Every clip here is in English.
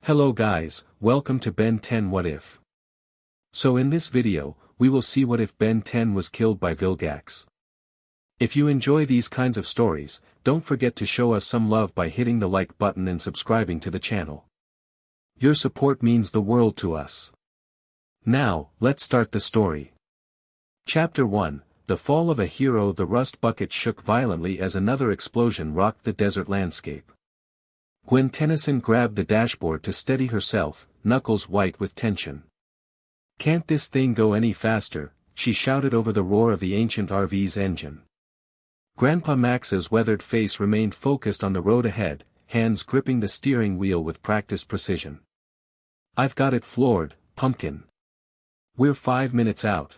Hello guys, welcome to Ben 10 What If. So in this video, we will see what if Ben 10 was killed by Vilgax. If you enjoy these kinds of stories, don't forget to show us some love by hitting the like button and subscribing to the channel. Your support means the world to us. Now, let's start the story. Chapter 1, The Fall of a Hero. The rust bucket shook violently as another explosion rocked the desert landscape. Gwen Tennyson grabbed the dashboard to steady herself, knuckles white with tension. "Can't this thing go any faster?" she shouted over the roar of the ancient RV's engine. Grandpa Max's weathered face remained focused on the road ahead, hands gripping the steering wheel with practiced precision. "I've got it floored, pumpkin. We're 5 minutes out."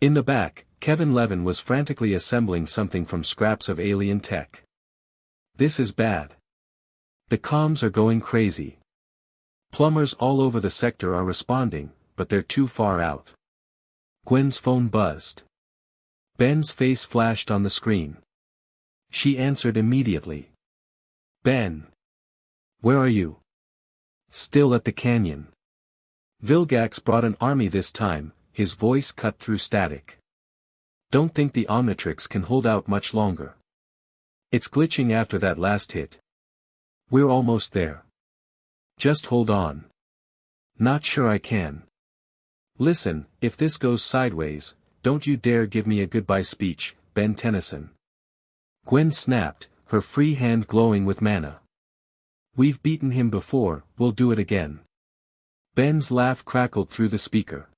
In the back, Kevin Levin was frantically assembling something from scraps of alien tech. "This is bad. The comms are going crazy. Plumbers all over the sector are responding, but they're too far out." Gwen's phone buzzed. Ben's face flashed on the screen. She answered immediately. "Ben. Where are you?" "Still at the canyon." Vilgax brought an army this time, his voice cut through static. "Don't think the Omnitrix can hold out much longer. It's glitching after that last hit. We're almost there. Just hold on." "Not sure I can." "Listen, if this goes sideways, don't you dare give me a goodbye speech, Ben Tennyson." Gwen snapped, her free hand glowing with mana. "We've beaten him before, we'll do it again." Ben's laugh crackled through the speaker.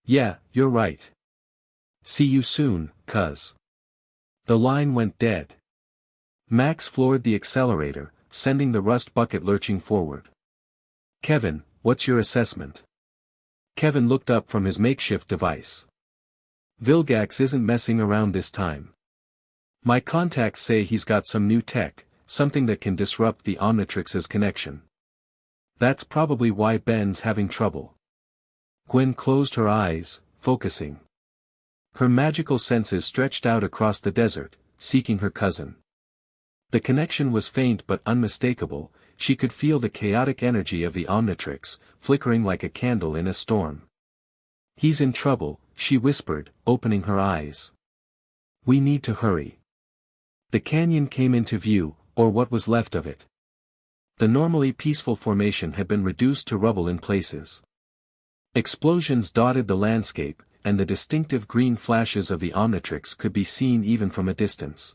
"Yeah, you're right. See you soon, cuz." The line went dead. Max floored the accelerator, sending the rust bucket lurching forward. "Kevin, what's your assessment?" Kevin looked up from his makeshift device. "Vilgax isn't messing around this time. My contacts say he's got some new tech, something that can disrupt the Omnitrix's connection. That's probably why Ben's having trouble." Gwen closed her eyes, focusing. Her magical senses stretched out across the desert, seeking her cousin. The connection was faint but unmistakable. She could feel the chaotic energy of the Omnitrix, flickering like a candle in a storm. "He's in trouble," she whispered, opening her eyes. "We need to hurry." The canyon came into view, or what was left of it. The normally peaceful formation had been reduced to rubble in places. Explosions dotted the landscape, and the distinctive green flashes of the Omnitrix could be seen even from a distance.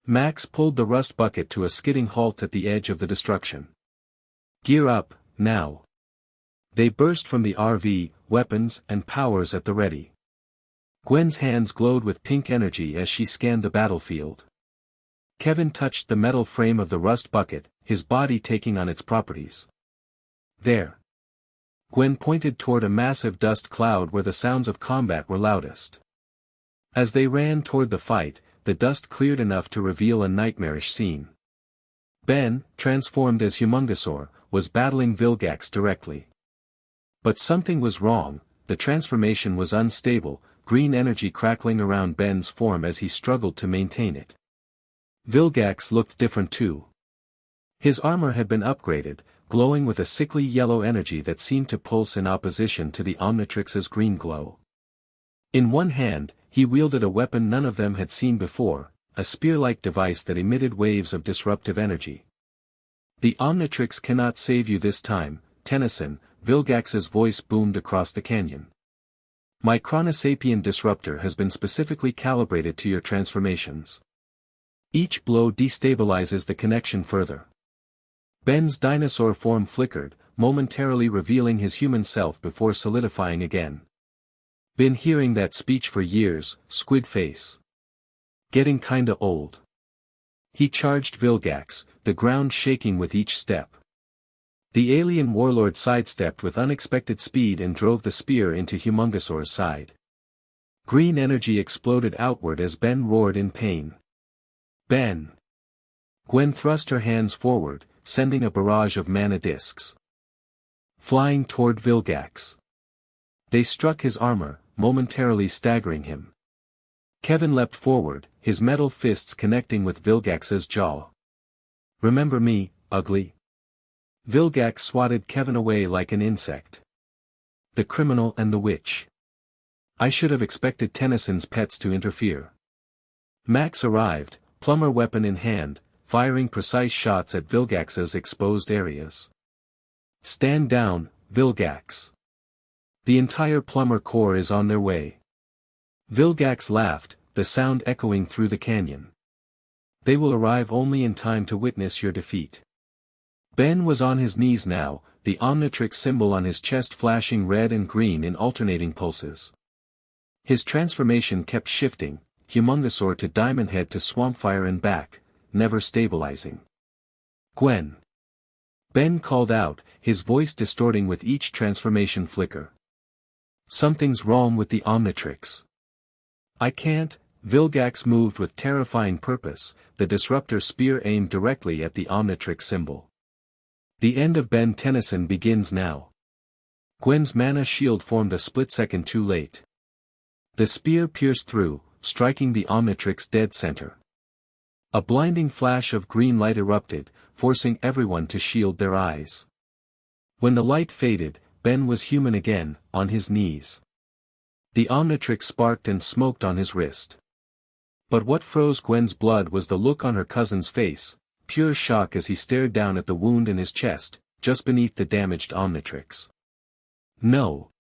Max pulled the rust bucket to a skidding halt at the edge of the destruction. "Gear up, now." They burst from the RV, weapons and powers at the ready. Gwen's hands glowed with pink energy as she scanned the battlefield. Kevin touched the metal frame of the rust bucket, his body taking on its properties. "There." Gwen pointed toward a massive dust cloud where the sounds of combat were loudest. As they ran toward the fight, the dust cleared enough to reveal a nightmarish scene. Ben, transformed as Humongosaur, was battling Vilgax directly. But something was wrong. The transformation was unstable, green energy crackling around Ben's form as he struggled to maintain it. Vilgax looked different too. His armor had been upgraded, glowing with a sickly yellow energy that seemed to pulse in opposition to the Omnitrix's green glow. In one hand, he wielded a weapon none of them had seen before, a spear-like device that emitted waves of disruptive energy. "The Omnitrix cannot save you this time, Tennyson," Vilgax's voice boomed across the canyon. "My Chronosapien disruptor has been specifically calibrated to your transformations. Each blow destabilizes the connection further." Ben's dinosaur form flickered, momentarily revealing his human self before solidifying again. "Been hearing that speech for years, squid face. Getting kinda old." He charged Vilgax, the ground shaking with each step. The alien warlord sidestepped with unexpected speed and drove the spear into Humongosaur's side. Green energy exploded outward as Ben roared in pain. "Ben!" Gwen thrust her hands forward, sending a barrage of mana discs flying toward Vilgax. They struck his armor, momentarily staggering him. Kevin leapt forward, his metal fists connecting with Vilgax's jaw. "Remember me, ugly?" Vilgax swatted Kevin away like an insect. The criminal and the witch. I should have expected Tennyson's pets to interfere. Max arrived, plumber weapon in hand, firing precise shots at Vilgax's exposed areas. Stand down, Vilgax. The entire plumber corps is on their way. Vilgax laughed, the sound echoing through the canyon. They will arrive only in time to witness your defeat. Ben was on his knees now, the Omnitrix symbol on his chest flashing red and green in alternating pulses. His transformation kept shifting, Humongousaur to Diamond Head to Swampfire and back, never stabilizing. Gwen. Ben called out, his voice distorting with each transformation flicker. Something's wrong with the Omnitrix. I can't. Vilgax moved with terrifying purpose, the disruptor spear aimed directly at the Omnitrix symbol. The end of Ben Tennyson begins now. Gwen's mana shield formed a split second too late. The spear pierced through, striking the Omnitrix dead center. A blinding flash of green light erupted, forcing everyone to shield their eyes. When the light faded, Ben was human again, on his knees. The Omnitrix sparked and smoked on his wrist. But what froze Gwen's blood was the look on her cousin's face, pure shock as he stared down at the wound in his chest, just beneath the damaged Omnitrix. No!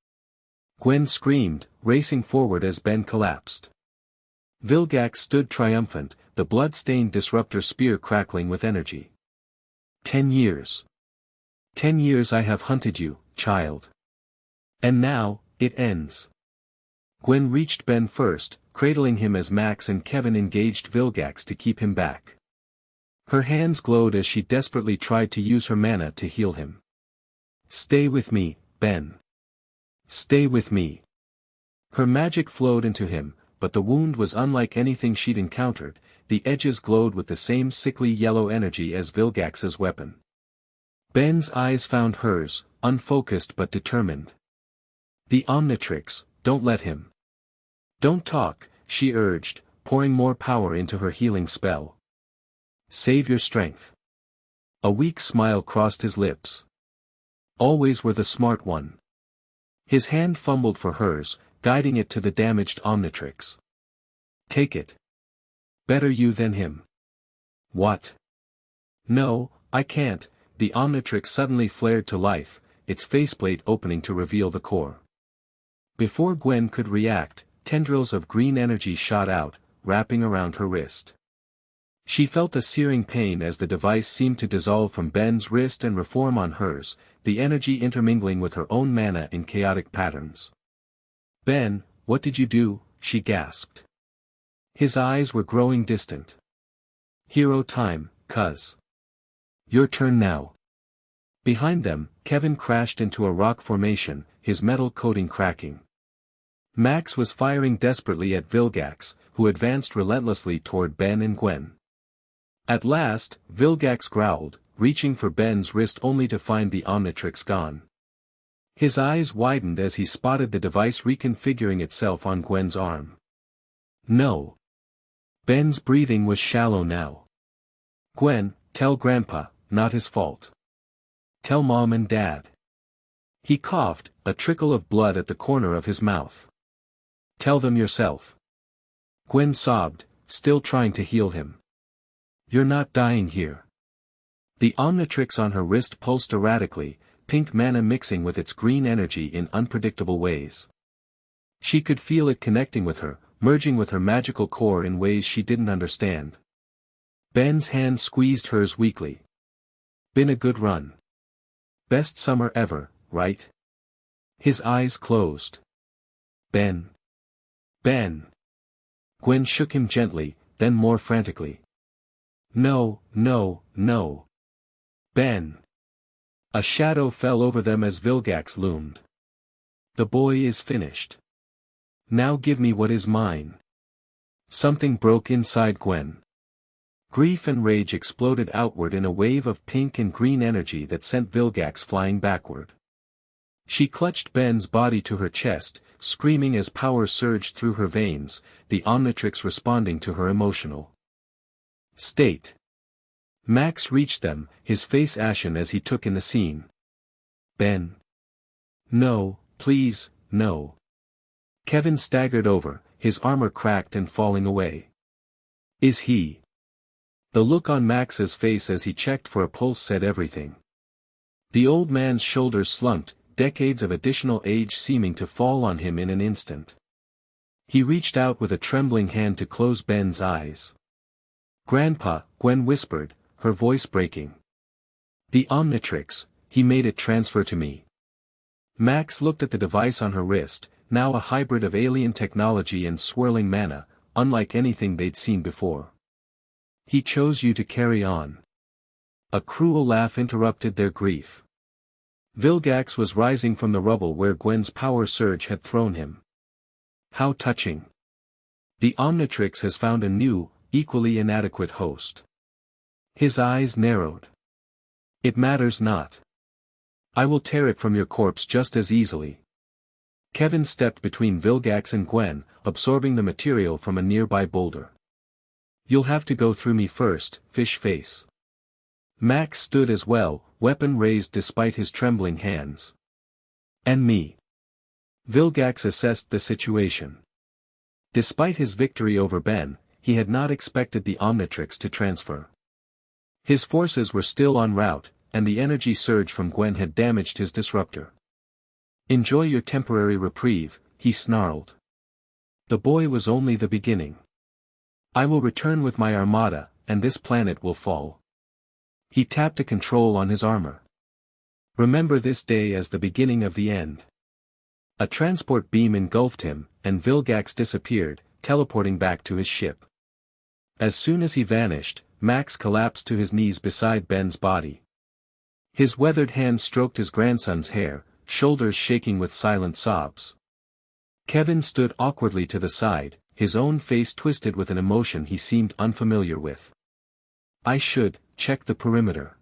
Gwen screamed, racing forward as Ben collapsed. Vilgax stood triumphant, the blood-stained disruptor spear crackling with energy. 10 years. 10 years I have hunted you, child. And now, it ends. Gwen reached Ben first, cradling him as Max and Kevin engaged Vilgax to keep him back. Her hands glowed as she desperately tried to use her mana to heal him. Stay with me, Ben. Stay with me. Her magic flowed into him, but the wound was unlike anything she'd encountered, the edges glowed with the same sickly yellow energy as Vilgax's weapon. Ben's eyes found hers, unfocused but determined. The Omnitrix, don't let him. Don't talk, she urged, pouring more power into her healing spell. Save your strength. A weak smile crossed his lips. Always were the smart one. His hand fumbled for hers, guiding it to the damaged Omnitrix. Take it. Better you than him. What? No, I can't. The Omnitrix suddenly flared to life, its faceplate opening to reveal the core. Before Gwen could react, tendrils of green energy shot out, wrapping around her wrist. She felt a searing pain as the device seemed to dissolve from Ben's wrist and reform on hers, the energy intermingling with her own mana in chaotic patterns. Ben, what did you do? She gasped. His eyes were growing distant. Hero time, cuz. Your turn now. Behind them, Kevin crashed into a rock formation, his metal coating cracking. Max was firing desperately at Vilgax, who advanced relentlessly toward Ben and Gwen. At last, Vilgax growled, reaching for Ben's wrist only to find the Omnitrix gone. His eyes widened as he spotted the device reconfiguring itself on Gwen's arm. No. Ben's breathing was shallow now. Gwen, tell Grandpa, not his fault. Tell Mom and Dad. He coughed, a trickle of blood at the corner of his mouth. Tell them yourself. Gwen sobbed, still trying to heal him. You're not dying here. The Omnitrix on her wrist pulsed erratically, pink mana mixing with its green energy in unpredictable ways. She could feel it connecting with her, merging with her magical core in ways she didn't understand. Ben's hand squeezed hers weakly. Been a good run. Best summer ever, right? His eyes closed. Ben. Ben. Gwen shook him gently, then more frantically. No, no, no. Ben. A shadow fell over them as Vilgax loomed. The boy is finished. Now give me what is mine. Something broke inside Gwen. Grief and rage exploded outward in a wave of pink and green energy that sent Vilgax flying backward. She clutched Ben's body to her chest, screaming as power surged through her veins, the Omnitrix responding to her emotional state. Max reached them, his face ashen as he took in the scene. Ben. No, please, no. Kevin staggered over, his armor cracked and falling away. Is he? The look on Max's face as he checked for a pulse said everything. The old man's shoulders slumped, decades of additional age seeming to fall on him in an instant. He reached out with a trembling hand to close Ben's eyes. Grandpa, Gwen whispered, her voice breaking. The Omnitrix, he made it transfer to me. Max looked at the device on her wrist, now a hybrid of alien technology and swirling mana, unlike anything they'd seen before. He chose you to carry on. A cruel laugh interrupted their grief. Vilgax was rising from the rubble where Gwen's power surge had thrown him. How touching. The Omnitrix has found a new, equally inadequate host. His eyes narrowed. It matters not. I will tear it from your corpse just as easily. Kevin stepped between Vilgax and Gwen, absorbing the material from a nearby boulder. You'll have to go through me first, fish face. Max stood as well, weapon raised despite his trembling hands. And me. Vilgax assessed the situation. Despite his victory over Ben, he had not expected the Omnitrix to transfer. His forces were still en route, and the energy surge from Gwen had damaged his disruptor. Enjoy your temporary reprieve, he snarled. The boy was only the beginning. I will return with my armada, and this planet will fall. He tapped a control on his armor. Remember this day as the beginning of the end. A transport beam engulfed him, and Vilgax disappeared, teleporting back to his ship. As soon as he vanished, Max collapsed to his knees beside Ben's body. His weathered hand stroked his grandson's hair, shoulders shaking with silent sobs. Kevin stood awkwardly to the side, his own face twisted with an emotion he seemed unfamiliar with. I should check the perimeter.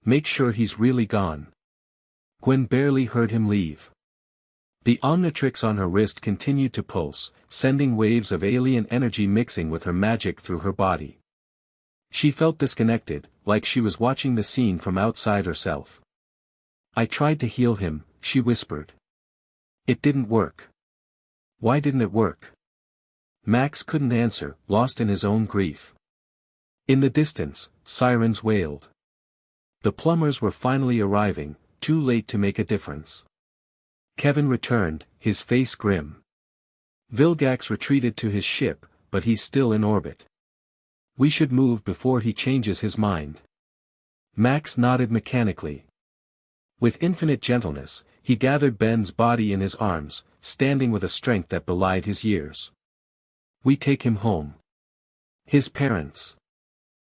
Make sure he's really gone. Gwen barely heard him leave. The Omnitrix on her wrist continued to pulse, sending waves of alien energy mixing with her magic through her body. She felt disconnected, like she was watching the scene from outside herself. I tried to heal him, she whispered. It didn't work. Why didn't it work? Max couldn't answer, lost in his own grief. In the distance, sirens wailed. The plumbers were finally arriving, too late to make a difference. Kevin returned, his face grim. Vilgax retreated to his ship, but he's still in orbit. We should move before he changes his mind. Max nodded mechanically. With infinite gentleness, he gathered Ben's body in his arms, standing with a strength that belied his years. We take him home. His parents.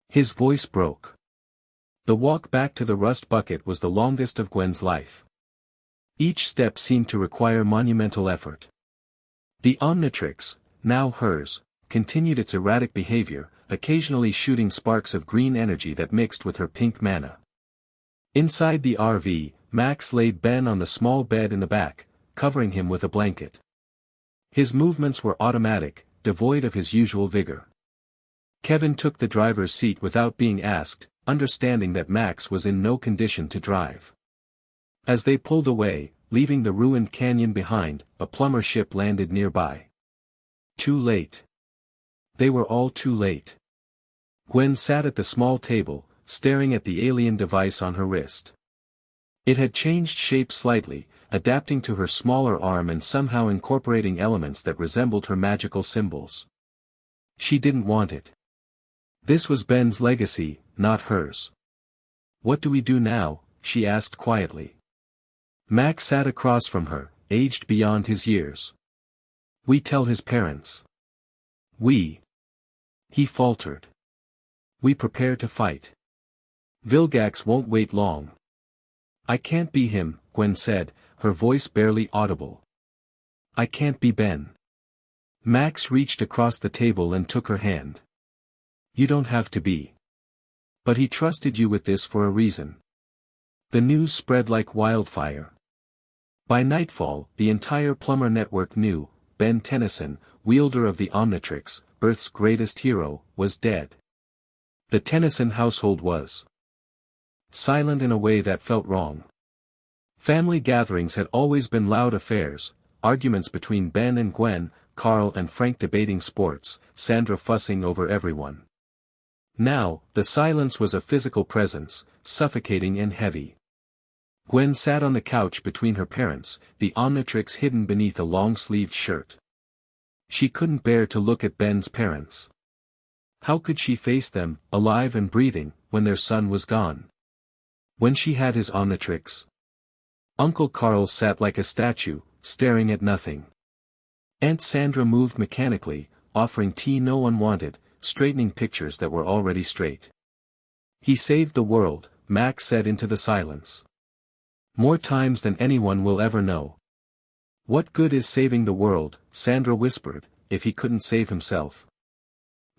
His voice broke. The walk back to the rust bucket was the longest of Gwen's life. Each step seemed to require monumental effort. The Omnitrix, now hers, continued its erratic behavior, occasionally shooting sparks of green energy that mixed with her pink mana. Inside the RV, Max laid Ben on the small bed in the back, covering him with a blanket. His movements were automatic, devoid of his usual vigor. Kevin took the driver's seat without being asked, understanding that Max was in no condition to drive. As they pulled away, leaving the ruined canyon behind, a plumber ship landed nearby. Too late. They were all too late. Gwen sat at the small table, staring at the alien device on her wrist. It had changed shape slightly, adapting to her smaller arm and somehow incorporating elements that resembled her magical symbols. She didn't want it. This was Ben's legacy, not hers. What do we do now? She asked quietly. Max sat across from her, aged beyond his years. We tell his parents. We. He faltered. We prepare to fight. Vilgax won't wait long. I can't be him, Gwen said, her voice barely audible. I can't be Ben. Max reached across the table and took her hand. You don't have to be. But he trusted you with this for a reason. The news spread like wildfire. By nightfall, the entire plumber network knew, Ben Tennyson, wielder of the Omnitrix, Earth's greatest hero, was dead. The Tennyson household was silent in a way that felt wrong. Family gatherings had always been loud affairs, arguments between Ben and Gwen, Carl and Frank debating sports, Sandra fussing over everyone. Now, the silence was a physical presence, suffocating and heavy. Gwen sat on the couch between her parents, the Omnitrix hidden beneath a long-sleeved shirt. She couldn't bear to look at Ben's parents. How could she face them, alive and breathing, when their son was gone? When she had his Omnitrix? Uncle Carl sat like a statue, staring at nothing. Aunt Sandra moved mechanically, offering tea no one wanted, straightening pictures that were already straight. He saved the world, Max said into the silence. More times than anyone will ever know. What good is saving the world, Sandra whispered, if he couldn't save himself?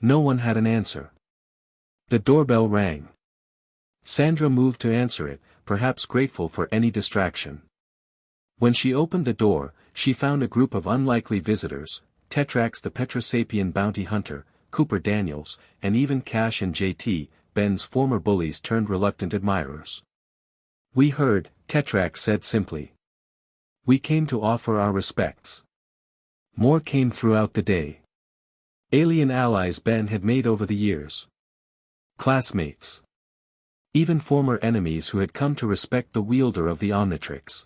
No one had an answer. The doorbell rang. Sandra moved to answer it, perhaps grateful for any distraction. When she opened the door, she found a group of unlikely visitors, Tetrax the Petrosapian bounty hunter, Cooper Daniels, and even Cash and JT, Ben's former bullies turned reluctant admirers. We heard, Tetrax said simply. We came to offer our respects. More came throughout the day. Alien allies Ben had made over the years. Classmates. Even former enemies who had come to respect the wielder of the Omnitrix.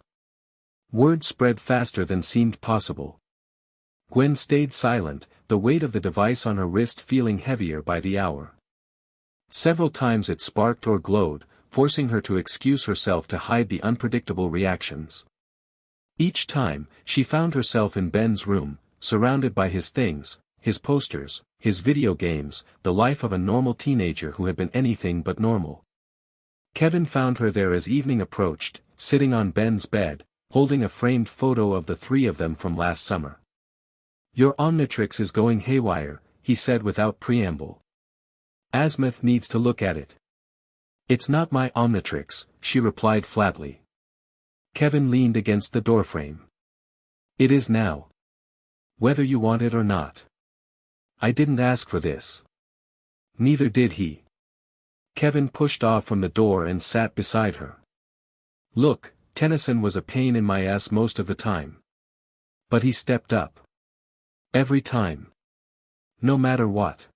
Word spread faster than seemed possible. Gwen stayed silent, the weight of the device on her wrist feeling heavier by the hour. Several times it sparked or glowed, forcing her to excuse herself to hide the unpredictable reactions. Each time, she found herself in Ben's room, surrounded by his things, his posters, his video games, the life of a normal teenager who had been anything but normal. Kevin found her there as evening approached, sitting on Ben's bed, holding a framed photo of the three of them from last summer. Your Omnitrix is going haywire, he said without preamble. Azimuth needs to look at it. It's not my Omnitrix, she replied flatly. Kevin leaned against the doorframe. It is now. Whether you want it or not. I didn't ask for this. Neither did he. Kevin pushed off from the door and sat beside her. Look, Tennyson was a pain in my ass most of the time. But he stepped up. Every time. No matter what.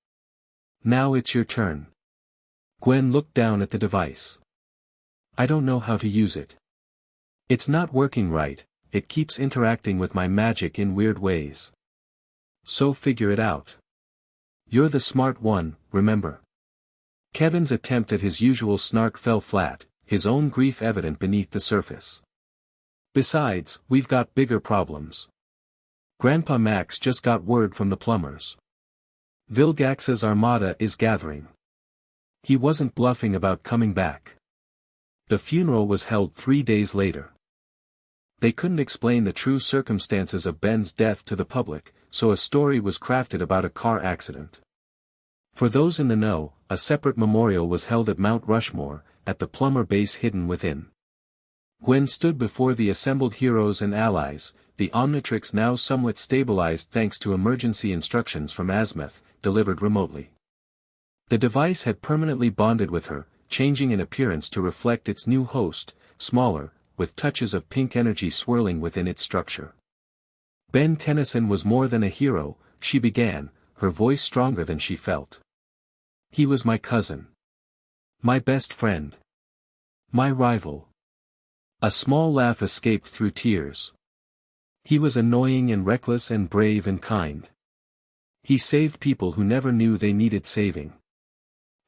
Now it's your turn. Gwen looked down at the device. I don't know how to use it. It's not working right, it keeps interacting with my magic in weird ways. So figure it out. You're the smart one, remember? Kevin's attempt at his usual snark fell flat, his own grief evident beneath the surface. Besides, we've got bigger problems. Grandpa Max just got word from the plumbers. Vilgax's armada is gathering. He wasn't bluffing about coming back. The funeral was held 3 days later. They couldn't explain the true circumstances of Ben's death to the public, so a story was crafted about a car accident. For those in the know, a separate memorial was held at Mount Rushmore, at the plumber base hidden within. Gwen stood before the assembled heroes and allies, the Omnitrix now somewhat stabilized thanks to emergency instructions from Azimuth, delivered remotely. The device had permanently bonded with her, changing in appearance to reflect its new host, smaller, with touches of pink energy swirling within its structure. Ben Tennyson was more than a hero, she began, her voice stronger than she felt. He was my cousin. My best friend. My rival. A small laugh escaped through tears. He was annoying and reckless and brave and kind. He saved people who never knew they needed saving.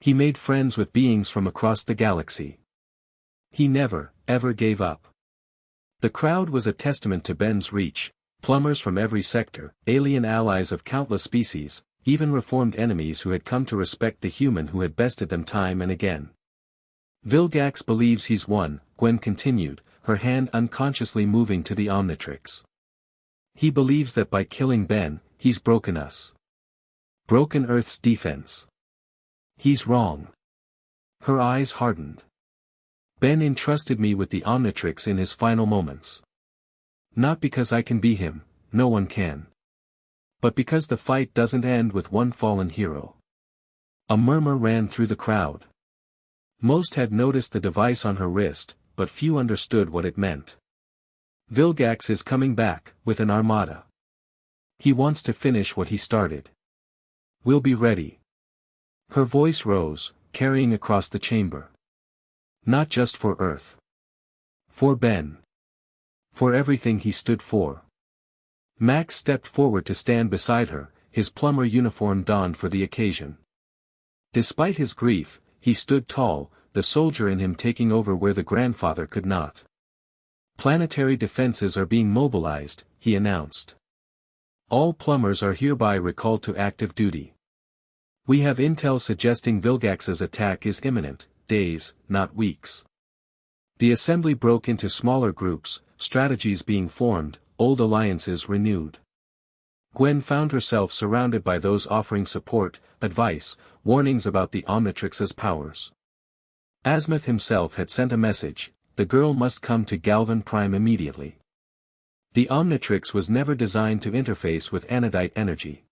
He made friends with beings from across the galaxy. He never, ever gave up. The crowd was a testament to Ben's reach, plumbers from every sector, alien allies of countless species, even reformed enemies who had come to respect the human who had bested them time and again. Vilgax believes he's won, Gwen continued, her hand unconsciously moving to the Omnitrix. He believes that by killing Ben, he's broken us. Broken Earth's defense. He's wrong. Her eyes hardened. Ben entrusted me with the Omnitrix in his final moments. Not because I can be him, no one can. But because the fight doesn't end with one fallen hero. A murmur ran through the crowd. Most had noticed the device on her wrist, but few understood what it meant. Vilgax is coming back, with an armada. He wants to finish what he started. We'll be ready. Her voice rose, carrying across the chamber. Not just for Earth. For Ben. For everything he stood for. Max stepped forward to stand beside her, his plumber uniform donned for the occasion. Despite his grief, he stood tall, the soldier in him taking over where the grandfather could not. Planetary defenses are being mobilized, he announced. All plumbers are hereby recalled to active duty. We have intel suggesting Vilgax's attack is imminent, days, not weeks. The assembly broke into smaller groups, strategies being formed, old alliances renewed. Gwen found herself surrounded by those offering support, advice, warnings about the Omnitrix's powers. Azimuth himself had sent a message: the girl must come to Galvan Prime immediately. The Omnitrix was never designed to interface with anodite energy.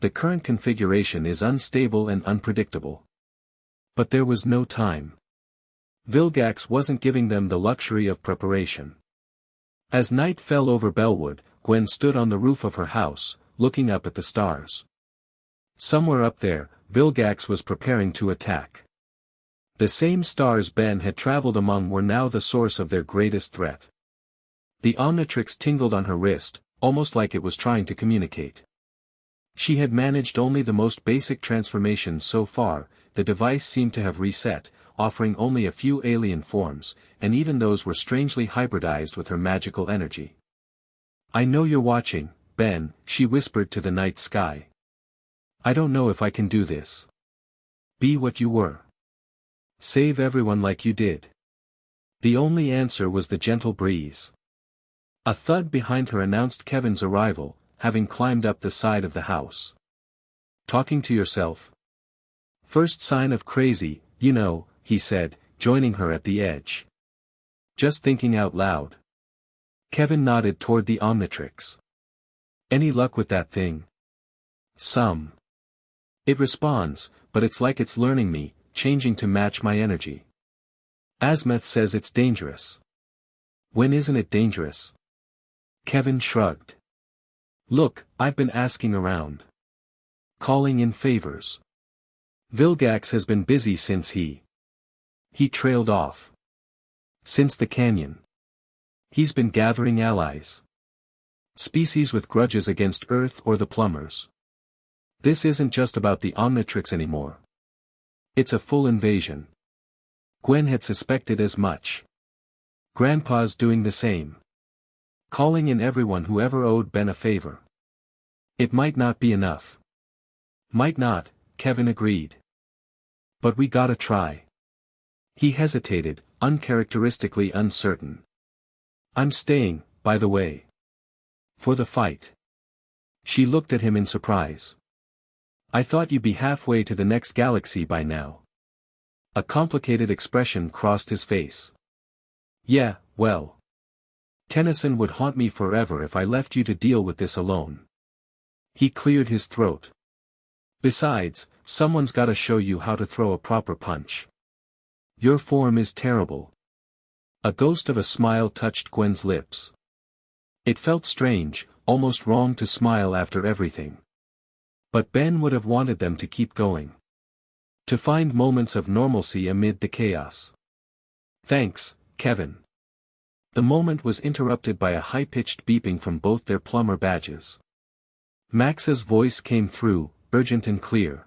The current configuration is unstable and unpredictable. But there was no time. Vilgax wasn't giving them the luxury of preparation. As night fell over Bellwood, Gwen stood on the roof of her house, looking up at the stars. Somewhere up there, Vilgax was preparing to attack. The same stars Ben had traveled among were now the source of their greatest threat. The Omnitrix tingled on her wrist, almost like it was trying to communicate. She had managed only the most basic transformations so far. The device seemed to have reset, offering only a few alien forms, and even those were strangely hybridized with her magical energy. I know you're watching, Ben, she whispered to the night sky. I don't know if I can do this. Be what you were. Save everyone like you did. The only answer was the gentle breeze. A thud behind her announced Kevin's arrival, having climbed up the side of the house. Talking to yourself? First sign of crazy, you know, he said, joining her at the edge. Just thinking out loud. Kevin nodded toward the Omnitrix. Any luck with that thing? Some. It responds, but it's like it's learning me, changing to match my energy. Azimuth says it's dangerous. When isn't it dangerous? Kevin shrugged. Look, I've been asking around. Calling in favors. Vilgax has been busy since he trailed off. Since the canyon. He's been gathering allies. Species with grudges against Earth or the plumbers. This isn't just about the Omnitrix anymore. It's a full invasion. Gwen had suspected as much. Grandpa's doing the same. Calling in everyone who ever owed Ben a favor. It might not be enough. Might not, Kevin agreed. But we gotta try. He hesitated, uncharacteristically uncertain. I'm staying, by the way. For the fight. She looked at him in surprise. I thought you'd be halfway to the next galaxy by now. A complicated expression crossed his face. Yeah, well. Tennyson would haunt me forever if I left you to deal with this alone. He cleared his throat. Besides, someone's gotta show you how to throw a proper punch. Your form is terrible. A ghost of a smile touched Gwen's lips. It felt strange, almost wrong to smile after everything. But Ben would have wanted them to keep going. To find moments of normalcy amid the chaos. Thanks, Kevin. The moment was interrupted by a high-pitched beeping from both their plumber badges. Max's voice came through, urgent and clear.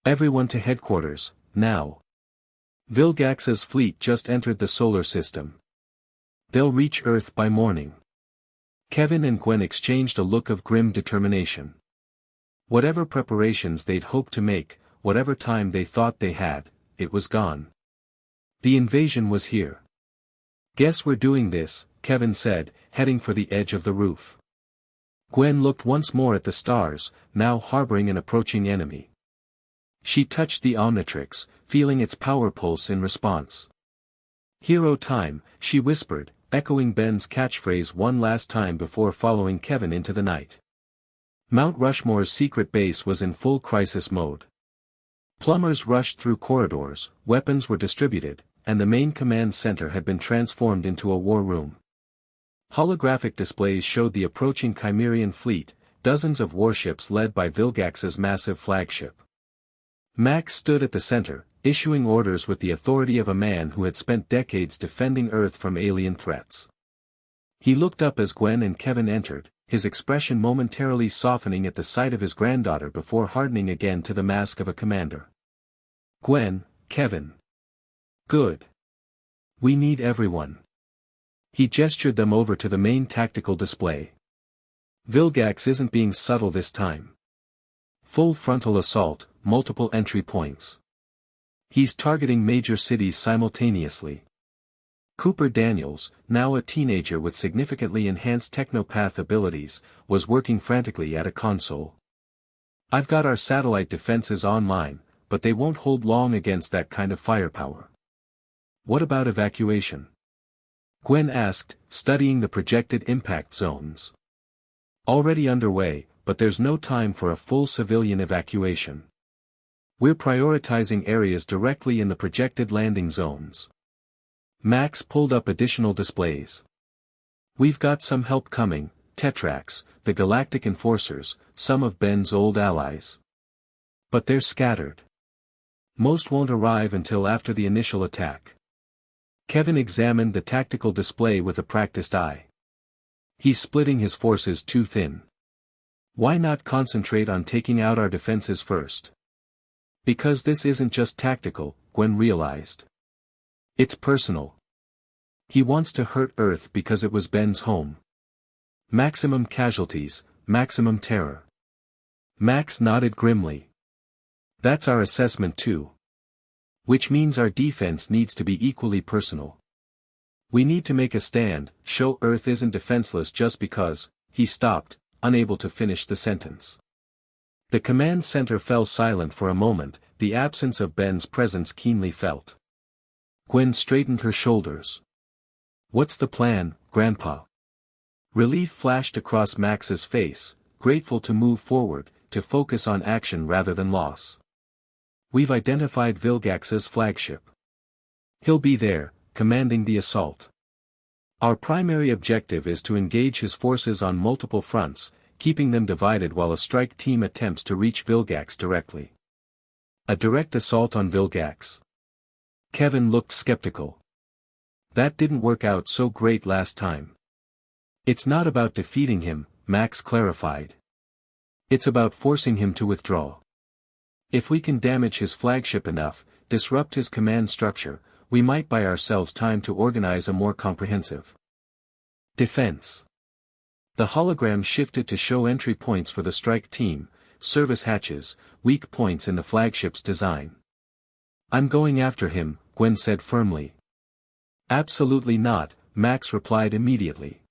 Everyone to headquarters, now. Vilgax's fleet just entered the solar system. They'll reach Earth by morning. Kevin and Gwen exchanged a look of grim determination. Whatever preparations they'd hoped to make, whatever time they thought they had, it was gone. The invasion was here. Guess we're doing this, Kevin said, heading for the edge of the roof. Gwen looked once more at the stars, now harboring an approaching enemy. She touched the Omnitrix, feeling its power pulse in response. Hero time, she whispered, echoing Ben's catchphrase one last time before following Kevin into the night. Mount Rushmore's secret base was in full crisis mode. Plumbers rushed through corridors, weapons were distributed, and the main command center had been transformed into a war room. Holographic displays showed the approaching Chimerian fleet, dozens of warships led by Vilgax's massive flagship. Max stood at the center, issuing orders with the authority of a man who had spent decades defending Earth from alien threats. He looked up as Gwen and Kevin entered, his expression momentarily softening at the sight of his granddaughter before hardening again to the mask of a commander. "Gwen, Kevin. Good. We need everyone." He gestured them over to the main tactical display. Vilgax isn't being subtle this time. Full frontal assault, multiple entry points. He's targeting major cities simultaneously. Cooper Daniels, now a teenager with significantly enhanced technopath abilities, was working frantically at a console. "I've got our satellite defenses online, but they won't hold long against that kind of firepower." "What about evacuation?" Gwen asked, studying the projected impact zones. "Already underway, but there's no time for a full civilian evacuation. We're prioritizing areas directly in the projected landing zones." Max pulled up additional displays. "We've got some help coming, Tetrax, the Galactic Enforcers, some of Ben's old allies. But they're scattered. Most won't arrive until after the initial attack." Kevin examined the tactical display with a practiced eye. "He's splitting his forces too thin. Why not concentrate on taking out our defenses first?" "Because this isn't just tactical," Gwen realized. "It's personal. He wants to hurt Earth because it was Ben's home. Maximum casualties, maximum terror." Max nodded grimly. "That's our assessment too. Which means our defense needs to be equally personal. We need to make a stand, show Earth isn't defenseless just because." He stopped, unable to finish the sentence. The command center fell silent for a moment, the absence of Ben's presence keenly felt. Gwen straightened her shoulders. "What's the plan, Grandpa?" Relief flashed across Max's face, grateful to move forward, to focus on action rather than loss. "We've identified Vilgax's flagship. He'll be there, commanding the assault. Our primary objective is to engage his forces on multiple fronts, keeping them divided while a strike team attempts to reach Vilgax directly." "A direct assault on Vilgax?" Kevin looked skeptical. "That didn't work out so great last time." "It's not about defeating him," Max clarified. "It's about forcing him to withdraw. If we can damage his flagship enough, disrupt his command structure, we might buy ourselves time to organize a more comprehensive defense." The hologram shifted to show entry points for the strike team, service hatches, weak points in the flagship's design. "I'm going after him," Gwen said firmly. "Absolutely not," Max replied immediately.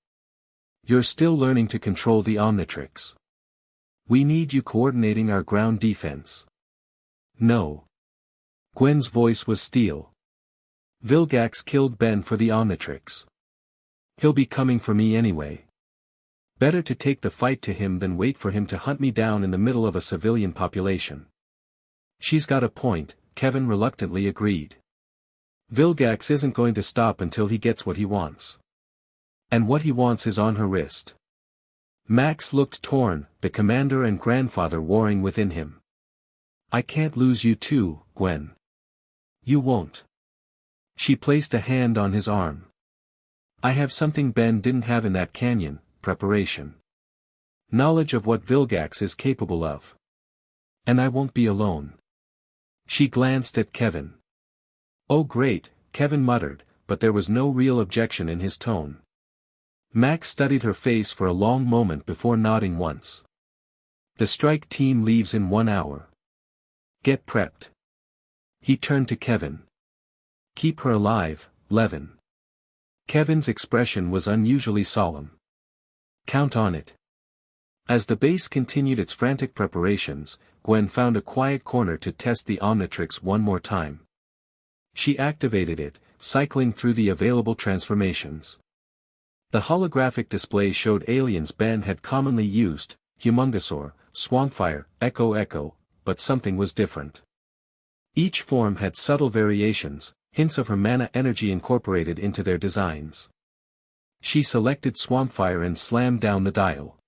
"You're still learning to control the Omnitrix. We need you coordinating our ground defense." "No." Gwen's voice was steel. "Vilgax killed Ben for the Omnitrix. He'll be coming for me anyway. Better to take the fight to him than wait for him to hunt me down in the middle of a civilian population." "She's got a point," Kevin reluctantly agreed. "Vilgax isn't going to stop until he gets what he wants. And what he wants is on her wrist." Max looked torn, the commander and grandfather warring within him. "I can't lose you too, Gwen." "You won't." She placed a hand on his arm. "I have something Ben didn't have in that canyon, preparation. Knowledge of what Vilgax is capable of. And I won't be alone." She glanced at Kevin. "Oh great," Kevin muttered, but there was no real objection in his tone. Max studied her face for a long moment before nodding once. "The strike team leaves in 1 hour. Get prepped." He turned to Kevin. "Keep her alive, Levin." Kevin's expression was unusually solemn. "Count on it." As the base continued its frantic preparations, Gwen found a quiet corner to test the Omnitrix one more time. She activated it, cycling through the available transformations. The holographic display showed aliens Ben had commonly used, Humungosaur, Swampfire, Echo Echo, but something was different. Each form had subtle variations, hints of her mana energy incorporated into their designs. She selected Swampfire and slammed down the dial.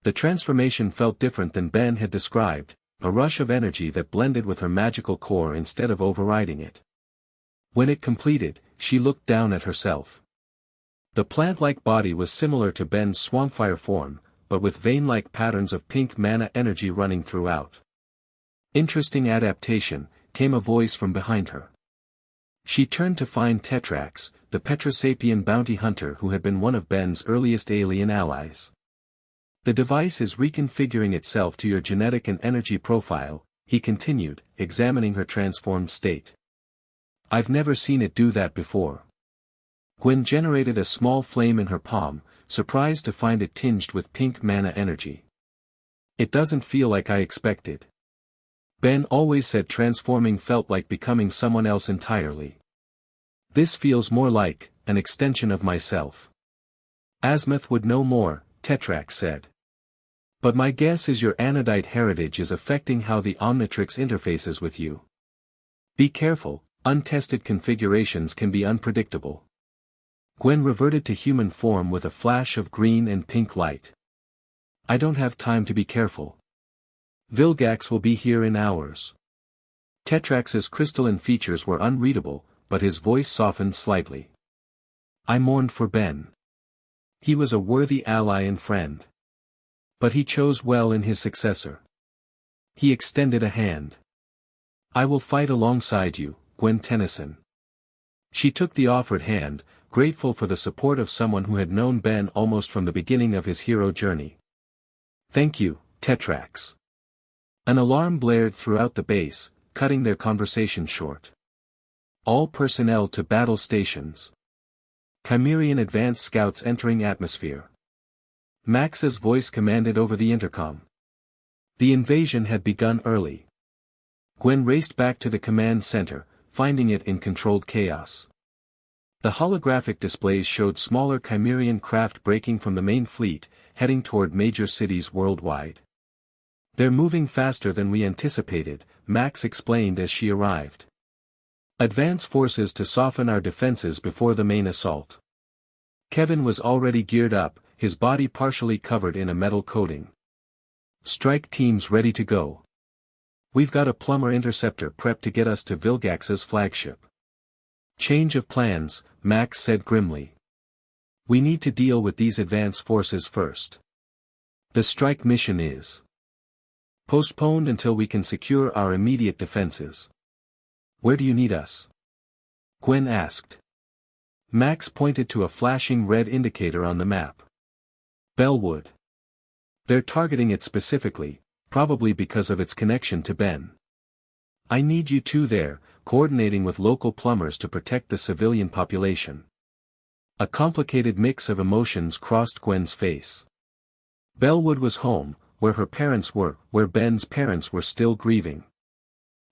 The transformation felt different than Ben had described, a rush of energy that blended with her magical core instead of overriding it. When it completed, she looked down at herself. The plant-like body was similar to Ben's Swampfire form, but with vein-like patterns of pink mana energy running throughout. Interesting adaptation, came a voice from behind her. She turned to find Tetrax, the Petrosapian bounty hunter who had been one of Ben's earliest alien allies. The device is reconfiguring itself to your genetic and energy profile, he continued, examining her transformed state. I've never seen it do that before. Gwen generated a small flame in her palm, surprised to find it tinged with pink mana energy. It doesn't feel like I expected. Ben always said transforming felt like becoming someone else entirely. This feels more like an extension of myself. Azimuth would know more, Tetrax said. But my guess is your anodite heritage is affecting how the Omnitrix interfaces with you. Be careful, untested configurations can be unpredictable. Gwen reverted to human form with a flash of green and pink light. I don't have time to be careful. Vilgax will be here in hours. Tetrax's crystalline features were unreadable, but his voice softened slightly. I mourned for Ben. He was a worthy ally and friend. But he chose well in his successor. He extended a hand. I will fight alongside you, Gwen Tennyson. She took the offered hand, grateful for the support of someone who had known Ben almost from the beginning of his hero journey. Thank you, Tetrax. An alarm blared throughout the base, cutting their conversation short. All personnel to battle stations. Chimerian advance scouts entering atmosphere. Max's voice commanded over the intercom. The invasion had begun early. Gwen raced back to the command center, finding it in controlled chaos. The holographic displays showed smaller Chimerian craft breaking from the main fleet, heading toward major cities worldwide. They're moving faster than we anticipated, Max explained as she arrived. Advance forces to soften our defenses before the main assault. Kevin was already geared up, his body partially covered in a metal coating. Strike teams ready to go. We've got a plumber interceptor prepped to get us to Vilgax's flagship. Change of plans, Max said grimly. We need to deal with these advance forces first. The strike mission is postponed until we can secure our immediate defenses. Where do you need us? Gwen asked. Max pointed to a flashing red indicator on the map. Bellwood. They're targeting it specifically, probably because of its connection to Ben. I need you two there, coordinating with local plumbers to protect the civilian population. A complicated mix of emotions crossed Gwen's face. Bellwood was home, where her parents were, where Ben's parents were still grieving.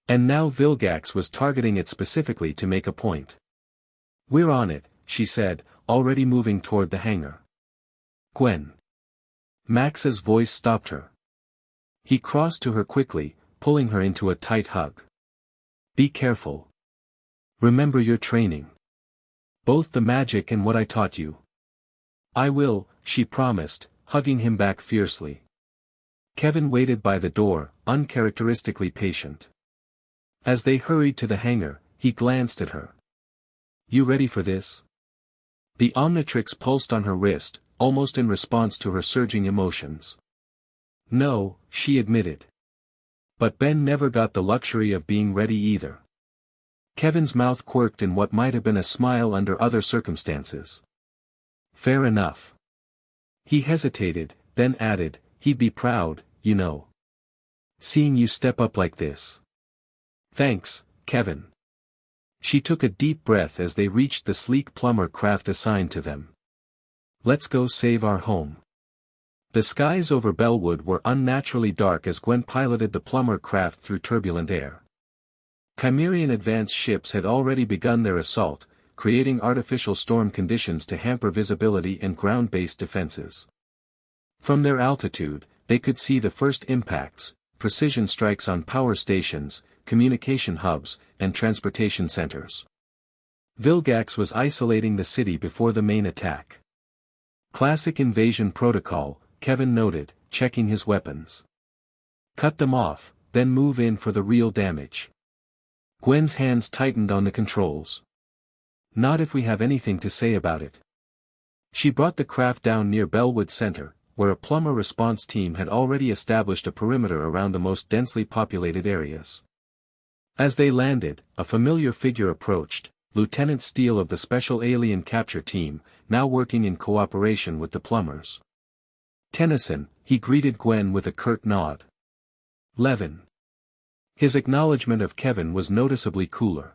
And now Vilgax was targeting it specifically to make a point. We're on it, she said, already moving toward the hangar. Gwen. Max's voice stopped her. He crossed to her quickly, pulling her into a tight hug. Be careful. Remember your training. Both the magic and what I taught you. I will, she promised, hugging him back fiercely. Kevin waited by the door, uncharacteristically patient. As they hurried to the hangar, he glanced at her. You ready for this? The Omnitrix pulsed on her wrist, almost in response to her surging emotions. No, she admitted. But Ben never got the luxury of being ready either. Kevin's mouth quirked in what might have been a smile under other circumstances. Fair enough. He hesitated, then added, he'd be proud, you know. Seeing you step up like this. Thanks, Kevin. She took a deep breath as they reached the sleek plumber craft assigned to them. Let's go save our home. The skies over Bellwood were unnaturally dark as Gwen piloted the plumber craft through turbulent air. Chimerian advance ships had already begun their assault, creating artificial storm conditions to hamper visibility and ground-based defenses. From their altitude, they could see the first impacts, precision strikes on power stations, communication hubs, and transportation centers. Vilgax was isolating the city before the main attack. Classic invasion protocol, Kevin noted, checking his weapons. Cut them off, then move in for the real damage. Gwen's hands tightened on the controls. Not if we have anything to say about it. She brought the craft down near Bellwood Center, where a plumber response team had already established a perimeter around the most densely populated areas. As they landed, a familiar figure approached, Lieutenant Steele of the Special Alien Capture Team, now working in cooperation with the plumbers. Tennyson, he greeted Gwen with a curt nod. Levin. His acknowledgement of Kevin was noticeably cooler.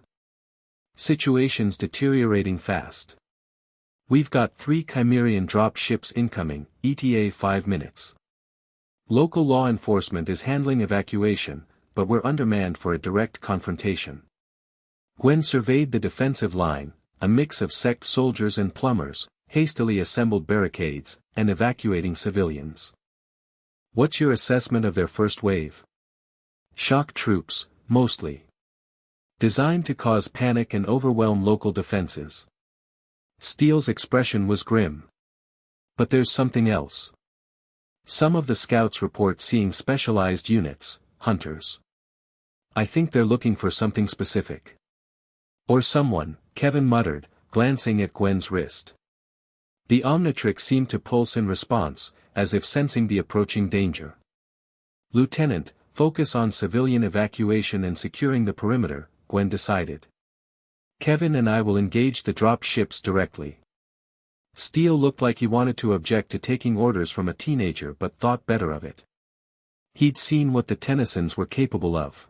Situation's deteriorating fast. We've got 3 Chimerian drop ships incoming, ETA 5 minutes. Local law enforcement is handling evacuation, but we're undermanned for a direct confrontation. Gwen surveyed the defensive line, a mix of sect soldiers and plumbers, hastily assembled barricades, and evacuating civilians. What's your assessment of their first wave? Shock troops, mostly. Designed to cause panic and overwhelm local defenses. Steele's expression was grim. But there's something else. Some of the scouts report seeing specialized units, hunters. I think they're looking for something specific. Or someone, Kevin muttered, glancing at Gwen's wrist. The Omnitrix seemed to pulse in response, as if sensing the approaching danger. Lieutenant, focus on civilian evacuation and securing the perimeter, Gwen decided. Kevin and I will engage the drop ships directly. Steele looked like he wanted to object to taking orders from a teenager but thought better of it. He'd seen what the Tennysons were capable of.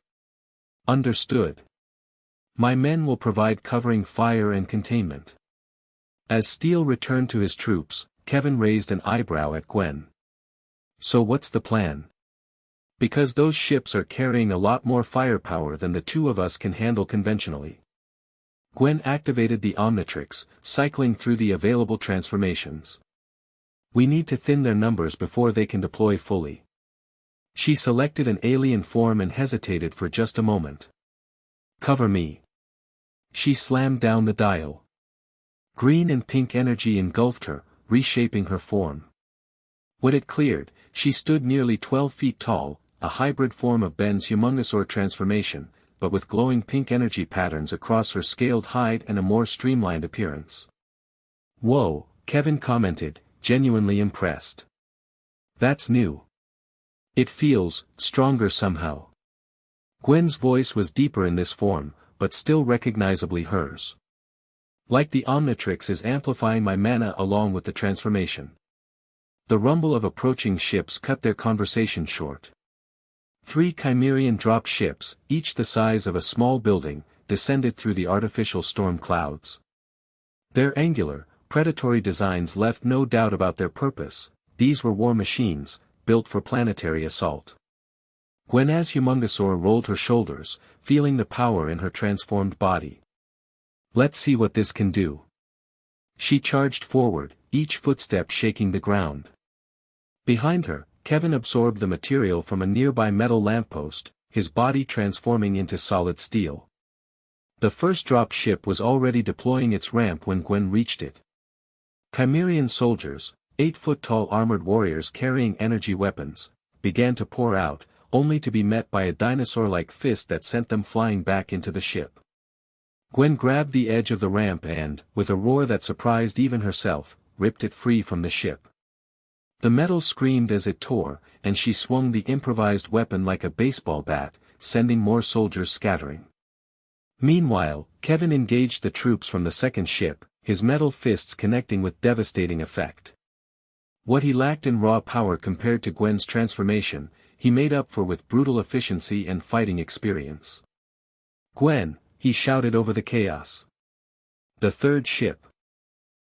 Understood. My men will provide covering fire and containment. As Steele returned to his troops, Kevin raised an eyebrow at Gwen. So what's the plan? Because those ships are carrying a lot more firepower than the 2 of us can handle conventionally. Gwen activated the Omnitrix, cycling through the available transformations. We need to thin their numbers before they can deploy fully. She selected an alien form and hesitated for just a moment. Cover me. She slammed down the dial. Green and pink energy engulfed her, reshaping her form. When it cleared, she stood nearly 12 feet tall, a hybrid form of Ben's Humongousaur transformation, but with glowing pink energy patterns across her scaled hide and a more streamlined appearance. Whoa, Kevin commented, genuinely impressed. That's new. It feels stronger somehow. Gwen's voice was deeper in this form, but still recognizably hers. Like the Omnitrix is amplifying my mana along with the transformation. The rumble of approaching ships cut their conversation short. 3 Chimerian drop ships, each the size of a small building, descended through the artificial storm clouds. Their angular, predatory designs left no doubt about their purpose. These were war machines, built for planetary assault. Gwen's Humongousaur rolled her shoulders, feeling the power in her transformed body. Let's see what this can do. She charged forward, each footstep shaking the ground. Behind her, Kevin absorbed the material from a nearby metal lamppost, his body transforming into solid steel. The first drop ship was already deploying its ramp when Gwen reached it. Chimerian soldiers, 8-foot-tall armored warriors carrying energy weapons, began to pour out, only to be met by a dinosaur-like fist that sent them flying back into the ship. Gwen grabbed the edge of the ramp and, with a roar that surprised even herself, ripped it free from the ship. The metal screamed as it tore, and she swung the improvised weapon like a baseball bat, sending more soldiers scattering. Meanwhile, Kevin engaged the troops from the second ship, his metal fists connecting with devastating effect. What he lacked in raw power compared to Gwen's transformation, he made up for with brutal efficiency and fighting experience. Gwen, he shouted over the chaos. The third ship.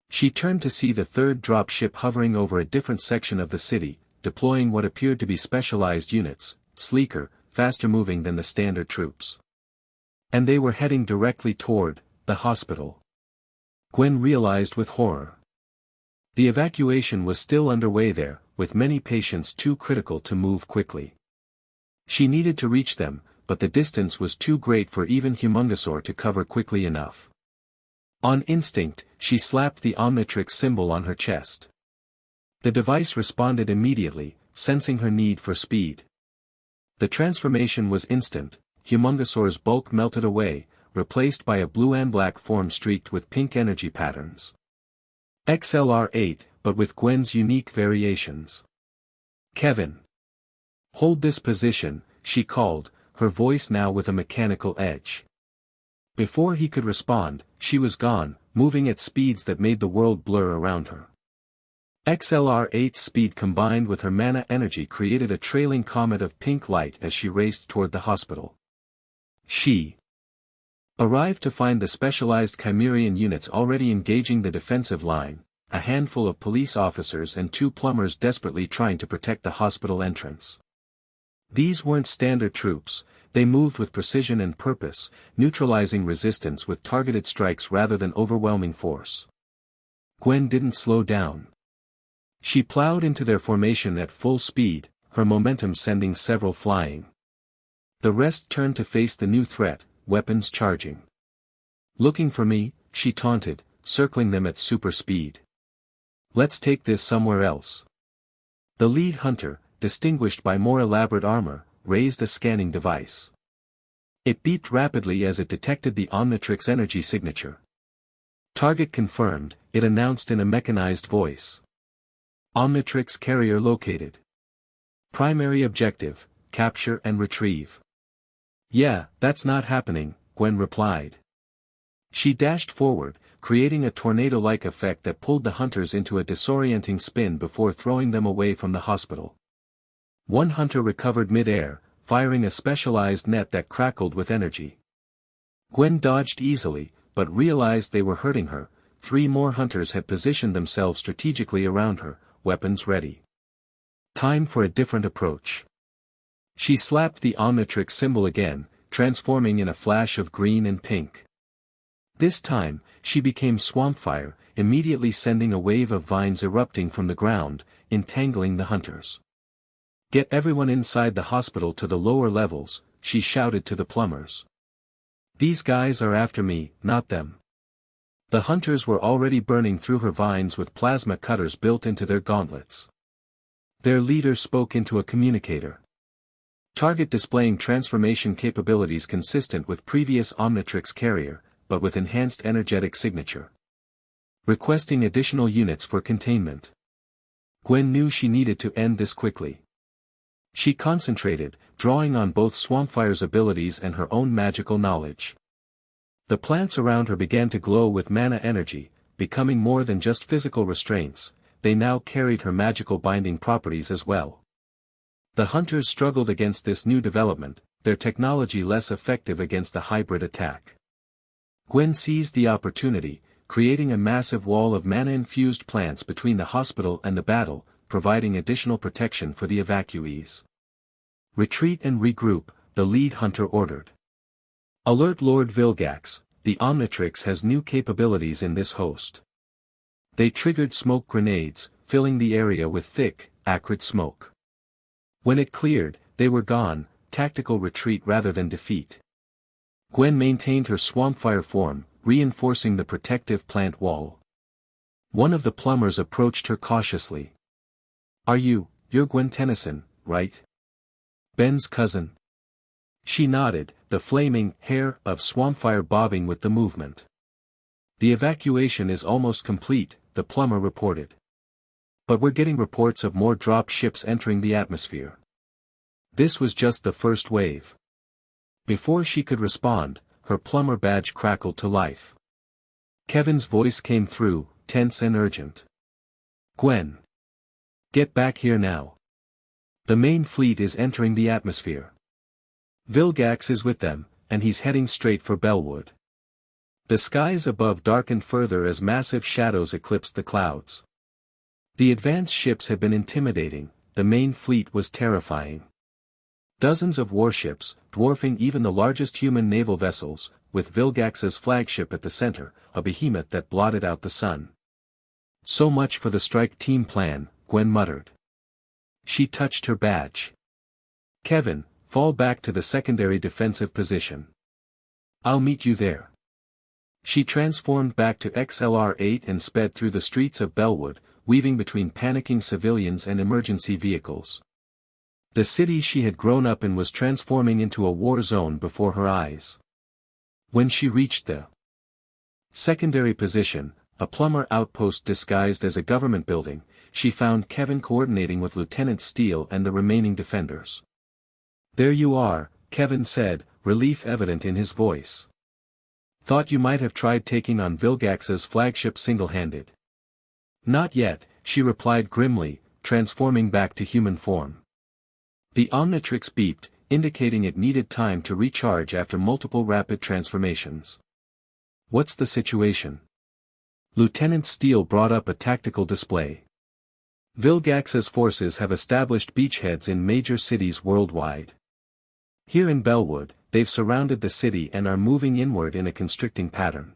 She turned to see the third drop ship hovering over a different section of the city, deploying what appeared to be specialized units, sleeker, faster moving than the standard troops. And they were heading directly toward the hospital. Gwen realized with horror. The evacuation was still underway there, with many patients too critical to move quickly. She needed to reach them, but the distance was too great for even Humungosaur to cover quickly enough. On instinct, she slapped the Omnitrix symbol on her chest. The device responded immediately, sensing her need for speed. The transformation was instant. Humungosaur's bulk melted away, replaced by a blue and black form streaked with pink energy patterns. XLR8, but with Gwen's unique variations. Kevin. Hold this position, she called, her voice now with a mechanical edge. Before he could respond, she was gone, moving at speeds that made the world blur around her. XLR8's speed combined with her mana energy created a trailing comet of pink light as she raced toward the hospital. She arrived to find the specialized Chimerian units already engaging the defensive line, a handful of police officers and 2 plumbers desperately trying to protect the hospital entrance. These weren't standard troops, they moved with precision and purpose, neutralizing resistance with targeted strikes rather than overwhelming force. Gwen didn't slow down. She plowed into their formation at full speed, her momentum sending several flying. The rest turned to face the new threat, weapons charging. Looking for me, she taunted, circling them at super speed. Let's take this somewhere else. The lead hunter, distinguished by more elaborate armor, raised a scanning device. It beeped rapidly as it detected the Omnitrix energy signature. Target confirmed, it announced in a mechanized voice. Omnitrix carrier located. Primary objective, capture and retrieve. Yeah, that's not happening, Gwen replied. She dashed forward, creating a tornado-like effect that pulled the hunters into a disorienting spin before throwing them away from the hospital. One hunter recovered mid-air, firing a specialized net that crackled with energy. Gwen dodged easily, but realized they were hurting her. 3 more hunters had positioned themselves strategically around her, weapons ready. Time for a different approach. She slapped the Omnitrix symbol again, transforming in a flash of green and pink. This time, she became Swampfire, immediately sending a wave of vines erupting from the ground, entangling the hunters. Get everyone inside the hospital to the lower levels, she shouted to the plumbers. These guys are after me, not them. The hunters were already burning through her vines with plasma cutters built into their gauntlets. Their leader spoke into a communicator. Target displaying transformation capabilities consistent with previous Omnitrix carrier, but with enhanced energetic signature. Requesting additional units for containment. Gwen knew she needed to end this quickly. She concentrated, drawing on both Swampfire's abilities and her own magical knowledge. The plants around her began to glow with mana energy, becoming more than just physical restraints, they now carried her magical binding properties as well. The hunters struggled against this new development, their technology less effective against the hybrid attack. Gwen seized the opportunity, creating a massive wall of mana-infused plants between the hospital and the battle, providing additional protection for the evacuees. Retreat and regroup, the lead hunter ordered. Alert Lord Vilgax, the Omnitrix has new capabilities in this host. They triggered smoke grenades, filling the area with thick, acrid smoke. When it cleared, they were gone, tactical retreat rather than defeat. Gwen maintained her Swampfire form, reinforcing the protective plant wall. One of the plumbers approached her cautiously. You're Gwen Tennyson, right? Ben's cousin. She nodded, the flaming hair of Swampfire bobbing with the movement. The evacuation is almost complete, the plumber reported. But we're getting reports of more drop ships entering the atmosphere. This was just the first wave. Before she could respond, her plumber badge crackled to life. Kevin's voice came through, tense and urgent. Gwen. Get back here now. The main fleet is entering the atmosphere. Vilgax is with them, and he's heading straight for Bellwood. The skies above darkened further as massive shadows eclipsed the clouds. The advanced ships had been intimidating, the main fleet was terrifying. Dozens of warships, dwarfing even the largest human naval vessels, with Vilgax's flagship at the center, a behemoth that blotted out the sun. So much for the strike team plan, Gwen muttered. She touched her badge. Kevin, fall back to the secondary defensive position. I'll meet you there. She transformed back to XLR-8 and sped through the streets of Bellwood, weaving between panicking civilians and emergency vehicles. The city she had grown up in was transforming into a war zone before her eyes. When she reached the secondary position, a plumber outpost disguised as a government building, she found Kevin coordinating with Lieutenant Steele and the remaining defenders. "There you are," Kevin said, relief evident in his voice. "Thought you might have tried taking on Vilgax's flagship single-handed." "Not yet," she replied grimly, transforming back to human form. The Omnitrix beeped, indicating it needed time to recharge after multiple rapid transformations. "What's the situation?" Lieutenant Steele brought up a tactical display. "Vilgax's forces have established beachheads in major cities worldwide. Here in Bellwood, they've surrounded the city and are moving inward in a constricting pattern.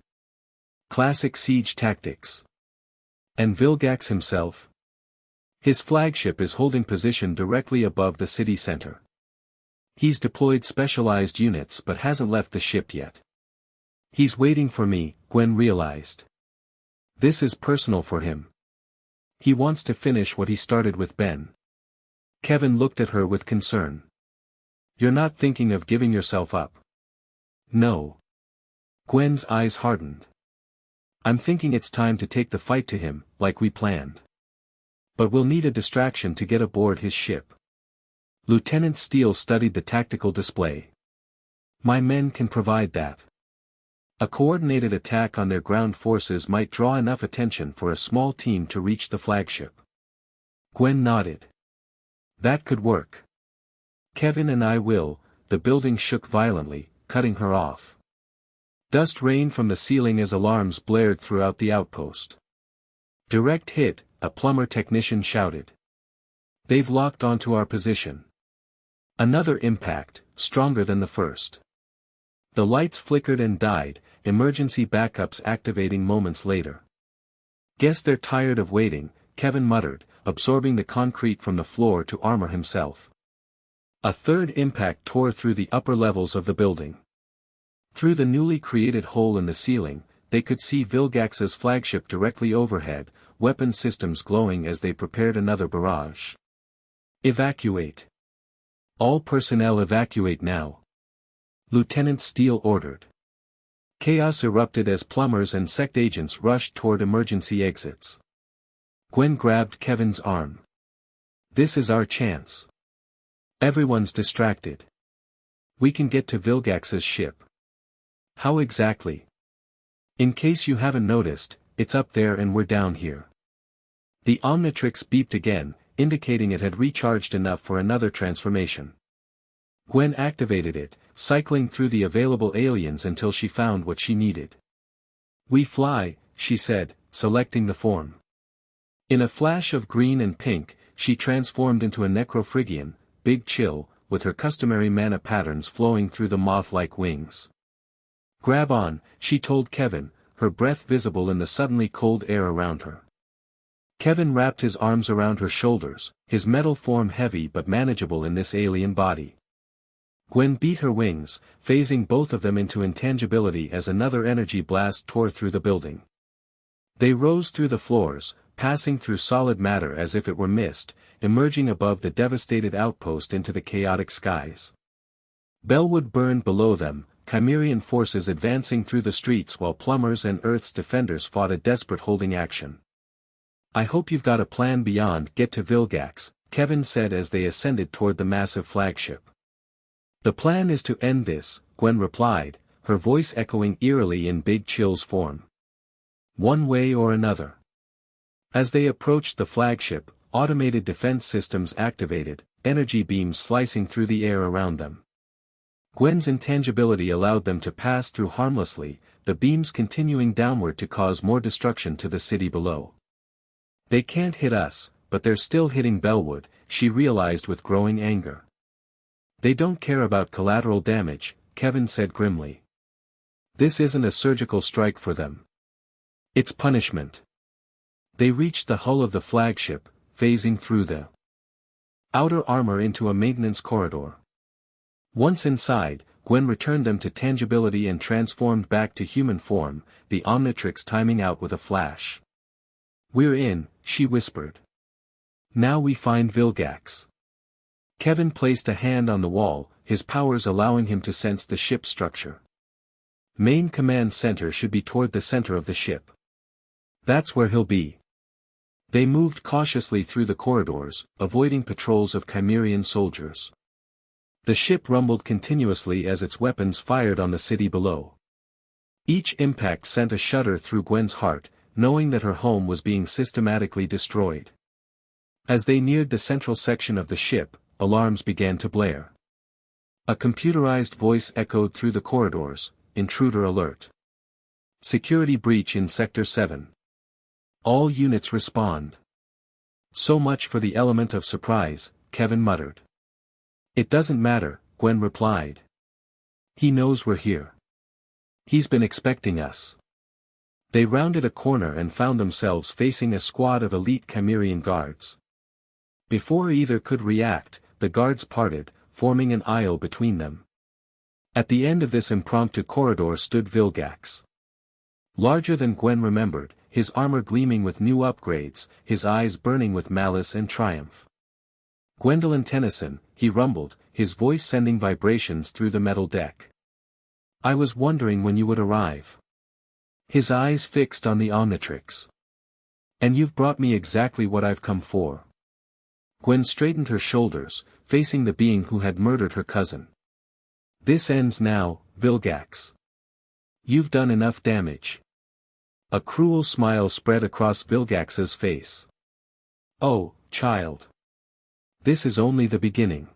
Classic siege tactics. And Vilgax himself? His flagship is holding position directly above the city center. He's deployed specialized units but hasn't left the ship yet. He's waiting for me," Gwen realized. "This is personal for him. He wants to finish what he started with Ben." Kevin looked at her with concern. "You're not thinking of giving yourself up?" "No." Gwen's eyes hardened. "I'm thinking it's time to take the fight to him, like we planned. But we'll need a distraction to get aboard his ship." Lieutenant Steele studied the tactical display. "My men can provide that. A coordinated attack on their ground forces might draw enough attention for a small team to reach the flagship." Gwen nodded. "That could work. Kevin and I will." The building shook violently, cutting her off. Dust rained from the ceiling as alarms blared throughout the outpost. "Direct hit," a plumber technician shouted. "They've locked onto our position." Another impact, stronger than the first. The lights flickered and died, emergency backups activating moments later. "Guess they're tired of waiting," Kevin muttered, absorbing the concrete from the floor to armor himself. A third impact tore through the upper levels of the building. Through the newly created hole in the ceiling, they could see Vilgax's flagship directly overhead, weapon systems glowing as they prepared another barrage. "Evacuate. All personnel evacuate now," Lieutenant Steele ordered. Chaos erupted as plumbers and sect agents rushed toward emergency exits. Gwen grabbed Kevin's arm. "This is our chance. Everyone's distracted. We can get to Vilgax's ship." "How exactly?" "In case you haven't noticed, it's up there and we're down here." The Omnitrix beeped again, indicating it had recharged enough for another transformation. Gwen activated it, cycling through the available aliens until she found what she needed. "We fly," she said, selecting the form. In a flash of green and pink, she transformed into a Necrophrygian, Big Chill, with her customary mana patterns flowing through the moth-like wings. "Grab on," she told Kevin, her breath visible in the suddenly cold air around her. Kevin wrapped his arms around her shoulders, his metal form heavy but manageable in this alien body. Gwen beat her wings, phasing both of them into intangibility as another energy blast tore through the building. They rose through the floors, passing through solid matter as if it were mist, emerging above the devastated outpost into the chaotic skies. Bellwood burned below them, Chimerian forces advancing through the streets while plumbers and Earth's defenders fought a desperate holding action. "I hope you've got a plan beyond get to Vilgax," Kevin said as they ascended toward the massive flagship. "The plan is to end this," Gwen replied, her voice echoing eerily in Big Chill's form. "One way or another." As they approached the flagship, automated defense systems activated, energy beams slicing through the air around them. Gwen's intangibility allowed them to pass through harmlessly, the beams continuing downward to cause more destruction to the city below. "They can't hit us, but they're still hitting Bellwood," she realized with growing anger. "They don't care about collateral damage," Kevin said grimly. "This isn't a surgical strike for them. It's punishment." They reached the hull of the flagship, phasing through the outer armor into a maintenance corridor. Once inside, Gwen returned them to tangibility and transformed back to human form, the Omnitrix timing out with a flash. "We're in," she whispered. "Now we find Vilgax." Kevin placed a hand on the wall, his powers allowing him to sense the ship structure. "Main command center should be toward the center of the ship. That's where he'll be." They moved cautiously through the corridors, avoiding patrols of Chimerian soldiers. The ship rumbled continuously as its weapons fired on the city below. Each impact sent a shudder through Gwen's heart, knowing that her home was being systematically destroyed. As they neared the central section of the ship, alarms began to blare. A computerized voice echoed through the corridors, "Intruder alert. Security breach in Sector 7. All units respond." "So much for the element of surprise," Kevin muttered. "It doesn't matter," Gwen replied. "He knows we're here. He's been expecting us." They rounded a corner and found themselves facing a squad of elite Chimerian guards. Before either could react, the guards parted, forming an aisle between them. At the end of this impromptu corridor stood Vilgax. Larger than Gwen remembered, his armor gleaming with new upgrades, his eyes burning with malice and triumph. "Gwendolyn Tennyson," he rumbled, his voice sending vibrations through the metal deck. "I was wondering when you would arrive." His eyes fixed on the Omnitrix. "And you've brought me exactly what I've come for." Gwen straightened her shoulders, facing the being who had murdered her cousin. "This ends now, Vilgax. You've done enough damage." A cruel smile spread across Vilgax's face. "Oh, child. This is only the beginning."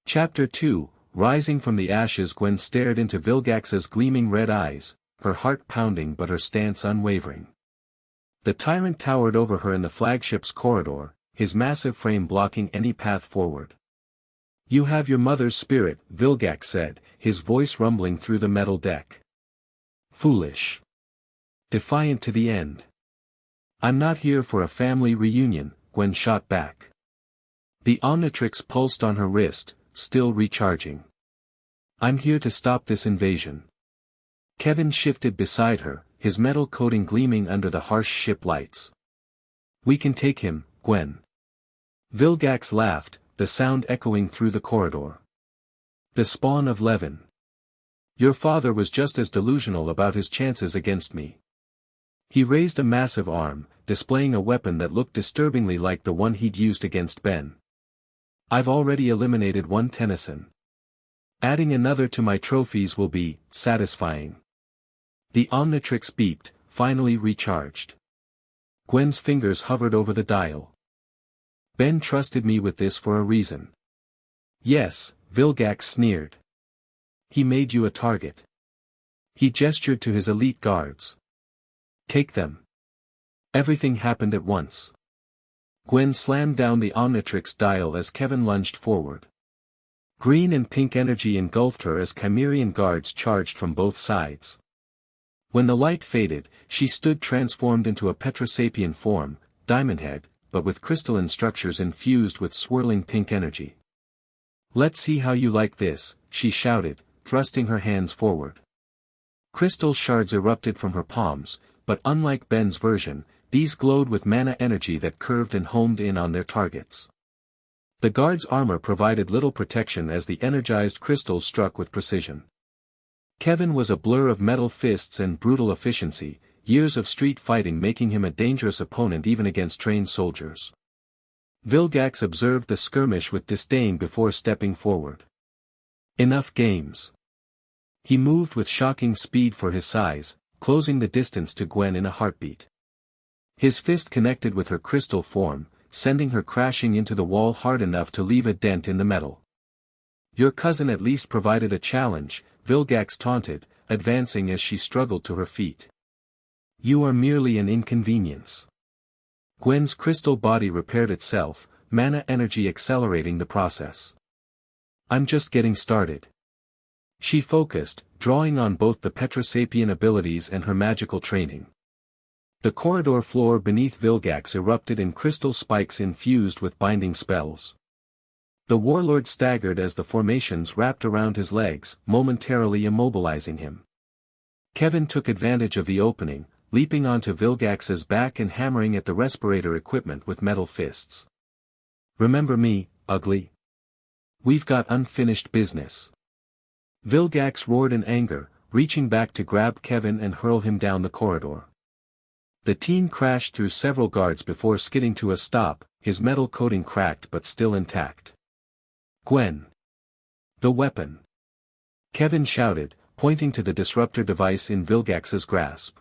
Chapter 2, Rising from the ashes. Gwen stared into Vilgax's gleaming red eyes, her heart pounding but her stance unwavering. The tyrant towered over her in the flagship's corridor, his massive frame blocking any path forward. "You have your mother's spirit," Vilgax said, his voice rumbling through the metal deck. "Foolish. Defiant to the end." "I'm not here for a family reunion," Gwen shot back. The Omnitrix pulsed on her wrist, still recharging. "I'm here to stop this invasion." Kevin shifted beside her, his metal coating gleaming under the harsh ship lights. "We can take him, Gwen." Vilgax laughed, the sound echoing through the corridor. "The spawn of Levin. Your father was just as delusional about his chances against me." He raised a massive arm, displaying a weapon that looked disturbingly like the one he'd used against Ben. "I've already eliminated one Tennyson. Adding another to my trophies will be satisfying." The Omnitrix beeped, finally recharged. Gwen's fingers hovered over the dial. "Ben trusted me with this for a reason." "Yes," Vilgax sneered. "He made you a target." He gestured to his elite guards. "Take them." Everything happened at once. Gwen slammed down the Omnitrix dial as Kevin lunged forward. Green and pink energy engulfed her as Chimerian guards charged from both sides. When the light faded, she stood transformed into a Petrosapian form, diamond-head, but with crystalline structures infused with swirling pink energy. "Let's see how you like this," she shouted, thrusting her hands forward. Crystal shards erupted from her palms, but unlike Ben's version, these glowed with mana energy that curved and homed in on their targets. The guard's armor provided little protection as the energized crystals struck with precision. Kevin was a blur of metal fists and brutal efficiency, years of street fighting making him a dangerous opponent even against trained soldiers. Vilgax observed the skirmish with disdain before stepping forward. "Enough games." He moved with shocking speed for his size, closing the distance to Gwen in a heartbeat. His fist connected with her crystal form, sending her crashing into the wall hard enough to leave a dent in the metal. "Your cousin at least provided a challenge," Vilgax taunted, advancing as she struggled to her feet. "You are merely an inconvenience." Gwen's crystal body repaired itself, mana energy accelerating the process. "I'm just getting started." She focused, drawing on both the Petrosapian abilities and her magical training. The corridor floor beneath Vilgax erupted in crystal spikes infused with binding spells. The warlord staggered as the formations wrapped around his legs, momentarily immobilizing him. Kevin took advantage of the opening, leaping onto Vilgax's back and hammering at the respirator equipment with metal fists. "Remember me, ugly? We've got unfinished business." Vilgax roared in anger, reaching back to grab Kevin and hurl him down the corridor. The teen crashed through several guards before skidding to a stop, his metal coating cracked but still intact. "Gwen! The weapon!" Kevin shouted, pointing to the disruptor device in Vilgax's grasp.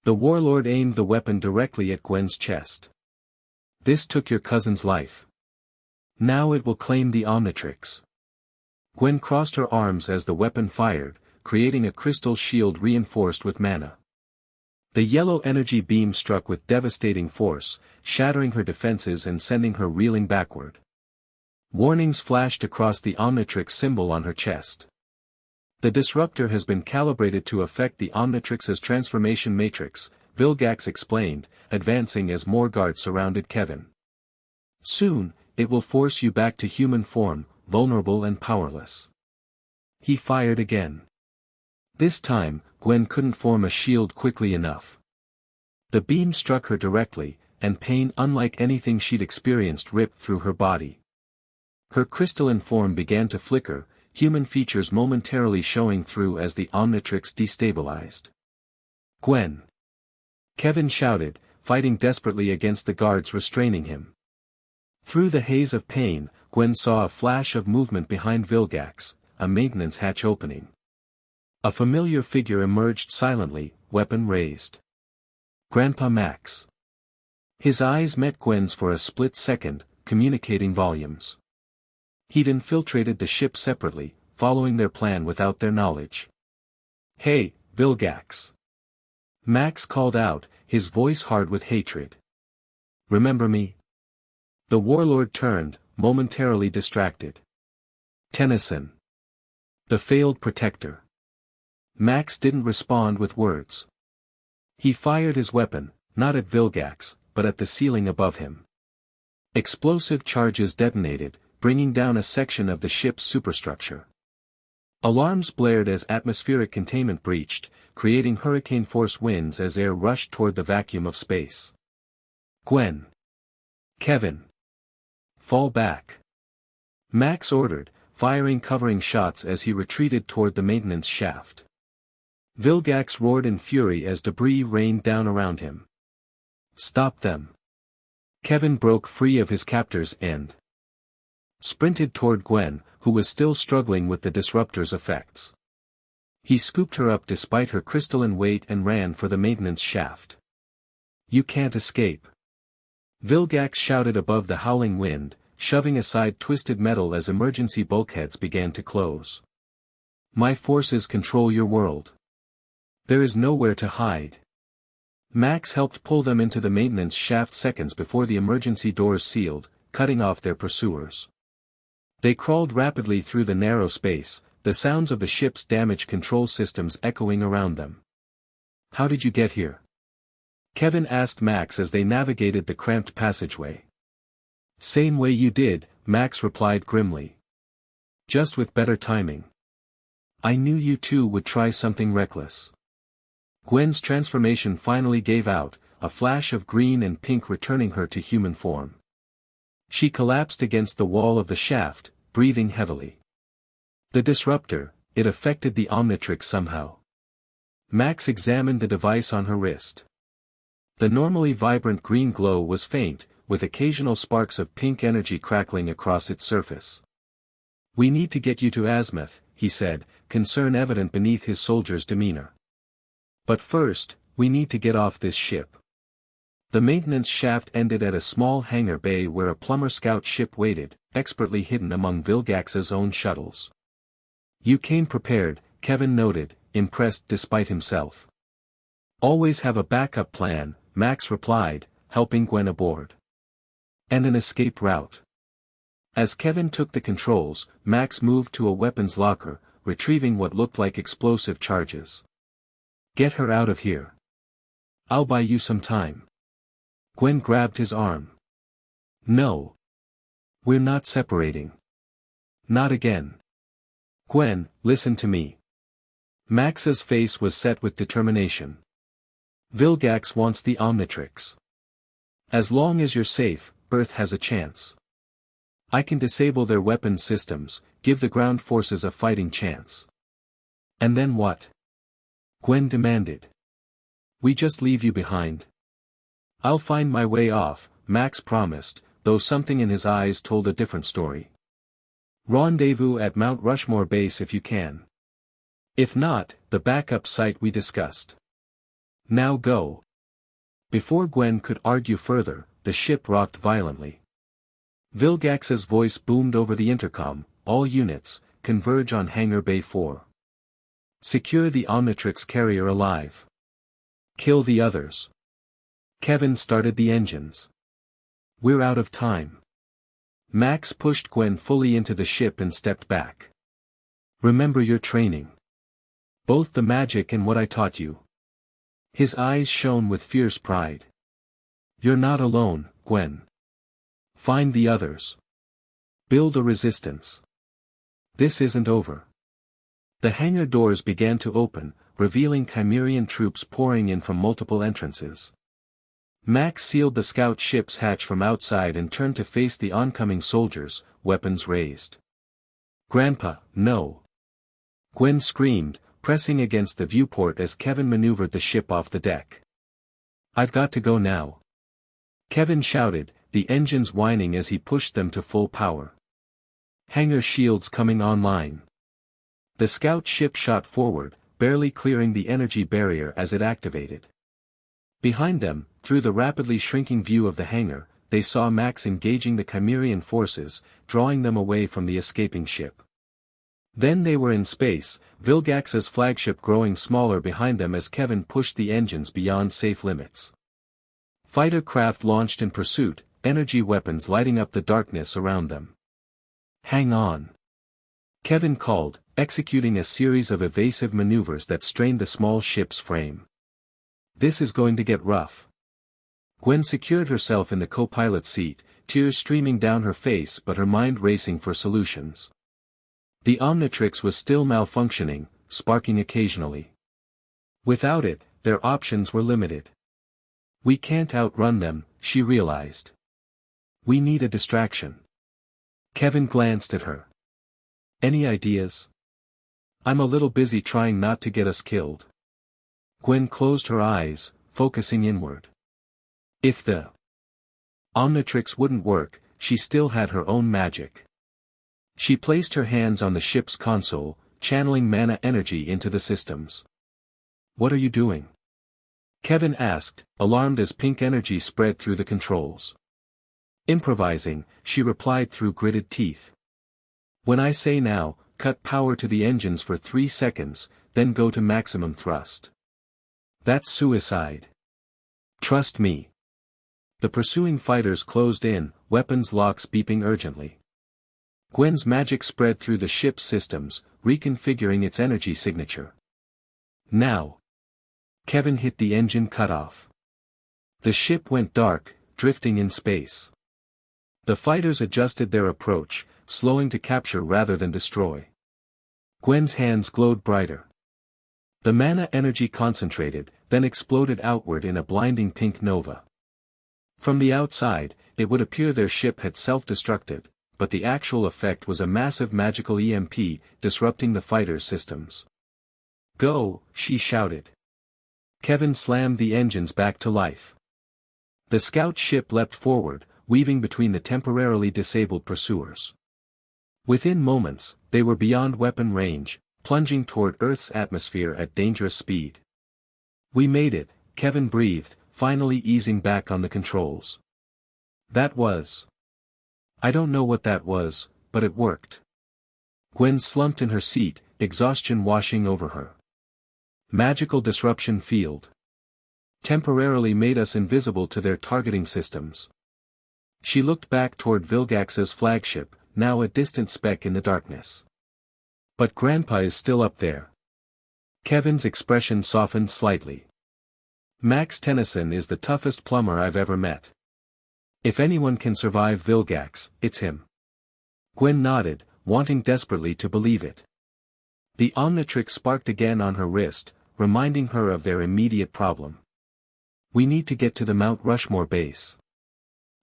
The warlord aimed the weapon directly at Gwen's chest. "This took your cousin's life. Now it will claim the Omnitrix." Gwen crossed her arms as the weapon fired, creating a crystal shield reinforced with mana. The yellow energy beam struck with devastating force, shattering her defenses and sending her reeling backward. Warnings flashed across the Omnitrix symbol on her chest. "The disruptor has been calibrated to affect the Omnitrix's transformation matrix," Vilgax explained, advancing as more guards surrounded Kevin. "Soon, it will force you back to human form, vulnerable and powerless." He fired again. This time, Gwen couldn't form a shield quickly enough. The beam struck her directly, and pain unlike anything she'd experienced ripped through her body. Her crystalline form began to flicker, human features momentarily showing through as the Omnitrix destabilized. "Gwen!" Kevin shouted, fighting desperately against the guards restraining him. Through the haze of pain, Gwen saw a flash of movement behind Vilgax, a maintenance hatch opening. A familiar figure emerged silently, weapon raised. Grandpa Max. His eyes met Gwen's for a split second, communicating volumes. He'd infiltrated the ship separately, following their plan without their knowledge. "Hey, Vilgax!" Max called out, his voice hard with hatred. "Remember me?" The warlord turned, momentarily distracted. "Tennyson. The failed protector." Max didn't respond with words. He fired his weapon, not at Vilgax, but at the ceiling above him. Explosive charges detonated, bringing down a section of the ship's superstructure. Alarms blared as atmospheric containment breached, creating hurricane-force winds as air rushed toward the vacuum of space. "Gwen! Kevin! Fall back!" Max ordered, firing covering shots as he retreated toward the maintenance shaft. Vilgax roared in fury as debris rained down around him. "Stop them!" Kevin broke free of his captors and sprinted toward Gwen, who was still struggling with the disruptor's effects. He scooped her up despite her crystalline weight and ran for the maintenance shaft. "You can't escape!" Vilgax shouted above the howling wind, shoving aside twisted metal as emergency bulkheads began to close. "My forces control your world. There is nowhere to hide." Max helped pull them into the maintenance shaft seconds before the emergency doors sealed, cutting off their pursuers. They crawled rapidly through the narrow space, the sounds of the ship's damage control systems echoing around them. "How did you get here?" Kevin asked Max as they navigated the cramped passageway. "Same way you did," Max replied grimly. "Just with better timing. I knew you two would try something reckless." Gwen's transformation finally gave out, a flash of green and pink returning her to human form. She collapsed against the wall of the shaft, breathing heavily. The disruptor, it affected the Omnitrix somehow. Max examined the device on her wrist. The normally vibrant green glow was faint, with occasional sparks of pink energy crackling across its surface. "We need to get you to Azimuth," he said, concern evident beneath his soldier's demeanor. "But first, we need to get off this ship." The maintenance shaft ended at a small hangar bay where a plumber scout ship waited, expertly hidden among Vilgax's own shuttles. "You came prepared," Kevin noted, impressed despite himself. "Always have a backup plan," Max replied, helping Gwen aboard. "And an escape route." As Kevin took the controls, Max moved to a weapons locker, retrieving what looked like explosive charges. "Get her out of here. I'll buy you some time." Gwen grabbed his arm. "No. We're not separating. Not again. Gwen, listen to me. Max's face was set with determination. Vilgax wants the Omnitrix. As long as you're safe, Earth has a chance. I can disable their weapons systems, give the ground forces a fighting chance. And then what? Gwen demanded. We just leave you behind. I'll find my way off, Max promised, though something in his eyes told a different story. Rendezvous at Mount Rushmore Base if you can. If not, the backup site we discussed. Now go. Before Gwen could argue further, the ship rocked violently. Vilgax's voice boomed over the intercom, all units, converge on Hangar Bay 4. Secure the Omnitrix carrier alive. Kill the others. Kevin started the engines. We're out of time. Max pushed Gwen fully into the ship and stepped back. Remember your training. Both the magic and what I taught you. His eyes shone with fierce pride. You're not alone, Gwen. Find the others. Build a resistance. This isn't over. The hangar doors began to open, revealing Chimerian troops pouring in from multiple entrances. Max sealed the scout ship's hatch from outside and turned to face the oncoming soldiers, weapons raised. Grandpa, no! Gwen screamed, pressing against the viewport as Kevin maneuvered the ship off the deck. I've got to go now. Kevin shouted, the engines whining as he pushed them to full power. Hangar shields coming online. The scout ship shot forward, barely clearing the energy barrier as it activated. Behind them, through the rapidly shrinking view of the hangar, they saw Max engaging the Chimerian forces, drawing them away from the escaping ship. Then they were in space, Vilgax's flagship growing smaller behind them as Kevin pushed the engines beyond safe limits. Fighter craft launched in pursuit, energy weapons lighting up the darkness around them. Hang on. Kevin called, executing a series of evasive maneuvers that strained the small ship's frame. This is going to get rough. Gwen secured herself in the co-pilot seat, tears streaming down her face but her mind racing for solutions. The Omnitrix was still malfunctioning, sparking occasionally. Without it, their options were limited. We can't outrun them, she realized. We need a distraction. Kevin glanced at her. Any ideas? I'm a little busy trying not to get us killed. Gwen closed her eyes, focusing inward. If the Omnitrix wouldn't work, she still had her own magic. She placed her hands on the ship's console, channeling mana energy into the systems. What are you doing? Kevin asked, alarmed as pink energy spread through the controls. Improvising, she replied through gritted teeth. When I say now, cut power to the engines for 3 seconds, then go to maximum thrust. That's suicide. Trust me. The pursuing fighters closed in, weapons locks beeping urgently. Gwen's magic spread through the ship's systems, reconfiguring its energy signature. Now. Kevin hit the engine cutoff. The ship went dark, drifting in space. The fighters adjusted their approach, slowing to capture rather than destroy. Gwen's hands glowed brighter. The mana energy concentrated, then exploded outward in a blinding pink nova. From the outside, it would appear their ship had self-destructed, but the actual effect was a massive magical EMP, disrupting the fighters' systems. Go, she shouted. Kevin slammed the engines back to life. The scout ship leapt forward, weaving between the temporarily disabled pursuers. Within moments, they were beyond weapon range, plunging toward Earth's atmosphere at dangerous speed. We made it, Kevin breathed, finally easing back on the controls. That was. I don't know what that was, but it worked. Gwen slumped in her seat, exhaustion washing over her. Magical disruption field. Temporarily made us invisible to their targeting systems. She looked back toward Vilgax's flagship, now a distant speck in the darkness. But Grandpa is still up there. Kevin's expression softened slightly. Max Tennyson is the toughest plumber I've ever met. If anyone can survive Vilgax, it's him. Gwen nodded, wanting desperately to believe it. The Omnitrix sparked again on her wrist, reminding her of their immediate problem. We need to get to the Mount Rushmore base.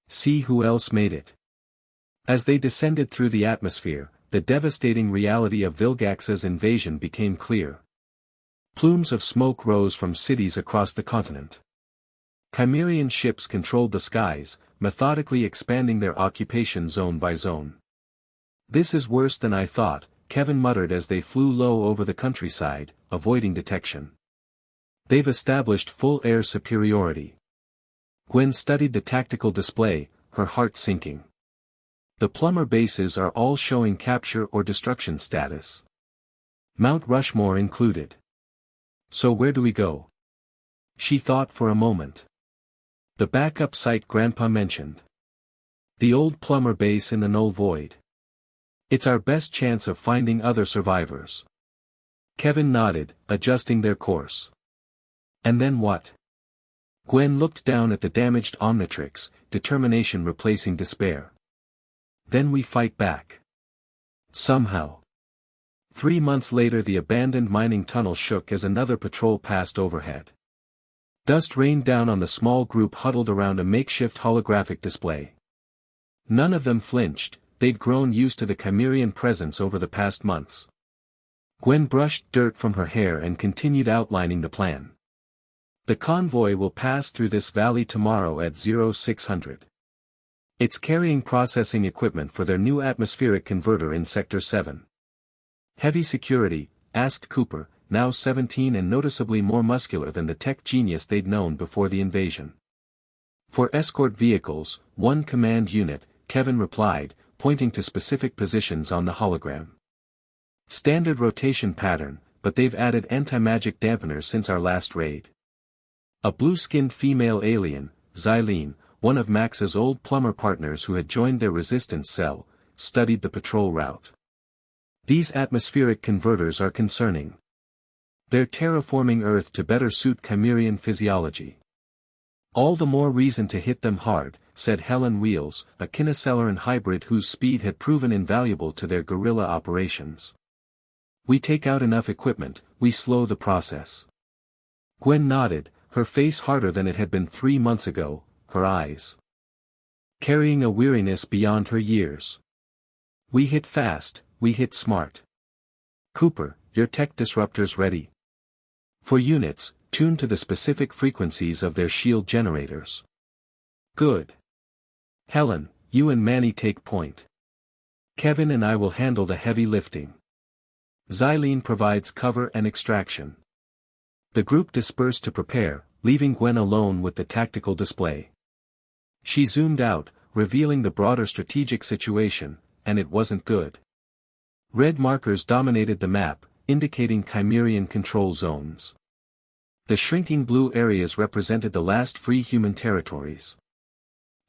See who else made it. As they descended through the atmosphere, the devastating reality of Vilgax's invasion became clear. Plumes of smoke rose from cities across the continent. Chimerian ships controlled the skies, methodically expanding their occupation zone by zone. This is worse than I thought, Kevin muttered as they flew low over the countryside, avoiding detection. They've established full air superiority. Gwen studied the tactical display, her heart sinking. The plumber bases are all showing capture or destruction status. Mount Rushmore included. So where do we go? She thought for a moment. The backup site Grandpa mentioned. The old plumber base in the null void. It's our best chance of finding other survivors. Kevin nodded, adjusting their course. And then what? Gwen looked down at the damaged Omnitrix, determination replacing despair. Then we fight back. Somehow. 3 months later the abandoned mining tunnel shook as another patrol passed overhead. Dust rained down on the small group huddled around a makeshift holographic display. None of them flinched, they'd grown used to the Chimerian presence over the past months. Gwen brushed dirt from her hair and continued outlining the plan. The convoy will pass through this valley tomorrow at 0600. It's carrying processing equipment for their new atmospheric converter in Sector 7. Heavy security, asked Cooper, now 17 and noticeably more muscular than the tech genius they'd known before the invasion. For escort vehicles, 1 command unit, Kevin replied, pointing to specific positions on the hologram. Standard rotation pattern, but they've added anti-magic dampeners since our last raid. A blue-skinned female alien, Xylene, one of Max's old plumber partners who had joined their resistance cell, studied the patrol route. These atmospheric converters are concerning. They're terraforming Earth to better suit Chimerian physiology. All the more reason to hit them hard, said Helen Wheels, a Kinoceleran hybrid whose speed had proven invaluable to their guerrilla operations. We take out enough equipment, we slow the process. Gwen nodded, her face harder than it had been 3 months ago, her eyes carrying a weariness beyond her years. We hit fast, we hit smart. Cooper, your tech disruptors ready? For units, tuned to the specific frequencies of their shield generators. Good. Helen, you and Manny take point. Kevin and I will handle the heavy lifting. Xylene provides cover and extraction. The group dispersed to prepare, leaving Gwen alone with the tactical display. She zoomed out, revealing the broader strategic situation, and it wasn't good. Red markers dominated the map, indicating Chimerian control zones. The shrinking blue areas represented the last free human territories.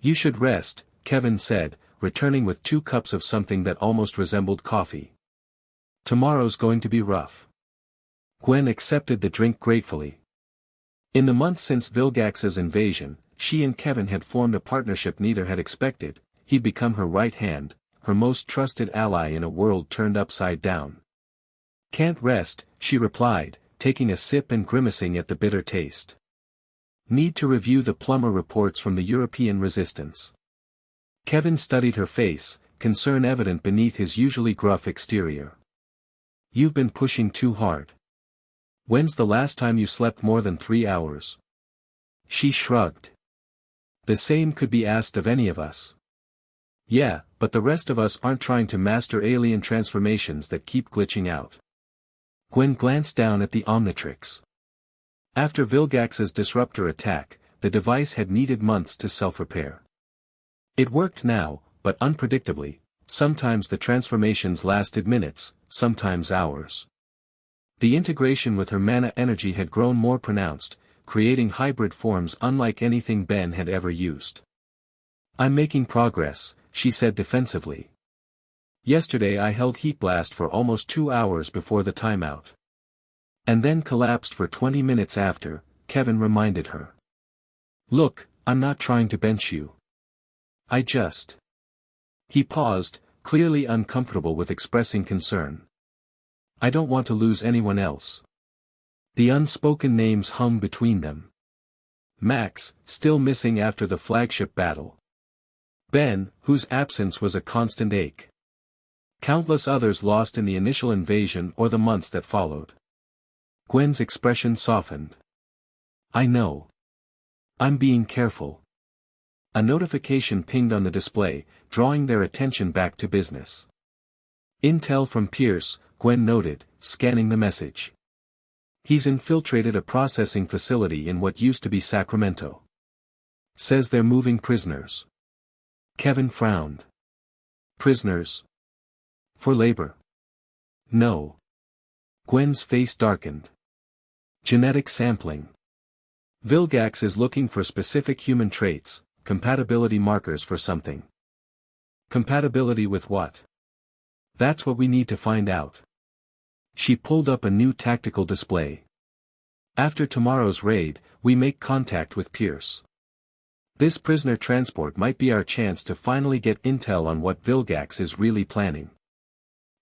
You should rest, Kevin said, returning with 2 cups of something that almost resembled coffee. Tomorrow's going to be rough. Gwen accepted the drink gratefully. In the months since Vilgax's invasion, she and Kevin had formed a partnership neither had expected. He'd become her right hand, her most trusted ally in a world turned upside down. Can't rest, she replied, taking a sip and grimacing at the bitter taste. Need to review the plumber reports from the European resistance. Kevin studied her face, concern evident beneath his usually gruff exterior. You've been pushing too hard. When's the last time you slept more than 3 hours? She shrugged. The same could be asked of any of us. Yeah, but the rest of us aren't trying to master alien transformations that keep glitching out. Gwen glanced down at the Omnitrix. After Vilgax's disruptor attack, the device had needed months to self-repair. It worked now, but unpredictably, sometimes the transformations lasted minutes, sometimes hours. The integration with her mana energy had grown more pronounced, creating hybrid forms unlike anything Ben had ever used. I'm making progress, she said defensively. Yesterday I held Heat Blast for almost 2 hours before the timeout. And then collapsed for 20 minutes after, Kevin reminded her. Look, I'm not trying to bench you. I just. He paused, clearly uncomfortable with expressing concern. I don't want to lose anyone else. The unspoken names hung between them. Max, still missing after the flagship battle. Ben, whose absence was a constant ache. Countless others lost in the initial invasion or the months that followed. Gwen's expression softened. I know. I'm being careful. A notification pinged on the display, drawing their attention back to business. Intel from Pierce, Gwen noted, scanning the message. He's infiltrated a processing facility in what used to be Sacramento. Says they're moving prisoners. Kevin frowned. Prisoners? For labor? No. Gwen's face darkened. Genetic sampling. Vilgax is looking for specific human traits, compatibility markers for something. Compatibility with what? That's what we need to find out. She pulled up a new tactical display. After tomorrow's raid, we make contact with Pierce. This prisoner transport might be our chance to finally get intel on what Vilgax is really planning.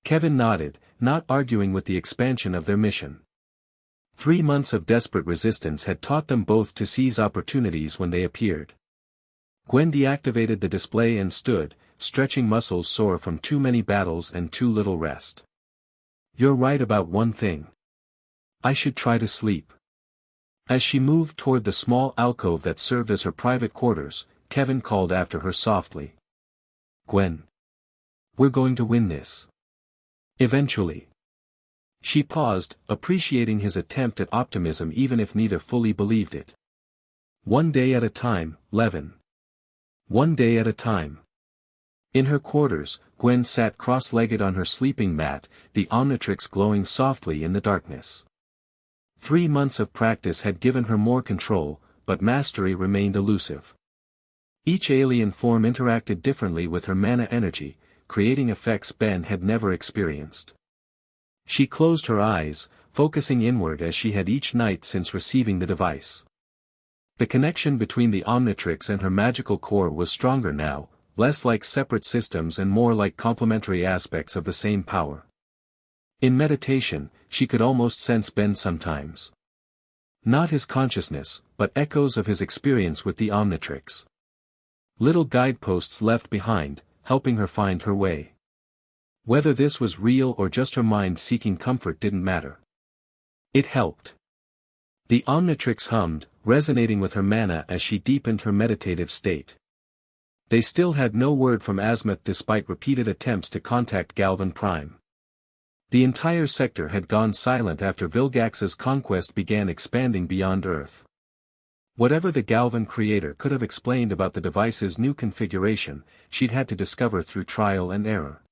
Kevin nodded, not arguing with the expansion of their mission. 3 months of desperate resistance had taught them both to seize opportunities when they appeared. Gwen deactivated the display and stood, stretching muscles sore from too many battles and too little rest. You're right about one thing. I should try to sleep. As she moved toward the small alcove that served as her private quarters, Kevin called after her softly. Gwen. We're going to win this. Eventually. She paused, appreciating his attempt at optimism even if neither fully believed it. One day at a time, Levin. One day at a time. In her quarters, Gwen sat cross-legged on her sleeping mat, the Omnitrix glowing softly in the darkness. 3 months of practice had given her more control, but mastery remained elusive. Each alien form interacted differently with her mana energy, creating effects Ben had never experienced. She closed her eyes, focusing inward as she had each night since receiving the device. The connection between the Omnitrix and her magical core was stronger now, less like separate systems and more like complementary aspects of the same power. In meditation, she could almost sense Ben sometimes. Not his consciousness, but echoes of his experience with the Omnitrix. Little guideposts left behind, helping her find her way. Whether this was real or just her mind seeking comfort didn't matter. It helped. The Omnitrix hummed, resonating with her mana as she deepened her meditative state. They still had no word from Azimuth despite repeated attempts to contact Galvan Prime. The entire sector had gone silent after Vilgax's conquest began expanding beyond Earth. Whatever the Galvan creator could have explained about the device's new configuration, she'd had to discover through trial and error.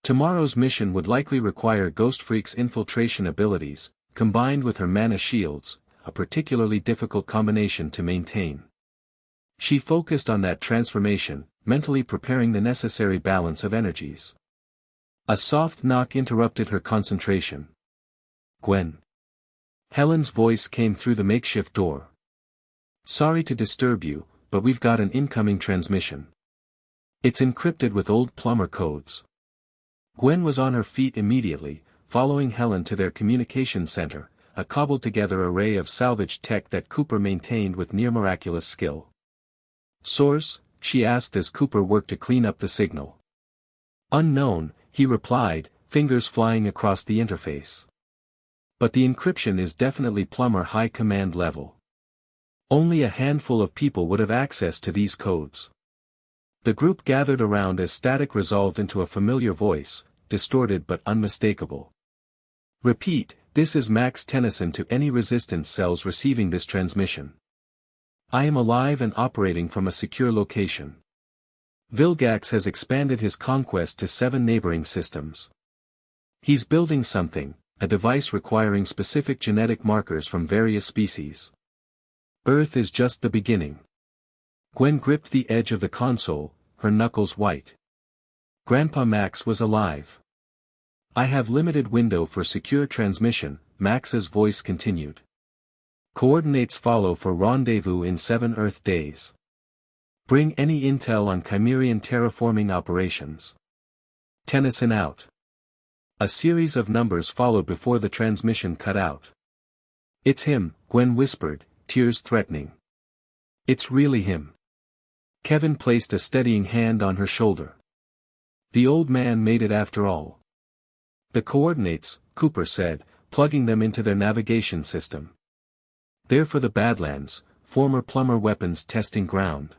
Tomorrow's mission would likely require Ghost Freak's infiltration abilities, combined with her mana shields, a particularly difficult combination to maintain. She focused on that transformation, mentally preparing the necessary balance of energies. A soft knock interrupted her concentration. Gwen. Helen's voice came through the makeshift door. Sorry to disturb you, but we've got an incoming transmission. It's encrypted with old plumber codes. Gwen was on her feet immediately, following Helen to their communication center, a cobbled-together array of salvaged tech that Cooper maintained with near-miraculous skill. Source? She asked as Cooper worked to clean up the signal. Unknown, he replied, fingers flying across the interface. But the encryption is definitely plumber high command level. Only a handful of people would have access to these codes. The group gathered around as static resolved into a familiar voice, distorted but unmistakable. Repeat, this is Max Tennyson to any resistance cells receiving this transmission. I am alive and operating from a secure location. Vilgax has expanded his conquest to 7 neighboring systems. He's building something, a device requiring specific genetic markers from various species. Earth is just the beginning. Gwen gripped the edge of the console, her knuckles white. Grandpa Max was alive. I have limited window for secure transmission, Max's voice continued. Coordinates follow for rendezvous in 7 Earth days. Bring any intel on Chimerian terraforming operations. Tennyson out. A series of numbers followed before the transmission cut out. It's him, Gwen whispered, tears threatening. It's really him. Kevin placed a steadying hand on her shoulder. The old man made it after all. The coordinates, Cooper said, plugging them into their navigation system. They're for the Badlands, former plumber weapons testing ground.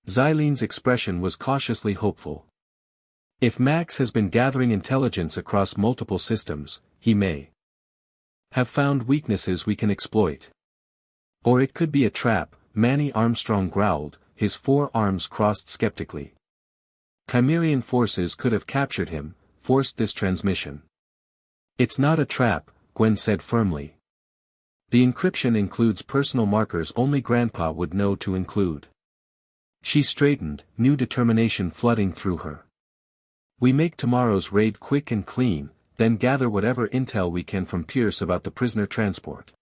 Xylene's expression was cautiously hopeful. If Max has been gathering intelligence across multiple systems, he may have found weaknesses we can exploit. Or it could be a trap, Manny Armstrong growled, his 4 arms crossed skeptically. Chimerian forces could have captured him, forced this transmission. It's not a trap, Gwen said firmly. The encryption includes personal markers only Grandpa would know to include. She straightened, new determination flooding through her. We make tomorrow's raid quick and clean, then gather whatever intel we can from Pierce about the prisoner transport.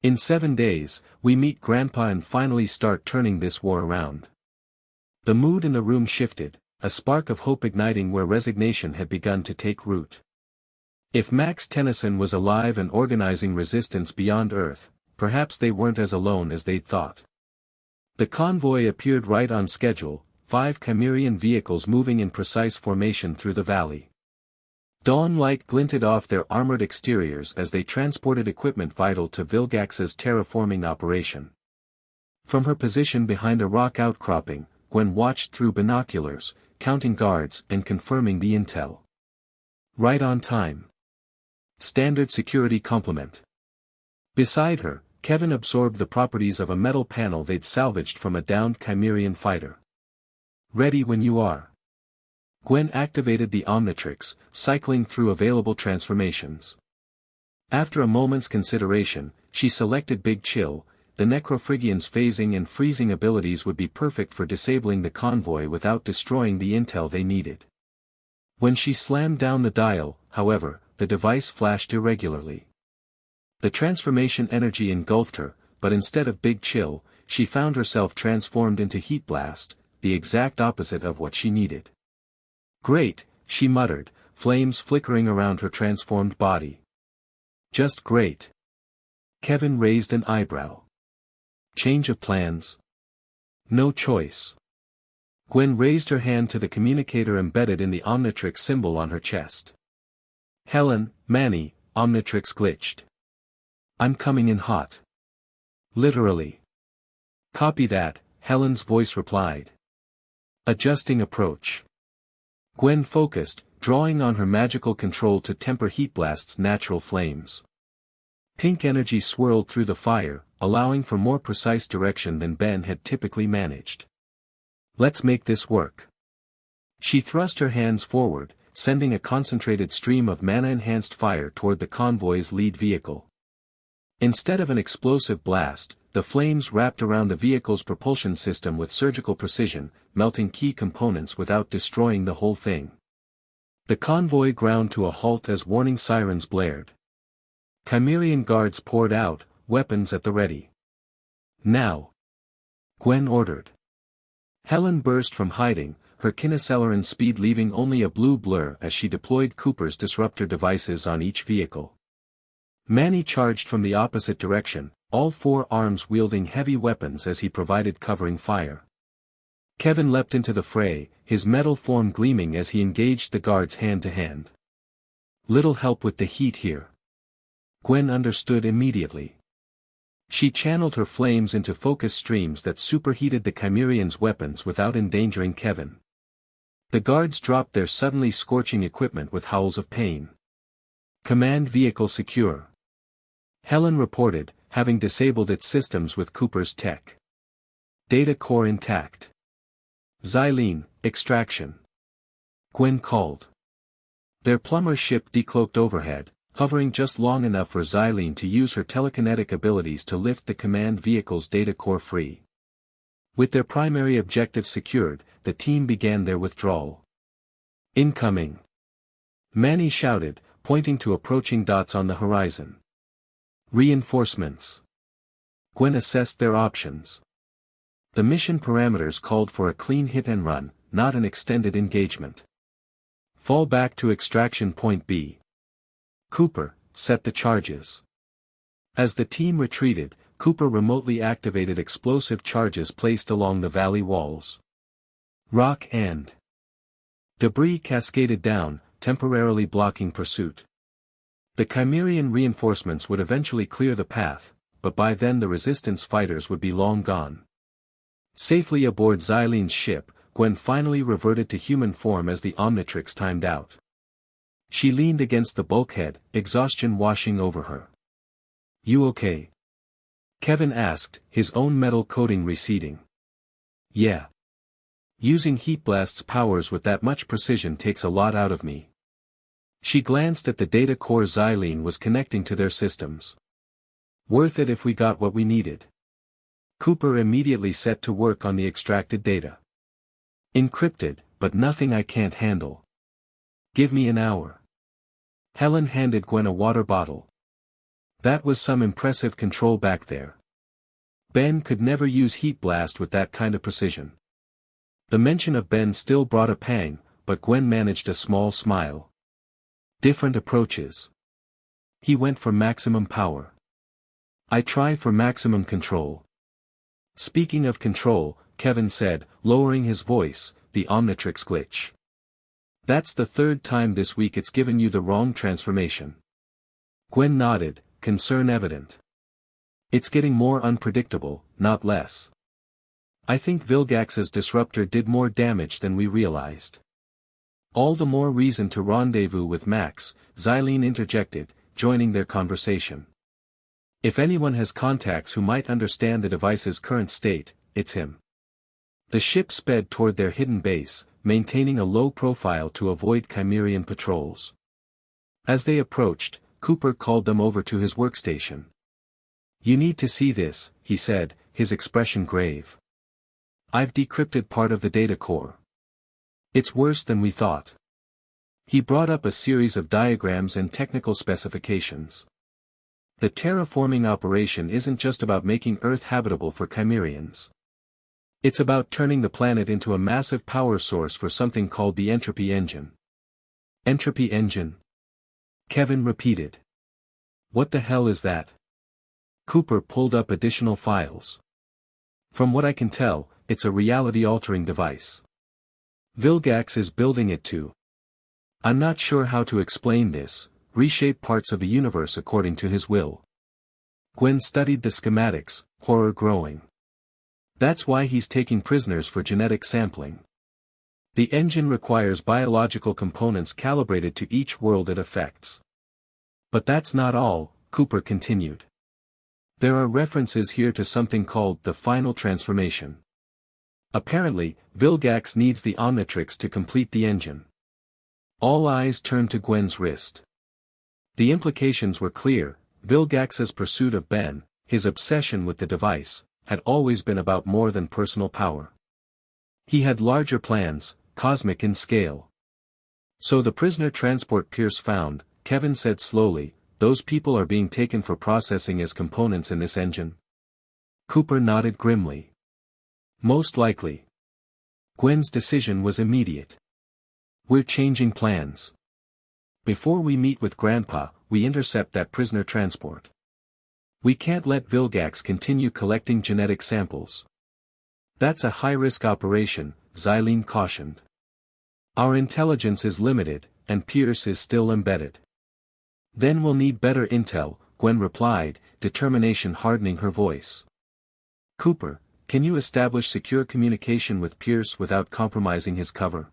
In 7 days, we meet Grandpa and finally start turning this war around. The mood in the room shifted, a spark of hope igniting where resignation had begun to take root. If Max Tennyson was alive and organizing resistance beyond Earth, perhaps they weren't as alone as they'd thought. The convoy appeared right on schedule, 5 Chimerian vehicles moving in precise formation through the valley. Dawn light glinted off their armored exteriors as they transported equipment vital to Vilgax's terraforming operation. From her position behind a rock outcropping, Gwen watched through binoculars, counting guards and confirming the intel. Right on time. Standard security complement. Beside her, Kevin absorbed the properties of a metal panel they'd salvaged from a downed Chimerian fighter. Ready when you are. Gwen activated the Omnitrix, cycling through available transformations. After a moment's consideration, she selected Big Chill. The Necrophrygian's phasing and freezing abilities would be perfect for disabling the convoy without destroying the intel they needed. When she slammed down the dial, however, the device flashed irregularly. The transformation energy engulfed her, but instead of Big Chill, she found herself transformed into Heat Blast, the exact opposite of what she needed. Great, she muttered, flames flickering around her transformed body. Just great. Kevin raised an eyebrow. Change of plans? No choice. Gwen raised her hand to the communicator embedded in the Omnitrix symbol on her chest. Helen, Manny, Omnitrix glitched. I'm coming in hot. Literally. Copy that, Helen's voice replied. Adjusting approach. Gwen focused, drawing on her magical control to temper Heat Blast's natural flames. Pink energy swirled through the fire, allowing for more precise direction than Ben had typically managed. Let's make this work. She thrust her hands forward, sending a concentrated stream of mana-enhanced fire toward the convoy's lead vehicle. Instead of an explosive blast, the flames wrapped around the vehicle's propulsion system with surgical precision, melting key components without destroying the whole thing. The convoy ground to a halt as warning sirens blared. Chimerian guards poured out, weapons at the ready. Now! Gwen ordered. Helen burst from hiding, her kineceleran speed leaving only a blue blur as she deployed Cooper's disruptor devices on each vehicle. Manny charged from the opposite direction, all 4 arms wielding heavy weapons as he provided covering fire. Kevin leapt into the fray, his metal form gleaming as he engaged the guards hand to hand. Little help with the heat here. Gwen understood immediately. She channeled her flames into focus streams that superheated the Chimerian's weapons without endangering Kevin. The guards dropped their suddenly scorching equipment with howls of pain. Command vehicle secure. Helen reported, having disabled its systems with Cooper's tech. Data core intact. Xylene, extraction. Gwen called. Their plumber ship decloaked overhead, hovering just long enough for Xylene to use her telekinetic abilities to lift the command vehicle's data core free. With their primary objective secured, the team began their withdrawal. Incoming! Manny shouted, pointing to approaching dots on the horizon. Reinforcements. Gwen assessed their options. The mission parameters called for a clean hit and run, not an extended engagement. Fall back to extraction point B. Cooper, set the charges. As the team retreated, Cooper remotely activated explosive charges placed along the valley walls. Rock and debris cascaded down, temporarily blocking pursuit. The Chimerian reinforcements would eventually clear the path, but by then the resistance fighters would be long gone. Safely aboard Xylene's ship, Gwen finally reverted to human form as the Omnitrix timed out. She leaned against the bulkhead, exhaustion washing over her. "You okay?" Kevin asked, his own metal coating receding. "Yeah. Using Heat Blast's powers with that much precision takes a lot out of me." She glanced at the data core Xylene was connecting to their systems. "Worth it if we got what we needed." Cooper immediately set to work on the extracted data. "Encrypted, but nothing I can't handle. Give me an hour." Helen handed Gwen a water bottle. That was some impressive control back there. Ben could never use Heat Blast with that kind of precision. The mention of Ben still brought a pang, but Gwen managed a small smile. Different approaches. He went for maximum power. I try for maximum control. Speaking of control, Kevin said, lowering his voice, the Omnitrix glitch. That's the third time this week it's given you the wrong transformation. Gwen nodded, concern evident. It's getting more unpredictable, not less. I think Vilgax's disruptor did more damage than we realized. All the more reason to rendezvous with Max, Xylene interjected, joining their conversation. If anyone has contacts who might understand the device's current state, it's him. The ship sped toward their hidden base, maintaining a low profile to avoid Chimerian patrols. As they approached, Cooper called them over to his workstation. "You need to see this," he said, his expression grave. "I've decrypted part of the data core. It's worse than we thought." He brought up a series of diagrams and technical specifications. The terraforming operation isn't just about making Earth habitable for Chimerians. It's about turning the planet into a massive power source for something called the entropy engine. Entropy engine? Kevin repeated. What the hell is that? Cooper pulled up additional files. From what I can tell, it's a reality-altering device. Vilgax is building it to. I'm not sure how to explain this, reshape parts of the universe according to his will. Gwen studied the schematics, horror growing. That's why he's taking prisoners for genetic sampling. The engine requires biological components calibrated to each world it affects. But that's not all, Cooper continued. There are references here to something called the final transformation. Apparently, Vilgax needs the Omnitrix to complete the engine. All eyes turned to Gwen's wrist. The implications were clear. Vilgax's pursuit of Ben, his obsession with the device, had always been about more than personal power. He had larger plans, cosmic in scale. So the prisoner transport Pierce found, Kevin said slowly, those people are being taken for processing as components in this engine? Cooper nodded grimly. Most likely. Gwen's decision was immediate. We're changing plans. Before we meet with Grandpa, we intercept that prisoner transport. We can't let Vilgax continue collecting genetic samples. That's a high-risk operation, Xylene cautioned. Our intelligence is limited, and Pierce is still embedded. Then we'll need better intel, Gwen replied, determination hardening her voice. Cooper, can you establish secure communication with Pierce without compromising his cover?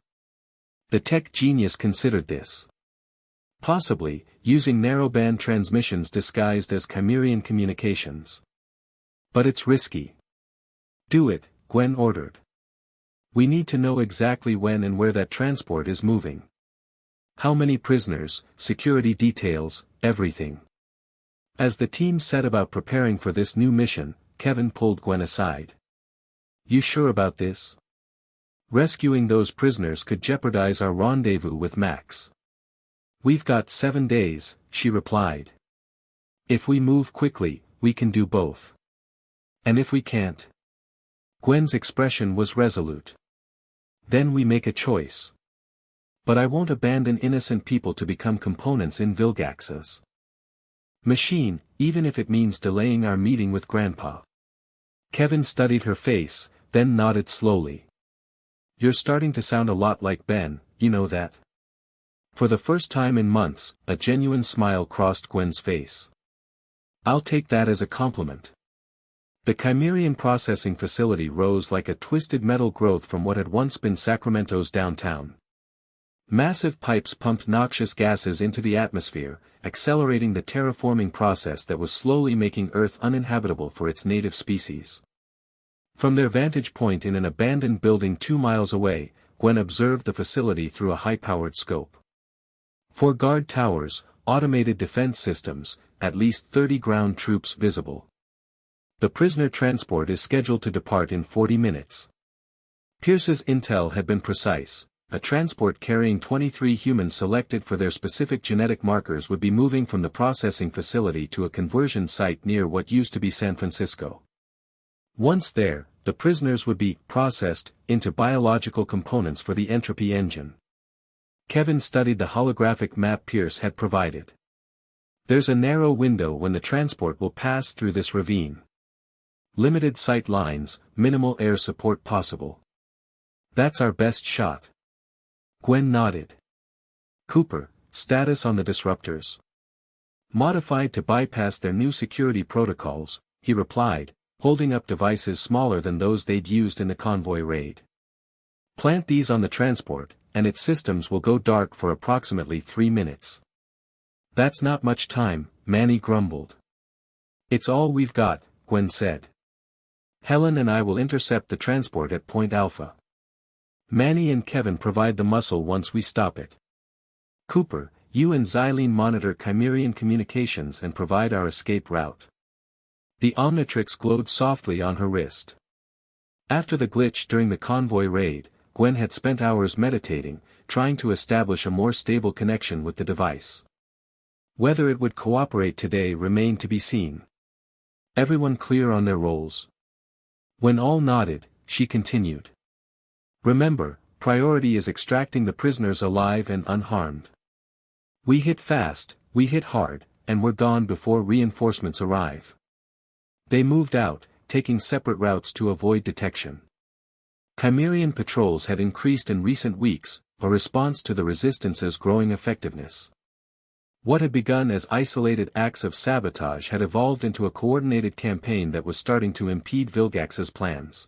The tech genius considered this. Possibly, using narrowband transmissions disguised as Chimerian communications. But it's risky. Do it, Gwen ordered. We need to know exactly when and where that transport is moving. How many prisoners, security details, everything. As the team set about preparing for this new mission, Kevin pulled Gwen aside. You sure about this? Rescuing those prisoners could jeopardize our rendezvous with Max. We've got 7 days, she replied. If we move quickly, we can do both. And if we can't? Gwen's expression was resolute. Then we make a choice. But I won't abandon innocent people to become components in Vilgax's machine, even if it means delaying our meeting with Grandpa. Kevin studied her face, then nodded slowly. You're starting to sound a lot like Ben, you know that? For the first time in months, a genuine smile crossed Gwen's face. I'll take that as a compliment. The Chimerian processing facility rose like a twisted metal growth from what had once been Sacramento's downtown. Massive pipes pumped noxious gases into the atmosphere, accelerating the terraforming process that was slowly making Earth uninhabitable for its native species. From their vantage point in an abandoned building 2 miles away, Gwen observed the facility through a high-powered scope. 4 guard towers, automated defense systems, at least 30 ground troops visible. The prisoner transport is scheduled to depart in 40 minutes. Pierce's intel had been precise. A transport carrying 23 humans selected for their specific genetic markers would be moving from the processing facility to a conversion site near what used to be San Francisco. Once there, the prisoners would be processed into biological components for the entropy engine. Kevin studied the holographic map Pierce had provided. There's a narrow window when the transport will pass through this ravine. Limited sight lines, minimal air support possible. That's our best shot. Gwen nodded. Cooper, status on the disruptors. Modified to bypass their new security protocols, he replied, holding up devices smaller than those they'd used in the convoy raid. Plant these on the transport, and its systems will go dark for approximately 3 minutes. That's not much time, Manny grumbled. It's all we've got, Gwen said. Helen and I will intercept the transport at Point Alpha. Manny and Kevin provide the muscle once we stop it. Cooper, you and Xylene monitor Chimerian communications and provide our escape route. The Omnitrix glowed softly on her wrist. After the glitch during the convoy raid, Gwen had spent hours meditating, trying to establish a more stable connection with the device. Whether it would cooperate today remained to be seen. Everyone clear on their roles. When all nodded, she continued. Remember, priority is extracting the prisoners alive and unharmed. We hit fast, we hit hard, and we're gone before reinforcements arrive. They moved out, taking separate routes to avoid detection. Chimerian patrols had increased in recent weeks, a response to the Resistance's growing effectiveness. What had begun as isolated acts of sabotage had evolved into a coordinated campaign that was starting to impede Vilgax's plans.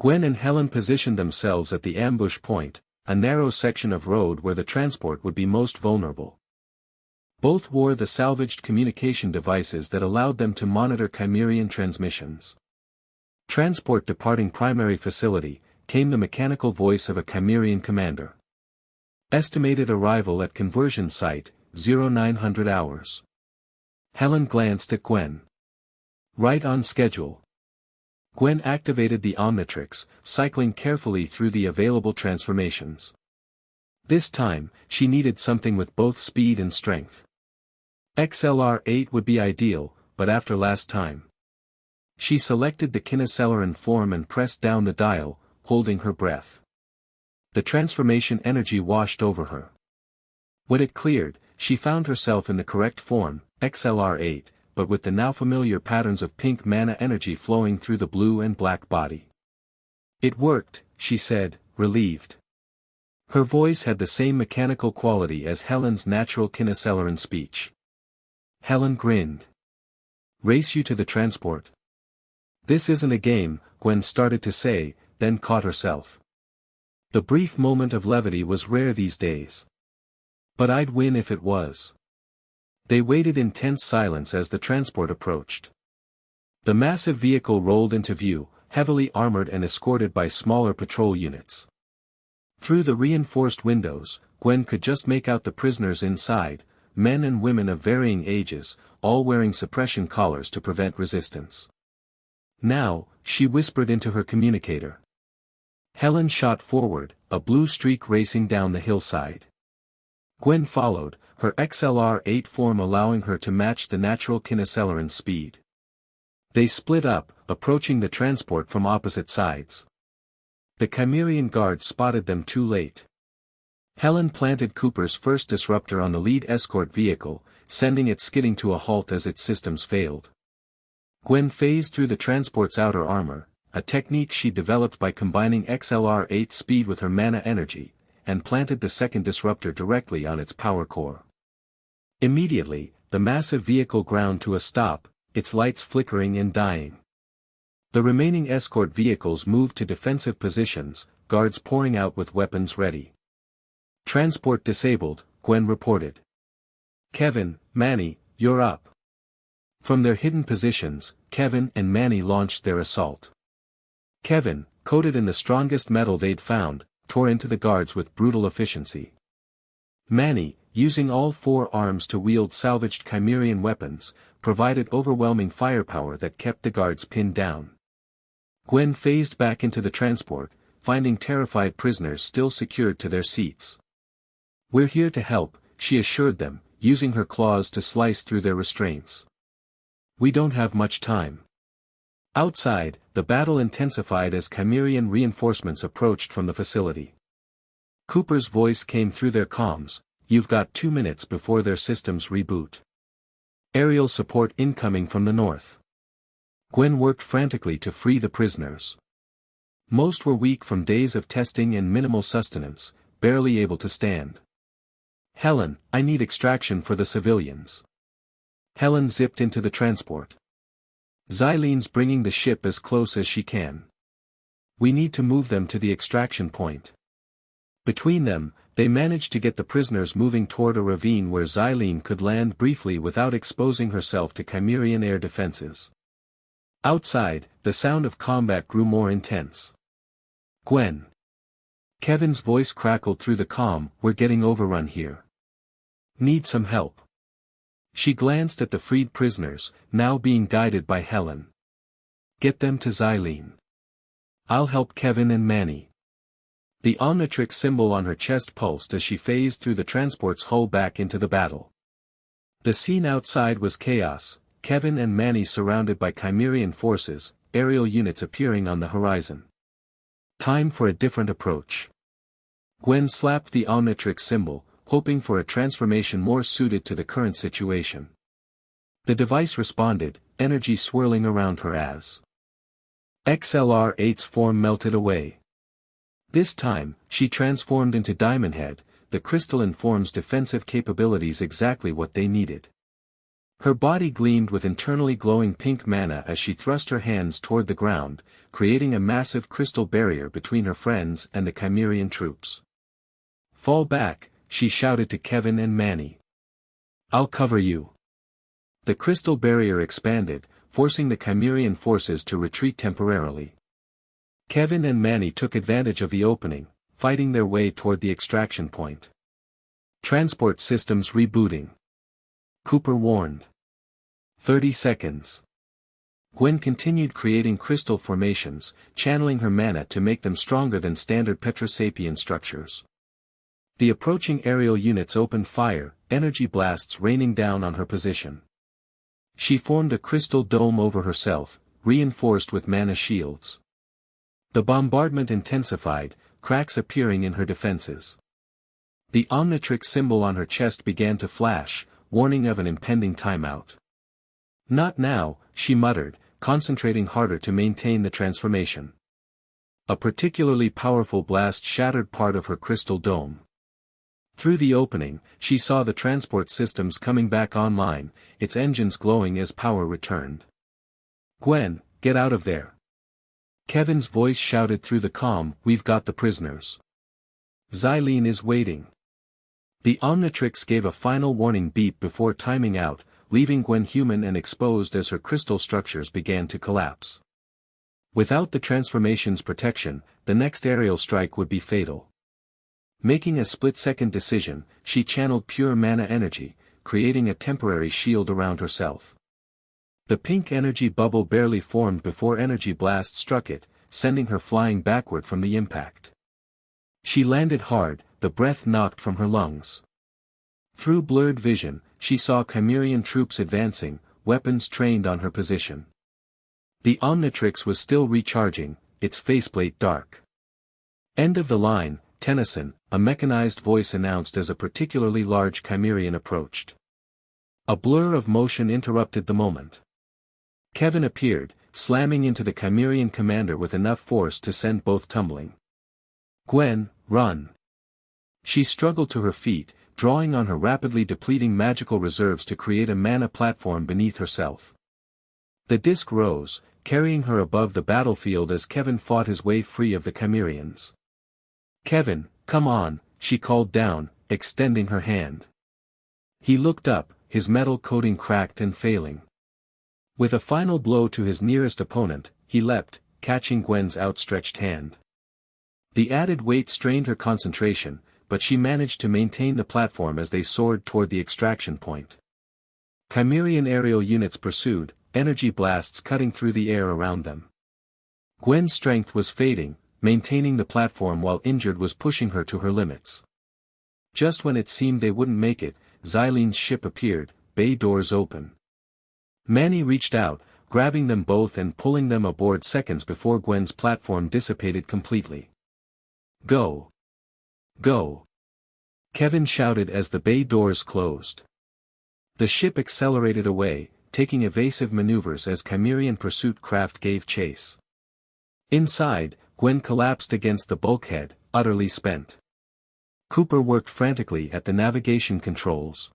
Gwen and Helen positioned themselves at the ambush point, a narrow section of road where the transport would be most vulnerable. Both wore the salvaged communication devices that allowed them to monitor Chimerian transmissions. Transport departing primary facility, came the mechanical voice of a Chimerian commander. Estimated arrival at conversion site, 0900 hours. Helen glanced at Gwen. Right on schedule. Gwen activated the Omnitrix, cycling carefully through the available transformations. This time, she needed something with both speed and strength. XLR-8 would be ideal, but after last time. She selected the Kineceleran form and pressed down the dial, holding her breath. The transformation energy washed over her. When it cleared, she found herself in the correct form, XLR-8, but with the now familiar patterns of pink mana energy flowing through the blue and black body. It worked, she said, relieved. Her voice had the same mechanical quality as Helen's natural Kineceleran speech. Helen grinned. Race you to the transport? This isn't a game, Gwen started to say, then caught herself. The brief moment of levity was rare these days. But I'd win if it was. They waited in tense silence as the transport approached. The massive vehicle rolled into view, heavily armored and escorted by smaller patrol units. Through the reinforced windows, Gwen could just make out the prisoners inside, men and women of varying ages, all wearing suppression collars to prevent resistance. Now, she whispered into her communicator. Helen shot forward, a blue streak racing down the hillside. Gwen followed, her XLR-8 form allowing her to match the natural Kineceleran speed. They split up, approaching the transport from opposite sides. The Chimerian guard spotted them too late. Helen planted Cooper's first disruptor on the lead escort vehicle, sending it skidding to a halt as its systems failed. Gwen phased through the transport's outer armor, a technique she developed by combining XLR-8 speed with her mana energy, and planted the second disruptor directly on its power core. Immediately, the massive vehicle ground to a stop, its lights flickering and dying. The remaining escort vehicles moved to defensive positions, guards pouring out with weapons ready. Transport disabled, Gwen reported. Kevin, Manny, you're up. From their hidden positions, Kevin and Manny launched their assault. Kevin, coated in the strongest metal they'd found, tore into the guards with brutal efficiency. Manny, using all four arms to wield salvaged Chimerian weapons, provided overwhelming firepower that kept the guards pinned down. Gwen phased back into the transport, finding terrified prisoners still secured to their seats. "We're here to help," she assured them, using her claws to slice through their restraints. "We don't have much time." Outside, the battle intensified as Chimerian reinforcements approached from the facility. Cooper's voice came through their comms, "You've got 2 minutes before their systems reboot. Aerial support incoming from the north." Gwen worked frantically to free the prisoners. Most were weak from days of testing and minimal sustenance, barely able to stand. "Helen, I need extraction for the civilians." Helen zipped into the transport. "Xylene's bringing the ship as close as she can. We need to move them to the extraction point." Between them, they managed to get the prisoners moving toward a ravine where Xylene could land briefly without exposing herself to Chimerian air defenses. Outside, the sound of combat grew more intense. "Gwen." Kevin's voice crackled through the comm, "We're getting overrun here. Need some help." She glanced at the freed prisoners, now being guided by Helen. "Get them to Xylene. I'll help Kevin and Manny." The Omnitrix symbol on her chest pulsed as she phased through the transport's hull back into the battle. The scene outside was chaos, Kevin and Manny surrounded by Chimerian forces, aerial units appearing on the horizon. Time for a different approach. Gwen slapped the Omnitrix symbol, hoping for a transformation more suited to the current situation. The device responded, energy swirling around her as XLR-8's form melted away. This time, she transformed into Diamond Head, the crystalline form's defensive capabilities exactly what they needed. Her body gleamed with internally glowing pink mana as she thrust her hands toward the ground, creating a massive crystal barrier between her friends and the Chimerian troops. "Fall back," she shouted to Kevin and Manny. "I'll cover you." The crystal barrier expanded, forcing the Chimerian forces to retreat temporarily. Kevin and Manny took advantage of the opening, fighting their way toward the extraction point. "Transport systems rebooting," Cooper warned. 30 seconds. Gwen continued creating crystal formations, channeling her mana to make them stronger than standard Petrosapian structures. The approaching aerial units opened fire, energy blasts raining down on her position. She formed a crystal dome over herself, reinforced with mana shields. The bombardment intensified, cracks appearing in her defenses. The Omnitrix symbol on her chest began to flash, warning of an impending timeout. "Not now," she muttered, concentrating harder to maintain the transformation. A particularly powerful blast shattered part of her crystal dome. Through the opening, she saw the transport systems coming back online, its engines glowing as power returned. "Gwen, get out of there." Kevin's voice shouted through the comm, "We've got the prisoners. Xylene is waiting." The Omnitrix gave a final warning beep before timing out, leaving Gwen human and exposed as her crystal structures began to collapse. Without the transformation's protection, the next aerial strike would be fatal. Making a split-second decision, she channeled pure mana energy, creating a temporary shield around herself. The pink energy bubble barely formed before energy blast struck it, sending her flying backward from the impact. She landed hard, the breath knocked from her lungs. Through blurred vision, she saw Chimerian troops advancing, weapons trained on her position. The Omnitrix was still recharging, its faceplate dark. "End of the line," Tennyson, a mechanized voice announced as a particularly large Chimerian approached. A blur of motion interrupted the moment. Kevin appeared, slamming into the Chimerian commander with enough force to send both tumbling. "Gwen, run!" She struggled to her feet, drawing on her rapidly depleting magical reserves to create a mana platform beneath herself. The disc rose, carrying her above the battlefield as Kevin fought his way free of the Chimerians. "Kevin, come on," she called down, extending her hand. He looked up, his metal coating cracked and failing. With a final blow to his nearest opponent, he leapt, catching Gwen's outstretched hand. The added weight strained her concentration, but she managed to maintain the platform as they soared toward the extraction point. Chimerian aerial units pursued, energy blasts cutting through the air around them. Gwen's strength was fading, maintaining the platform while Injured was pushing her to her limits. Just when it seemed they wouldn't make it, Xylene's ship appeared, bay doors open. Manny reached out, grabbing them both and pulling them aboard seconds before Gwen's platform dissipated completely. "Go! Go!" Kevin shouted as the bay doors closed. The ship accelerated away, taking evasive maneuvers as Chimerian pursuit craft gave chase. Inside, Gwen collapsed against the bulkhead, utterly spent. Cooper worked frantically at the navigation controls.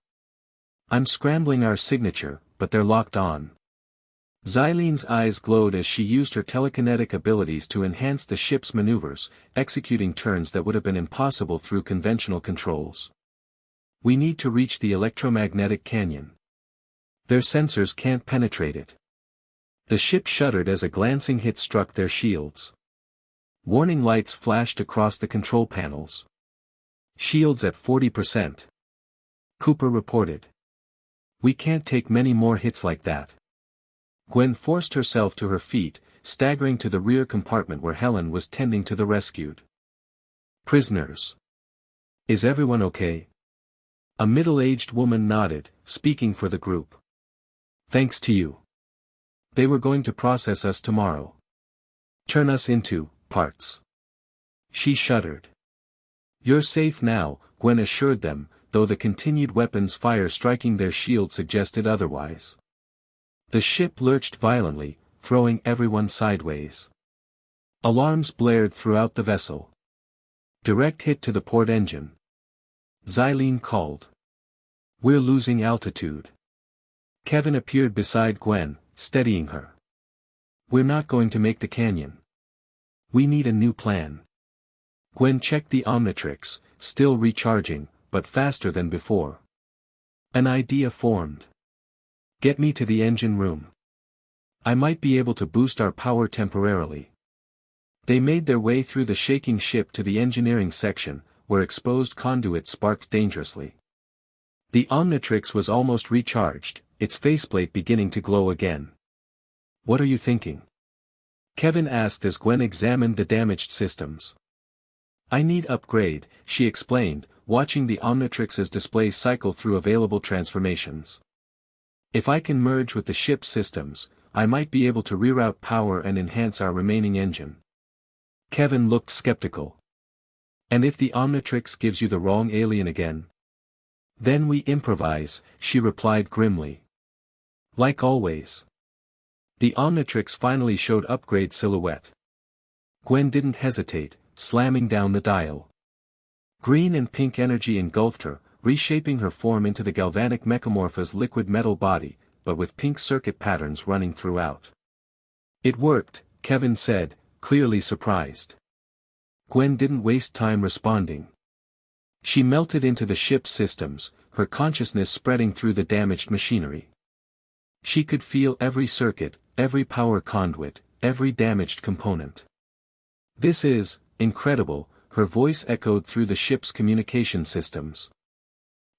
"I'm scrambling our signature, but they're locked on." Xylene's eyes glowed as she used her telekinetic abilities to enhance the ship's maneuvers, executing turns that would have been impossible through conventional controls. "We need to reach the electromagnetic canyon. Their sensors can't penetrate it." The ship shuddered as a glancing hit struck their shields. Warning lights flashed across the control panels. "Shields at 40%. Cooper reported. "We can't take many more hits like that." Gwen forced herself to her feet, staggering to the rear compartment where Helen was tending to the rescued. "Prisoners. Is everyone okay?" A middle-aged woman nodded, speaking for the group. "Thanks to you. They were going to process us tomorrow. Turn us into parts." She shuddered. "You're safe now," Gwen assured them, though the continued weapons fire striking their shield suggested otherwise. The ship lurched violently, throwing everyone sideways. Alarms blared throughout the vessel. "Direct hit to the port engine." Xylene called. "We're losing altitude." Kevin appeared beside Gwen, steadying her. "We're not going to make the canyon. We need a new plan." Gwen checked the Omnitrix, still recharging, but faster than before. An idea formed. "Get me to the engine room. I might be able to boost our power temporarily." They made their way through the shaking ship to the engineering section, where exposed conduits sparked dangerously. The Omnitrix was almost recharged, its faceplate beginning to glow again. "What are you thinking?" Kevin asked as Gwen examined the damaged systems. "I need upgrade," she explained, watching the Omnitrix's display cycle through available transformations. "If I can merge with the ship's systems, I might be able to reroute power and enhance our remaining engine." Kevin looked skeptical. "And if the Omnitrix gives you the wrong alien again?" "Then we improvise," she replied grimly. "Like always." The Omnitrix finally showed upgrade silhouette. Gwen didn't hesitate, slamming down the dial. Green and pink energy engulfed her, reshaping her form into the galvanic mechamorpha's liquid metal body, but with pink circuit patterns running throughout. "It worked," Kevin said, clearly surprised. Gwen didn't waste time responding. She melted into the ship's systems, her consciousness spreading through the damaged machinery. She could feel every circuit, every power conduit, every damaged component. "This is incredible," her voice echoed through the ship's communication systems.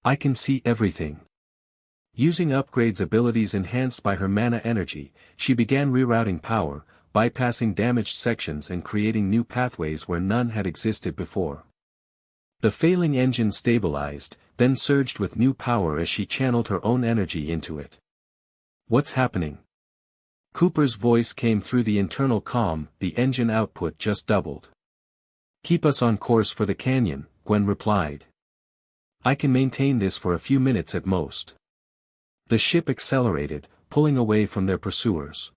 "I can see everything." Using Upgrade's abilities enhanced by her mana energy, she began rerouting power, bypassing damaged sections and creating new pathways where none had existed before. The failing engine stabilized, then surged with new power as she channeled her own energy into it. "What's happening?" Cooper's voice came through the internal comm. "The engine output just doubled." Keep us on course for the canyon, Gwen replied. I can maintain this for a few minutes at most. The ship accelerated, pulling away from their pursuers.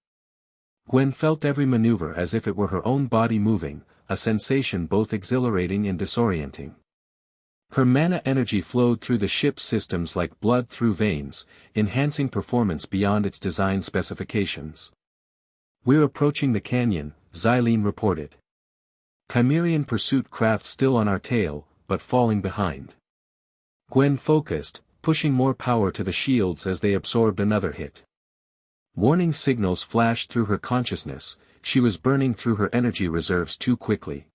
Gwen felt every maneuver as if it were her own body moving, a sensation both exhilarating and disorienting. Her mana energy flowed through the ship's systems like blood through veins, enhancing performance beyond its design specifications. We're approaching the canyon, Xylene reported. Chimerian pursuit craft still on our tail, but falling behind. Gwen focused, pushing more power to the shields as they absorbed another hit. Warning signals flashed through her consciousness, she was burning through her energy reserves too quickly.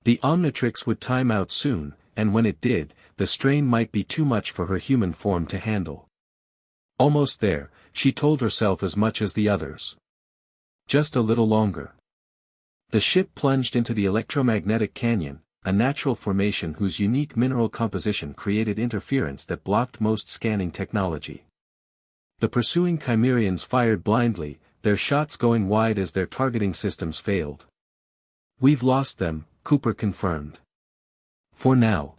The Omnitrix would time out soon, and when it did, the strain might be too much for her human form to handle. Almost there, she told herself as much as the others. Just a little longer. The ship plunged into the electromagnetic canyon, a natural formation whose unique mineral composition created interference that blocked most scanning technology. The pursuing Chimerians fired blindly, their shots going wide as their targeting systems failed. We've lost them, Cooper confirmed. For now.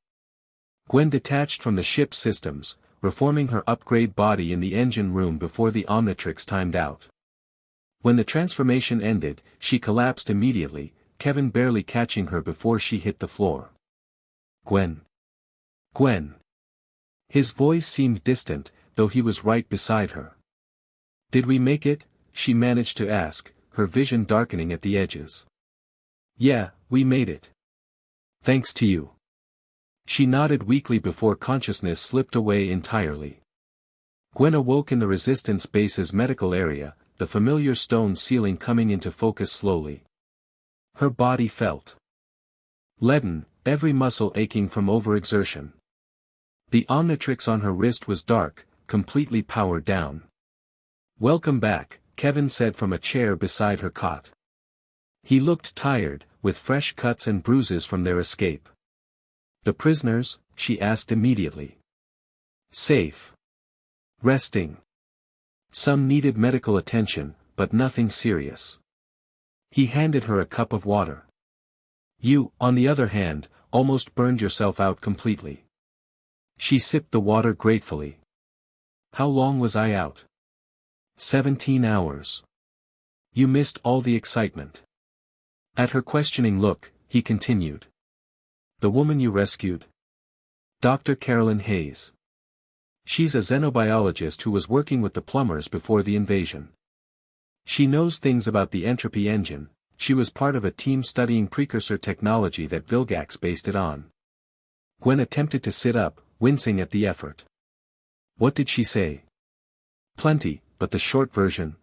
Gwen detached from the ship's systems, reforming her upgrade body in the engine room before the Omnitrix timed out. When the transformation ended, she collapsed immediately, Kevin barely catching her before she hit the floor. Gwen. Gwen. His voice seemed distant, though he was right beside her. Did we make it? She managed to ask, her vision darkening at the edges. Yeah, we made it. Thanks to you. She nodded weakly before consciousness slipped away entirely. Gwen awoke in the Resistance base's medical area, the familiar stone ceiling coming into focus slowly. Her body felt leaden, every muscle aching from overexertion. The Omnitrix on her wrist was dark, completely powered down. Welcome back, Kevin said from a chair beside her cot. He looked tired, with fresh cuts and bruises from their escape. The prisoners? She asked immediately. Safe. Resting. Some needed medical attention, but nothing serious. He handed her a cup of water. You, on the other hand, almost burned yourself out completely. She sipped the water gratefully. How long was I out? 17 hours. You missed all the excitement. At her questioning look, he continued. The woman you rescued? Dr. Carolyn Hayes. She's a xenobiologist who was working with the plumbers before the invasion. She knows things about the entropy engine, she was part of a team studying precursor technology that Vilgax based it on. Gwen attempted to sit up, wincing at the effort. What did she say? Plenty, but the short version.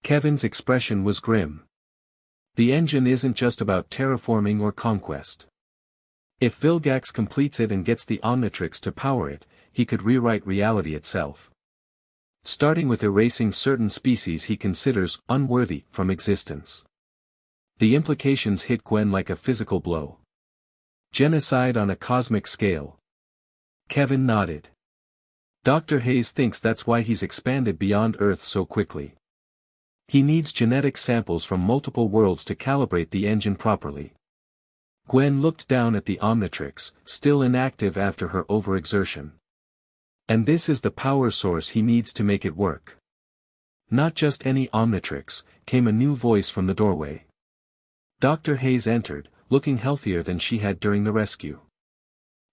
Kevin's expression was grim. The engine isn't just about terraforming or conquest. If Vilgax completes it and gets the Omnitrix to power it, he could rewrite reality itself. Starting with erasing certain species he considers unworthy from existence. The implications hit Gwen like a physical blow. Genocide on a cosmic scale. Kevin nodded. Dr. Hayes thinks that's why he's expanded beyond Earth so quickly. He needs genetic samples from multiple worlds to calibrate the engine properly. Gwen looked down at the Omnitrix, still inactive after her overexertion. And this is the power source he needs to make it work. Not just any Omnitrix, came a new voice from the doorway. Dr. Hayes entered, looking healthier than she had during the rescue.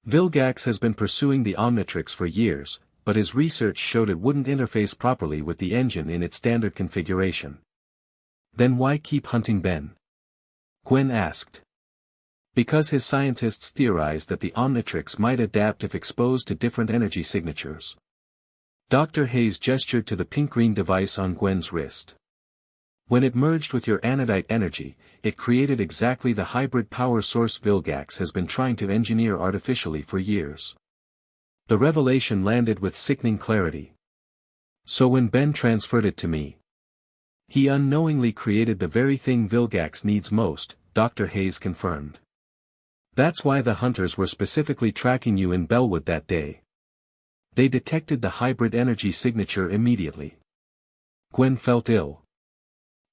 Vilgax has been pursuing the Omnitrix for years, but his research showed it wouldn't interface properly with the engine in its standard configuration. Then why keep hunting Ben? Gwen asked. Because his scientists theorized that the Omnitrix might adapt if exposed to different energy signatures. Dr. Hayes gestured to the pink-green device on Gwen's wrist. When it merged with your anodite energy, it created exactly the hybrid power source Vilgax has been trying to engineer artificially for years. The revelation landed with sickening clarity. So when Ben transferred it to me, he unknowingly created the very thing Vilgax needs most, Dr. Hayes confirmed. That's why the hunters were specifically tracking you in Bellwood that day. They detected the hybrid energy signature immediately. Gwen felt ill.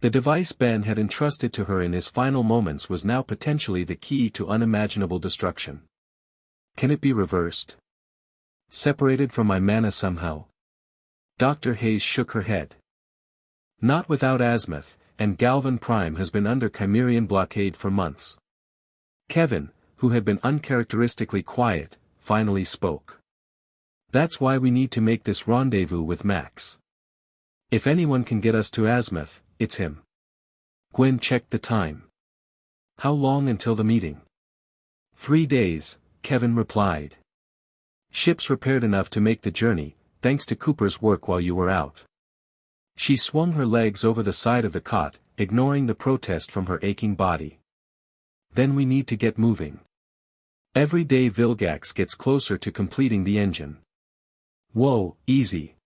The device Ben had entrusted to her in his final moments was now potentially the key to unimaginable destruction. Can it be reversed? Separated from my mana somehow? Dr. Hayes shook her head. Not without azimuth, and Galvan Prime has been under Chimerian blockade for months. Kevin, who had been uncharacteristically quiet, finally spoke. That's why we need to make this rendezvous with Max. If anyone can get us to azimuth, it's him. Gwen checked the time. How long until the meeting? 3 days, Kevin replied. Ship's repaired enough to make the journey, thanks to Cooper's work while you were out. She swung her legs over the side of the cot, ignoring the protest from her aching body. Then we need to get moving. Every day Vilgax gets closer to completing the engine. Whoa, easy.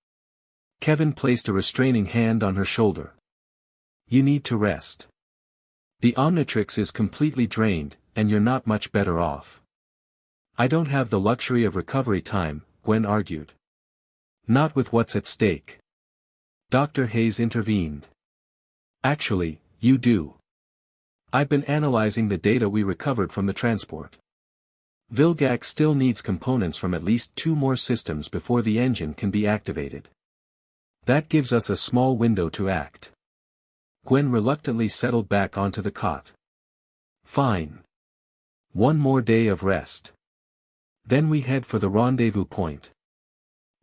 Kevin placed a restraining hand on her shoulder. You need to rest. The Omnitrix is completely drained, and you're not much better off. I don't have the luxury of recovery time, Gwen argued. Not with what's at stake. Dr. Hayes intervened. Actually, you do. I've been analyzing the data we recovered from the transport. Vilgax still needs components from at least 2 more systems before the engine can be activated. That gives us a small window to act. Gwen reluctantly settled back onto the cot. Fine. 1 more day of rest. Then we head for the rendezvous point.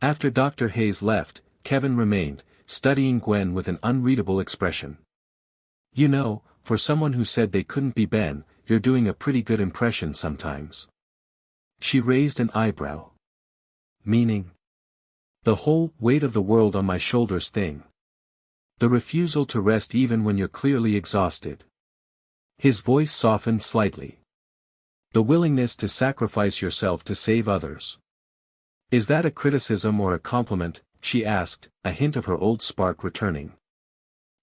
After Dr. Hayes left, Kevin remained, studying Gwen with an unreadable expression. You know, for someone who said they couldn't be Ben, you're doing a pretty good impression sometimes. She raised an eyebrow. Meaning? The whole weight of the world on my shoulders thing. The refusal to rest even when you're clearly exhausted. His voice softened slightly. The willingness to sacrifice yourself to save others. Is that a criticism or a compliment? She asked, a hint of her old spark returning.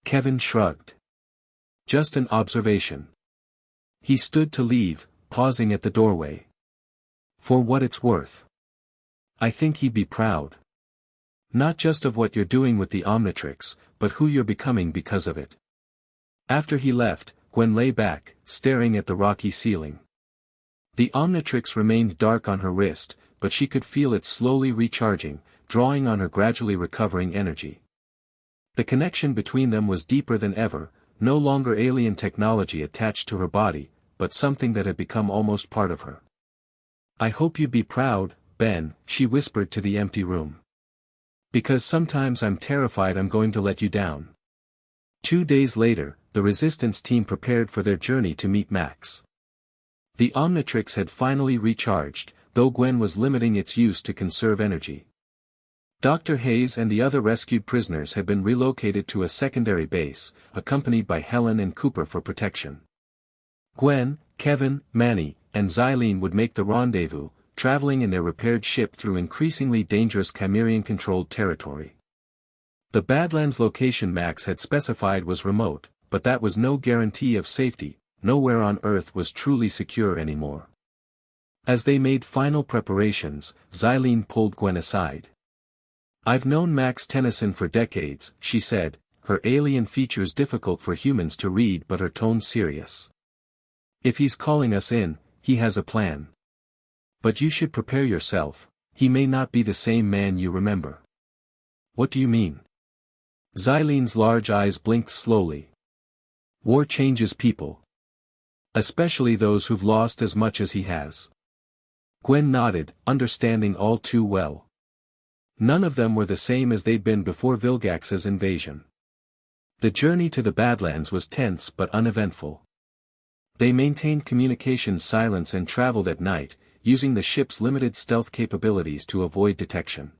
Kevin shrugged. Just an observation. He stood to leave, pausing at the doorway. For what it's worth. I think he'd be proud. Not just of what you're doing with the Omnitrix, but who you're becoming because of it. After he left, Gwen lay back, staring at the rocky ceiling. The Omnitrix remained dark on her wrist, but she could feel it slowly recharging, drawing on her gradually recovering energy. The connection between them was deeper than ever, no longer alien technology attached to her body, but something that had become almost part of her. I hope you'd be proud, Ben, she whispered to the empty room. Because sometimes I'm terrified I'm going to let you down. 2 days later, the Resistance team prepared for their journey to meet Max. The Omnitrix had finally recharged, though Gwen was limiting its use to conserve energy. Dr. Hayes and the other rescued prisoners had been relocated to a secondary base, accompanied by Helen and Cooper for protection. Gwen, Kevin, Manny, and Xylene would make the rendezvous, traveling in their repaired ship through increasingly dangerous Chimerian-controlled territory. The Badlands location Max had specified was remote, but that was no guarantee of safety. Nowhere on Earth was truly secure anymore. As they made final preparations, Xylene pulled Gwen aside. I've known Max Tennyson for decades, she said, her alien features difficult for humans to read but her tone serious. If he's calling us in, he has a plan. But you should prepare yourself, he may not be the same man you remember. What do you mean? Xylene's large eyes blinked slowly. War changes people. Especially those who've lost as much as he has. Gwen nodded, understanding all too well. None of them were the same as they'd been before Vilgax's invasion. The journey to the Badlands was tense but uneventful. They maintained communications silence and traveled at night, using the ship's limited stealth capabilities to avoid detection.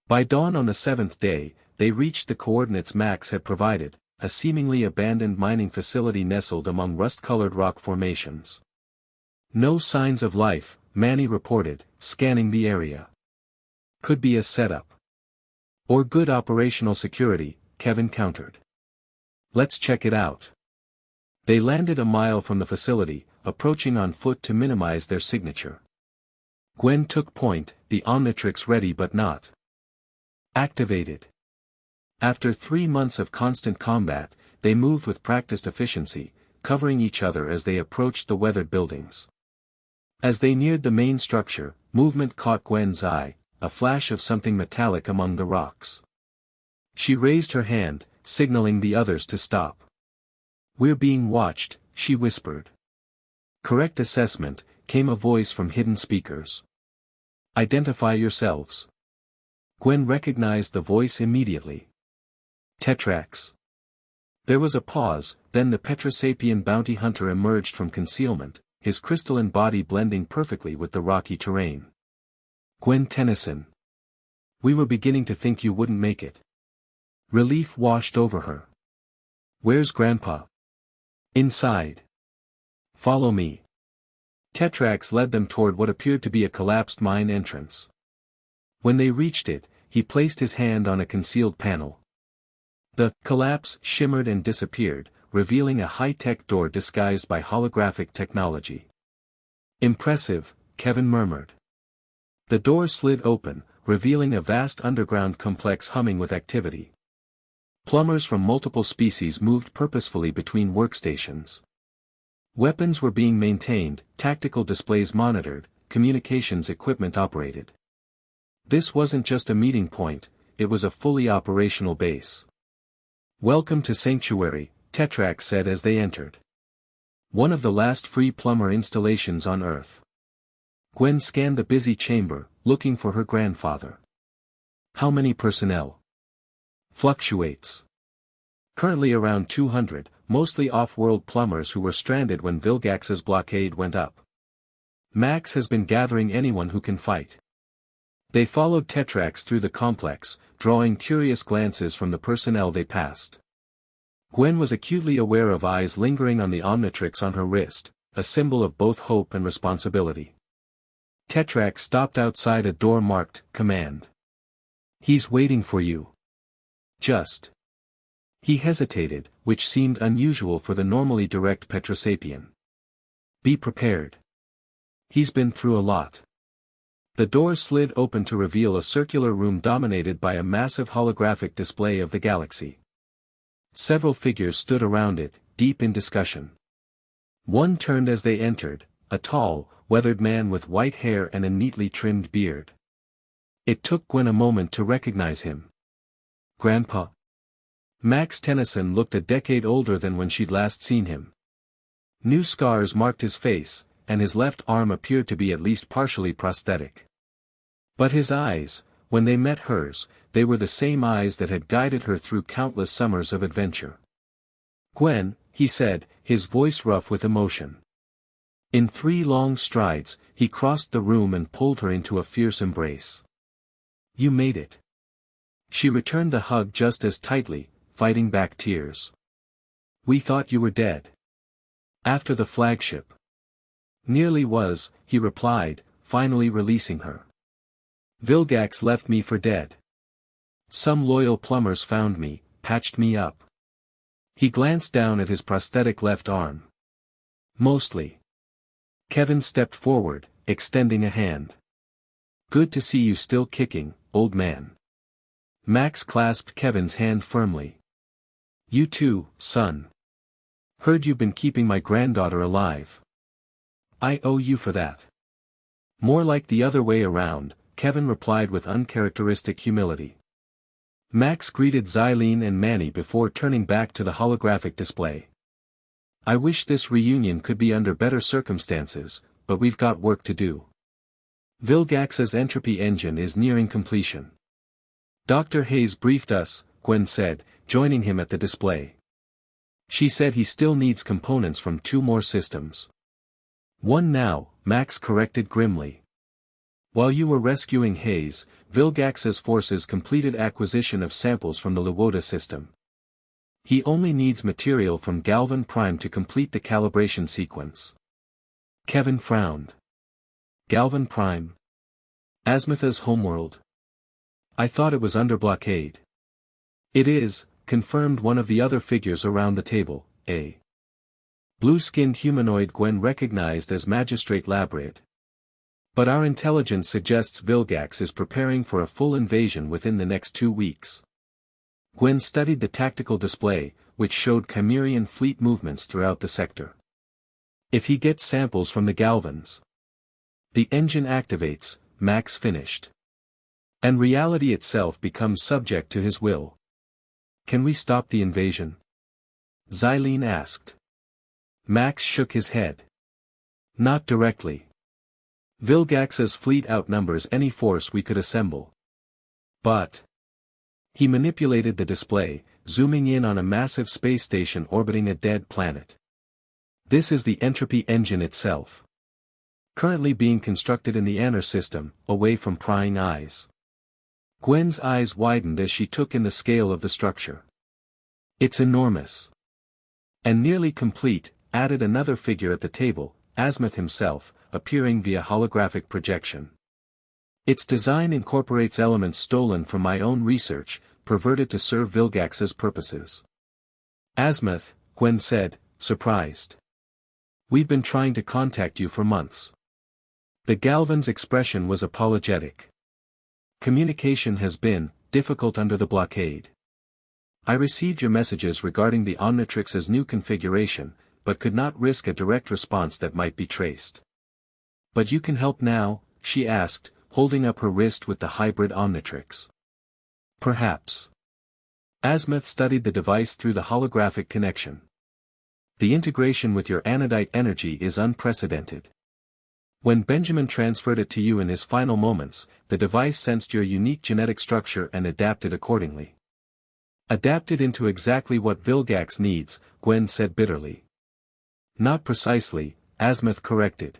By dawn on the 7th day, they reached the coordinates Max had provided, a seemingly abandoned mining facility nestled among rust-colored rock formations. No signs of life, Manny reported, scanning the area. Could be a setup. Or good operational security, Kevin countered. Let's check it out. They landed a mile from the facility, approaching on foot to minimize their signature. Gwen took point, the Omnitrix ready but not activated. After 3 months of constant combat, they moved with practiced efficiency, covering each other as they approached the weathered buildings. As they neared the main structure, movement caught Gwen's eye, a flash of something metallic among the rocks. She raised her hand, signaling the others to stop. "We're being watched," she whispered. "Correct assessment," came a voice from hidden speakers. "Identify yourselves." Gwen recognized the voice immediately. Tetrax. There was a pause, then the Petrosapian bounty hunter emerged from concealment, his crystalline body blending perfectly with the rocky terrain. "Gwen Tennyson. We were beginning to think you wouldn't make it." Relief washed over her. "Where's Grandpa?" "Inside." "Follow me." Tetrax led them toward what appeared to be a collapsed mine entrance. When they reached it, he placed his hand on a concealed panel. The collapse shimmered and disappeared, revealing a high-tech door disguised by holographic technology. "Impressive," Kevin murmured. The door slid open, revealing a vast underground complex humming with activity. Plumbers from multiple species moved purposefully between workstations. Weapons were being maintained, tactical displays monitored, communications equipment operated. This wasn't just a meeting point, it was a fully operational base. "Welcome to Sanctuary," Tetrax said as they entered. One of the last free plumber installations on Earth. Gwen scanned the busy chamber, looking for her grandfather. "How many personnel?" "Fluctuates. Currently around 200, mostly off-world plumbers who were stranded when Vilgax's blockade went up. Max has been gathering anyone who can fight." They followed Tetrax through the complex, drawing curious glances from the personnel they passed. Gwen was acutely aware of eyes lingering on the Omnitrix on her wrist, a symbol of both hope and responsibility. Tetrax stopped outside a door marked, "Command." "He's waiting for you." "Just." He hesitated, which seemed unusual for the normally direct Petrosapian. "Be prepared. He's been through a lot." The door slid open to reveal a circular room dominated by a massive holographic display of the galaxy. Several figures stood around it, deep in discussion. One turned as they entered, a tall, weathered man with white hair and a neatly trimmed beard. It took Gwen a moment to recognize him. "Grandpa." Max Tennyson looked a decade older than when she'd last seen him. New scars marked his face, and his left arm appeared to be at least partially prosthetic. But his eyes, when they met hers, they were the same eyes that had guided her through countless summers of adventure. "Gwen," he said, his voice rough with emotion. In 3 long strides, he crossed the room and pulled her into a fierce embrace. "You made it." She returned the hug just as tightly, fighting back tears. "We thought you were dead." "After the flagship." "Nearly was," he replied, finally releasing her. "Vilgax left me for dead. Some loyal plumbers found me, patched me up." He glanced down at his prosthetic left arm. "Mostly." Kevin stepped forward, extending a hand. "Good to see you still kicking, old man." Max clasped Kevin's hand firmly. "You too, son. Heard you've been keeping my granddaughter alive. I owe you for that." "More like the other way around," Kevin replied with uncharacteristic humility. Max greeted Xylene and Manny before turning back to the holographic display. "I wish this reunion could be under better circumstances, but we've got work to do. Vilgax's entropy engine is nearing completion." "Dr. Hayes briefed us," Gwen said, joining him at the display. "She said he still needs components from 2 more systems." "One now," Max corrected grimly. "While you were rescuing Hayes, Vilgax's forces completed acquisition of samples from the Luoda system. He only needs material from Galvan Prime to complete the calibration sequence." Kevin frowned. "Galvan Prime? Asmitha's homeworld? I thought it was under blockade." "It is," confirmed one of the other figures around the table, a blue-skinned humanoid Gwen recognized as Magistrate Labrid. "But our intelligence suggests Vilgax is preparing for a full invasion within the next 2 weeks." Gwen studied the tactical display, which showed Chimerian fleet movements throughout the sector. If he gets samples from the Galvans, the engine activates, Max finished. And reality itself becomes subject to his will. Can we stop the invasion? Xylene asked. Max shook his head. Not directly. Vilgax's fleet outnumbers any force we could assemble. But he manipulated the display, zooming in on a massive space station orbiting a dead planet. This is the entropy engine itself. Currently being constructed in the Anner system, away from prying eyes. Gwen's eyes widened as she took in the scale of the structure. It's enormous. And nearly complete, added another figure at the table, Azimuth himself, appearing via holographic projection. Its design incorporates elements stolen from my own research, perverted to serve Vilgax's purposes. Azimuth, Gwen said, surprised. We've been trying to contact you for months. The Galvan's expression was apologetic. Communication has been difficult under the blockade. I received your messages regarding the Omnitrix's new configuration, but could not risk a direct response that might be traced. But you can help now, she asked, holding up her wrist with the hybrid Omnitrix. Perhaps. Azimuth studied the device through the holographic connection. The integration with your anodite energy is unprecedented. When Benjamin transferred it to you in his final moments, the device sensed your unique genetic structure and adapted accordingly. Adapted into exactly what Vilgax needs, Gwen said bitterly. Not precisely, Azimuth corrected.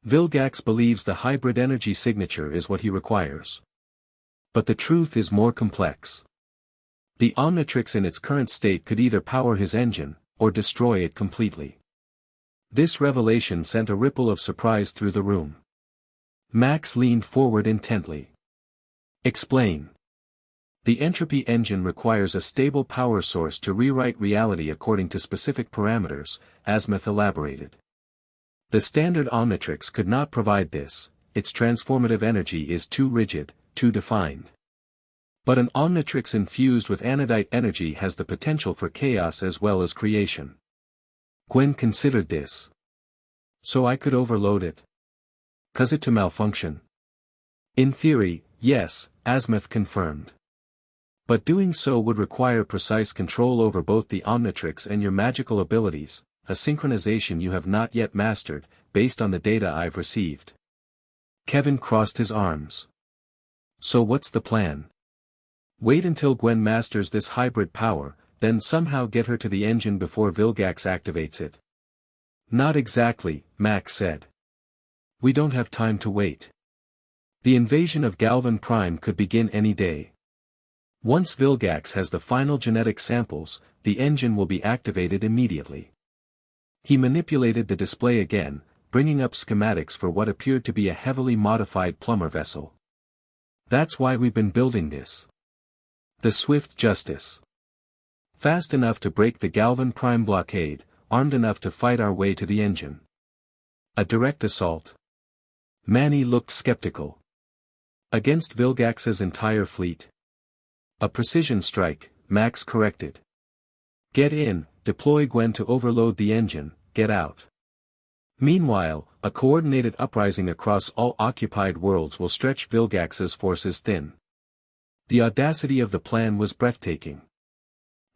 Vilgax believes the hybrid energy signature is what he requires. But the truth is more complex. The Omnitrix in its current state could either power his engine, or destroy it completely. This revelation sent a ripple of surprise through the room. Max leaned forward intently. Explain. The entropy engine requires a stable power source to rewrite reality according to specific parameters, Azimuth elaborated. The standard Omnitrix could not provide this, its transformative energy is too rigid, too defined. But an Omnitrix infused with anodite energy has the potential for chaos as well as creation. Gwen considered this. So I could overload it? Cause it to malfunction? In theory, yes, Azimuth confirmed. But doing so would require precise control over both the Omnitrix and your magical abilities, a synchronization you have not yet mastered, based on the data I've received. Kevin crossed his arms. So what's the plan? Wait until Gwen masters this hybrid power, then somehow get her to the engine before Vilgax activates it. Not exactly, Max said. We don't have time to wait. The invasion of Galvan Prime could begin any day. Once Vilgax has the final genetic samples, the engine will be activated immediately. He manipulated the display again, bringing up schematics for what appeared to be a heavily modified plumber vessel. That's why we've been building this. The Swift Justice. Fast enough to break the Galvan Prime blockade, armed enough to fight our way to the engine. A direct assault. Manny looked skeptical. Against Vilgax's entire fleet. A precision strike, Max corrected. Get in, deploy Gwen to overload the engine, get out. Meanwhile, a coordinated uprising across all occupied worlds will stretch Vilgax's forces thin. The audacity of the plan was breathtaking.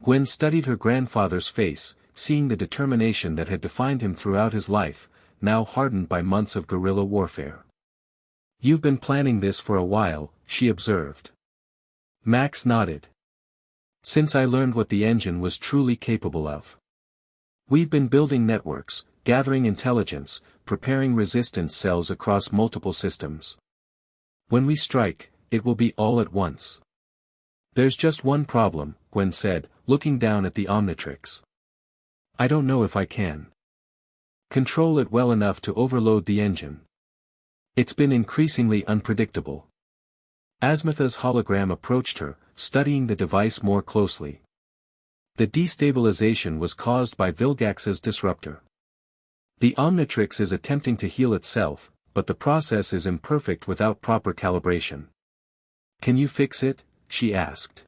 Gwen studied her grandfather's face, seeing the determination that had defined him throughout his life, now hardened by months of guerrilla warfare. You've been planning this for a while, she observed. Max nodded. Since I learned what the engine was truly capable of. We've been building networks, gathering intelligence, preparing resistance cells across multiple systems. When we strike, it will be all at once. There's just one problem, Gwen said, looking down at the Omnitrix. I don't know if I can control it well enough to overload the engine. It's been increasingly unpredictable. Azimuth's hologram approached her, studying the device more closely. The destabilization was caused by Vilgax's disruptor. The Omnitrix is attempting to heal itself, but the process is imperfect without proper calibration. Can you fix it? She asked.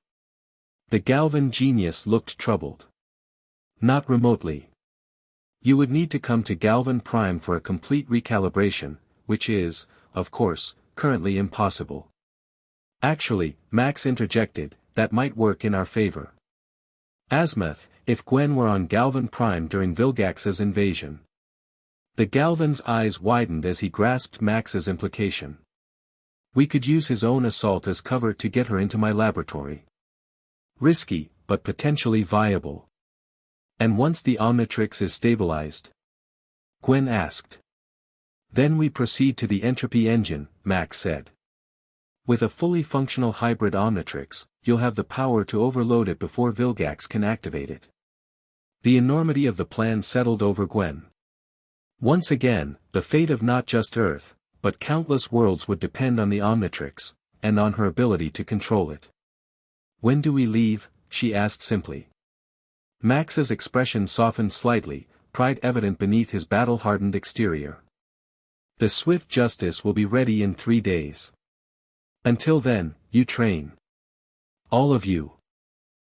The Galvan genius looked troubled. Not remotely. You would need to come to Galvan Prime for a complete recalibration, which is, of course, currently impossible. Actually, Max interjected, that might work in our favor. Azimuth, if Gwen were on Galvan Prime during Vilgax's invasion. The Galvan's eyes widened as he grasped Max's implication. We could use his own assault as cover to get her into my laboratory. Risky, but potentially viable. And once the Omnitrix is stabilized? Gwen asked. Then we proceed to the entropy engine, Max said. With a fully functional hybrid Omnitrix, you'll have the power to overload it before Vilgax can activate it. The enormity of the plan settled over Gwen. Once again, the fate of not just Earth, but countless worlds would depend on the Omnitrix, and on her ability to control it. When do we leave? She asked simply. Max's expression softened slightly, pride evident beneath his battle-hardened exterior. The swift justice will be ready in 3 days. Until then, you train. All of you.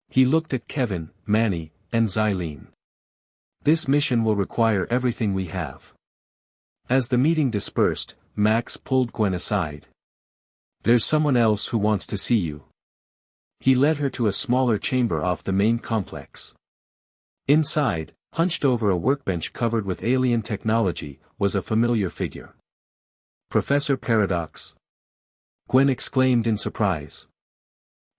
He looked at Kevin, Manny, and Xylene. This mission will require everything we have. As the meeting dispersed, Max pulled Gwen aside. There's someone else who wants to see you. He led her to a smaller chamber off the main complex. Inside, hunched over a workbench covered with alien technology, was a familiar figure. Professor Paradox. Gwen exclaimed in surprise.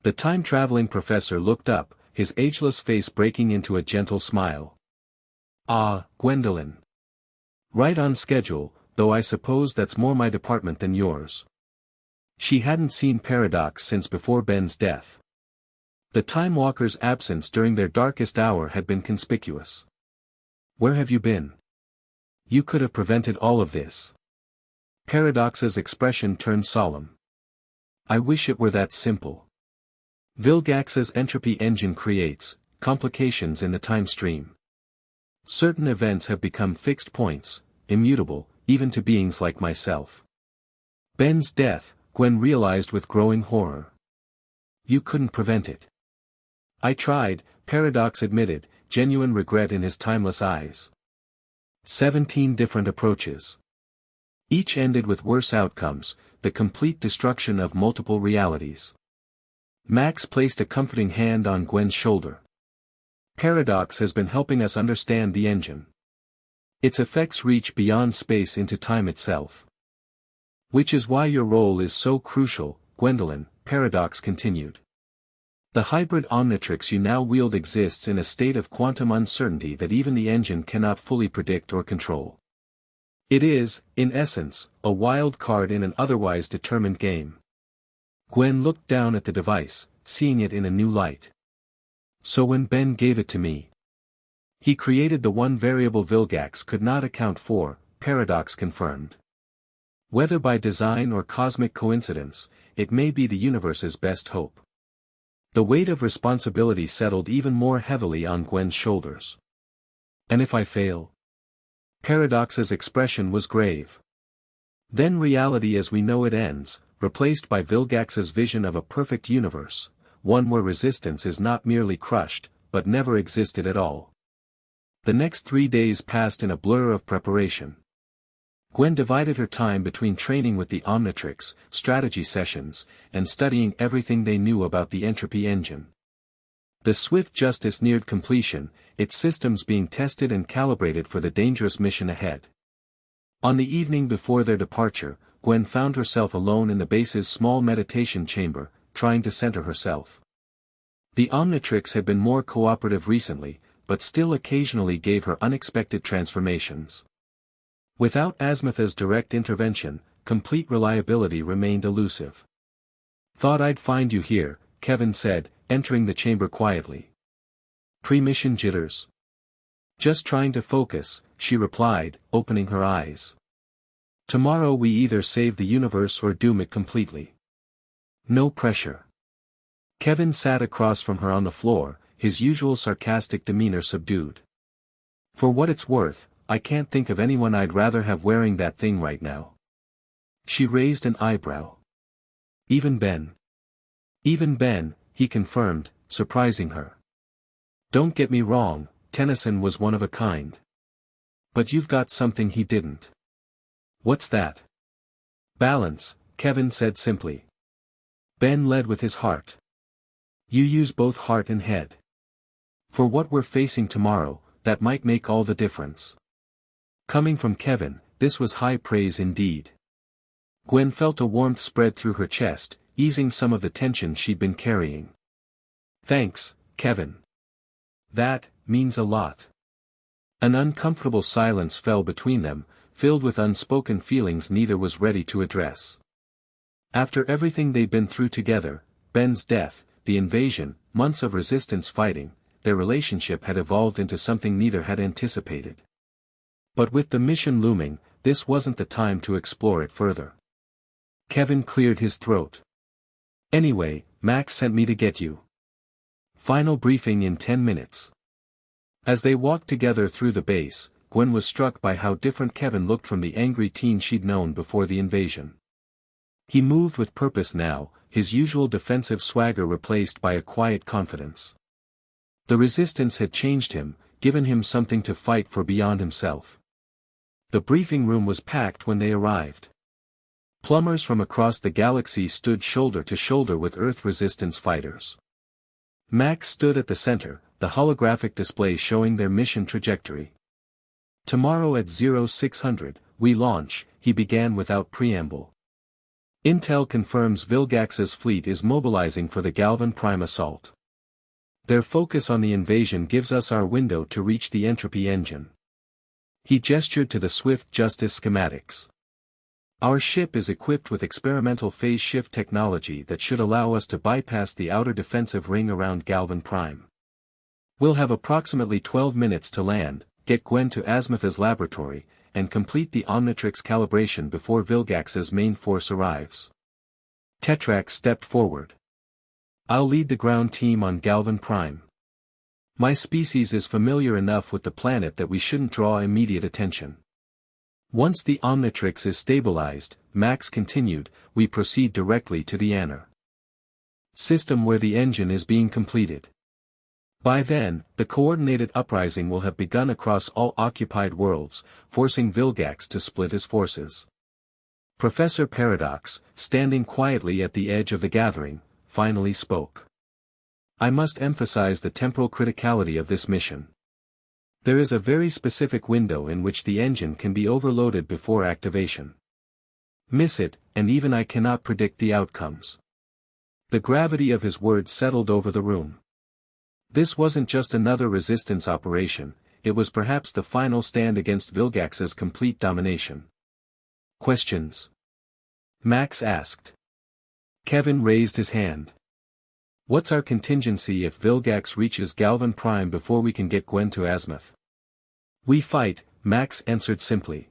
The time-traveling professor looked up, his ageless face breaking into a gentle smile. Ah, Gwendolyn. Right on schedule, though I suppose that's more my department than yours. She hadn't seen Paradox since before Ben's death. The Time Walker's absence during their darkest hour had been conspicuous. Where have you been? You could have prevented all of this. Paradox's expression turned solemn. I wish it were that simple. Vilgax's entropy engine creates complications in the time stream. Certain events have become fixed points, immutable, even to beings like myself. Ben's death, Gwen realized with growing horror. You couldn't prevent it. I tried, Paradox admitted, genuine regret in his timeless eyes. 17 different approaches. Each ended with worse outcomes, the complete destruction of multiple realities. Max placed a comforting hand on Gwen's shoulder. Paradox has been helping us understand the engine. Its effects reach beyond space into time itself. Which is why your role is so crucial, Gwendolyn, Paradox continued. The hybrid Omnitrix you now wield exists in a state of quantum uncertainty that even the engine cannot fully predict or control. It is, in essence, a wild card in an otherwise determined game. Gwen looked down at the device, seeing it in a new light. So when Ben gave it to me, he created the one variable Vilgax could not account for, Paradox confirmed. Whether by design or cosmic coincidence, it may be the universe's best hope. The weight of responsibility settled even more heavily on Gwen's shoulders. And if I fail? Paradox's expression was grave. Then reality as we know it ends, replaced by Vilgax's vision of a perfect universe, one where resistance is not merely crushed, but never existed at all. The next 3 days passed in a blur of preparation. Gwen divided her time between training with the Omnitrix, strategy sessions, and studying everything they knew about the entropy engine. The Swift Justice neared completion, its systems being tested and calibrated for the dangerous mission ahead. On the evening before their departure, Gwen found herself alone in the base's small meditation chamber, trying to center herself. The Omnitrix had been more cooperative recently, but still occasionally gave her unexpected transformations. Without Azimuth's direct intervention, complete reliability remained elusive. Thought I'd find you here, Kevin said, entering the chamber quietly. Pre-mission jitters? Just trying to focus, she replied, opening her eyes. Tomorrow we either save the universe or doom it completely. No pressure. Kevin sat across from her on the floor, his usual sarcastic demeanor subdued. For what it's worth, I can't think of anyone I'd rather have wearing that thing right now. She raised an eyebrow. Even Ben. Even Ben, he confirmed, surprising her. Don't get me wrong, Tennyson was one of a kind. But you've got something he didn't. What's that? Balance, Kevin said simply. Ben led with his heart. You use both heart and head. For what we're facing tomorrow, that might make all the difference. Coming from Kevin, this was high praise indeed. Gwen felt a warmth spread through her chest, easing some of the tension she'd been carrying. Thanks, Kevin. That means a lot. An uncomfortable silence fell between them, filled with unspoken feelings neither was ready to address. After everything they'd been through together, Ben's death, the invasion, months of resistance fighting, their relationship had evolved into something neither had anticipated. But with the mission looming, this wasn't the time to explore it further. Kevin cleared his throat. Anyway, Max sent me to get you. Final briefing in 10 minutes. As they walked together through the base, Gwen was struck by how different Kevin looked from the angry teen she'd known before the invasion. He moved with purpose now, his usual defensive swagger replaced by a quiet confidence. The resistance had changed him, given him something to fight for beyond himself. The briefing room was packed when they arrived. Plumbers from across the galaxy stood shoulder to shoulder with Earth resistance fighters. Max stood at the center, the holographic display showing their mission trajectory. Tomorrow at 0600, we launch, he began without preamble. Intel confirms Vilgax's fleet is mobilizing for the Galvan Prime assault. Their focus on the invasion gives us our window to reach the entropy engine. He gestured to the Swift Justice schematics. Our ship is equipped with experimental phase shift technology that should allow us to bypass the outer defensive ring around Galvan Prime. We'll have approximately 12 minutes to land, get Gwen to Azimuth's laboratory, and complete the Omnitrix calibration before Vilgax's main force arrives. Tetrax stepped forward. I'll lead the ground team on Galvan Prime. My species is familiar enough with the planet that we shouldn't draw immediate attention. Once the Omnitrix is stabilized, Max continued, we proceed directly to the Anner system where the engine is being completed. By then, the coordinated uprising will have begun across all occupied worlds, forcing Vilgax to split his forces. Professor Paradox, standing quietly at the edge of the gathering, finally spoke. I must emphasize the temporal criticality of this mission. There is a very specific window in which the engine can be overloaded before activation. Miss it, and even I cannot predict the outcomes. The gravity of his words settled over the room. This wasn't just another resistance operation, it was perhaps the final stand against Vilgax's complete domination. Questions? Max asked. Kevin raised his hand. What's our contingency if Vilgax reaches Galvan Prime before we can get Gwen to Azimuth? We fight, Max answered simply.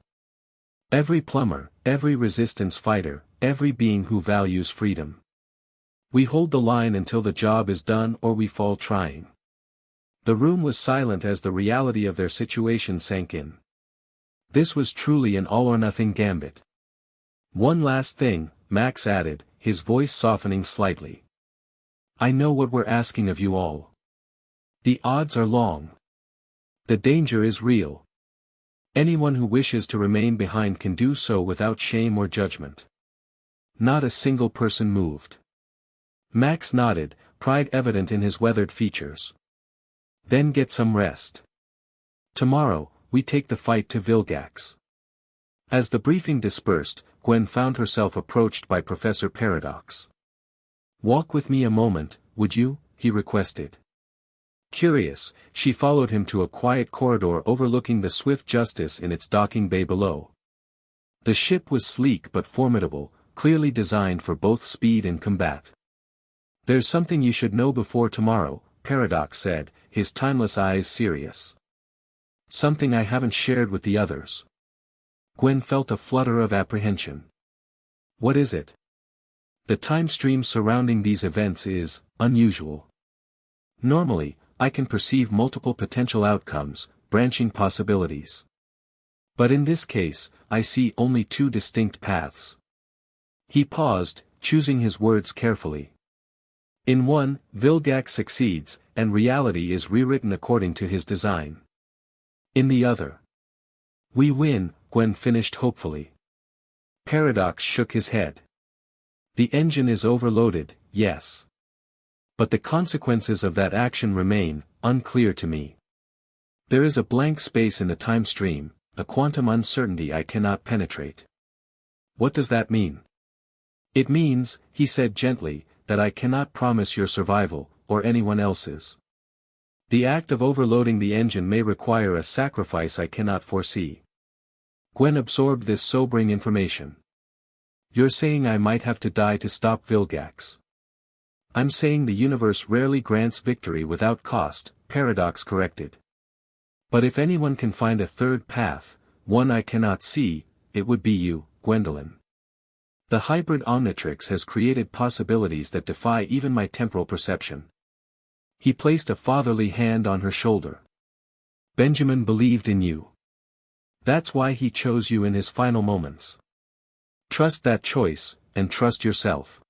Every plumber, every resistance fighter, every being who values freedom. We hold the line until the job is done or we fall trying. The room was silent as the reality of their situation sank in. This was truly an all-or-nothing gambit. One last thing, Max added, his voice softening slightly. I know what we're asking of you all. The odds are long. The danger is real. Anyone who wishes to remain behind can do so without shame or judgment. Not a single person moved. Max nodded, pride evident in his weathered features. Then get some rest. Tomorrow, we take the fight to Vilgax. As the briefing dispersed, Gwen found herself approached by Professor Paradox. Walk with me a moment, would you? He requested. Curious, she followed him to a quiet corridor overlooking the Swift Justice in its docking bay below. The ship was sleek but formidable, clearly designed for both speed and combat. There's something you should know before tomorrow, Paradox said, his timeless eyes serious. Something I haven't shared with the others. Gwen felt a flutter of apprehension. What is it? The time stream surrounding these events is unusual. Normally, I can perceive multiple potential outcomes, branching possibilities. But in this case, I see only two distinct paths. He paused, choosing his words carefully. In one, Vilgax succeeds, and reality is rewritten according to his design. In the other, we win, Gwen finished hopefully. Paradox shook his head. The engine is overloaded, yes. But the consequences of that action remain unclear to me. There is a blank space in the time stream, a quantum uncertainty I cannot penetrate. What does that mean? It means, he said gently, that I cannot promise your survival, or anyone else's. The act of overloading the engine may require a sacrifice I cannot foresee. Gwen absorbed this sobering information. You're saying I might have to die to stop Vilgax. I'm saying the universe rarely grants victory without cost, Paradox corrected. But if anyone can find a third path, one I cannot see, it would be you, Gwendolyn. The hybrid Omnitrix has created possibilities that defy even my temporal perception. He placed a fatherly hand on her shoulder. Benjamin believed in you. That's why he chose you in his final moments. Trust that choice, and trust yourself.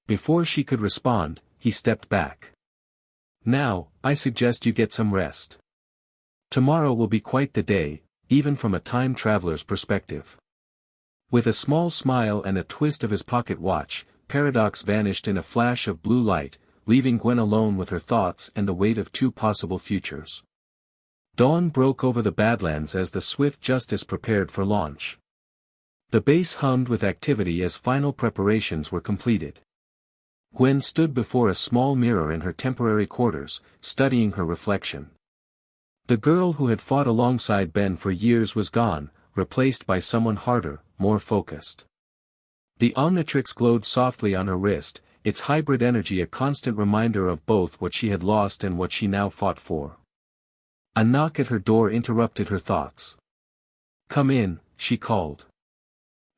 Before she could respond, he stepped back. Now, I suggest you get some rest. Tomorrow will be quite the day, even from a time traveler's perspective. With a small smile and a twist of his pocket watch, Paradox vanished in a flash of blue light, leaving Gwen alone with her thoughts and the weight of two possible futures. Dawn broke over the Badlands as the Swift Justice prepared for launch. The base hummed with activity as final preparations were completed. Gwen stood before a small mirror in her temporary quarters, studying her reflection. The girl who had fought alongside Ben for years was gone, replaced by someone harder, more focused. The Omnitrix glowed softly on her wrist, its hybrid energy a constant reminder of both what she had lost and what she now fought for. A knock at her door interrupted her thoughts. Come in, she called.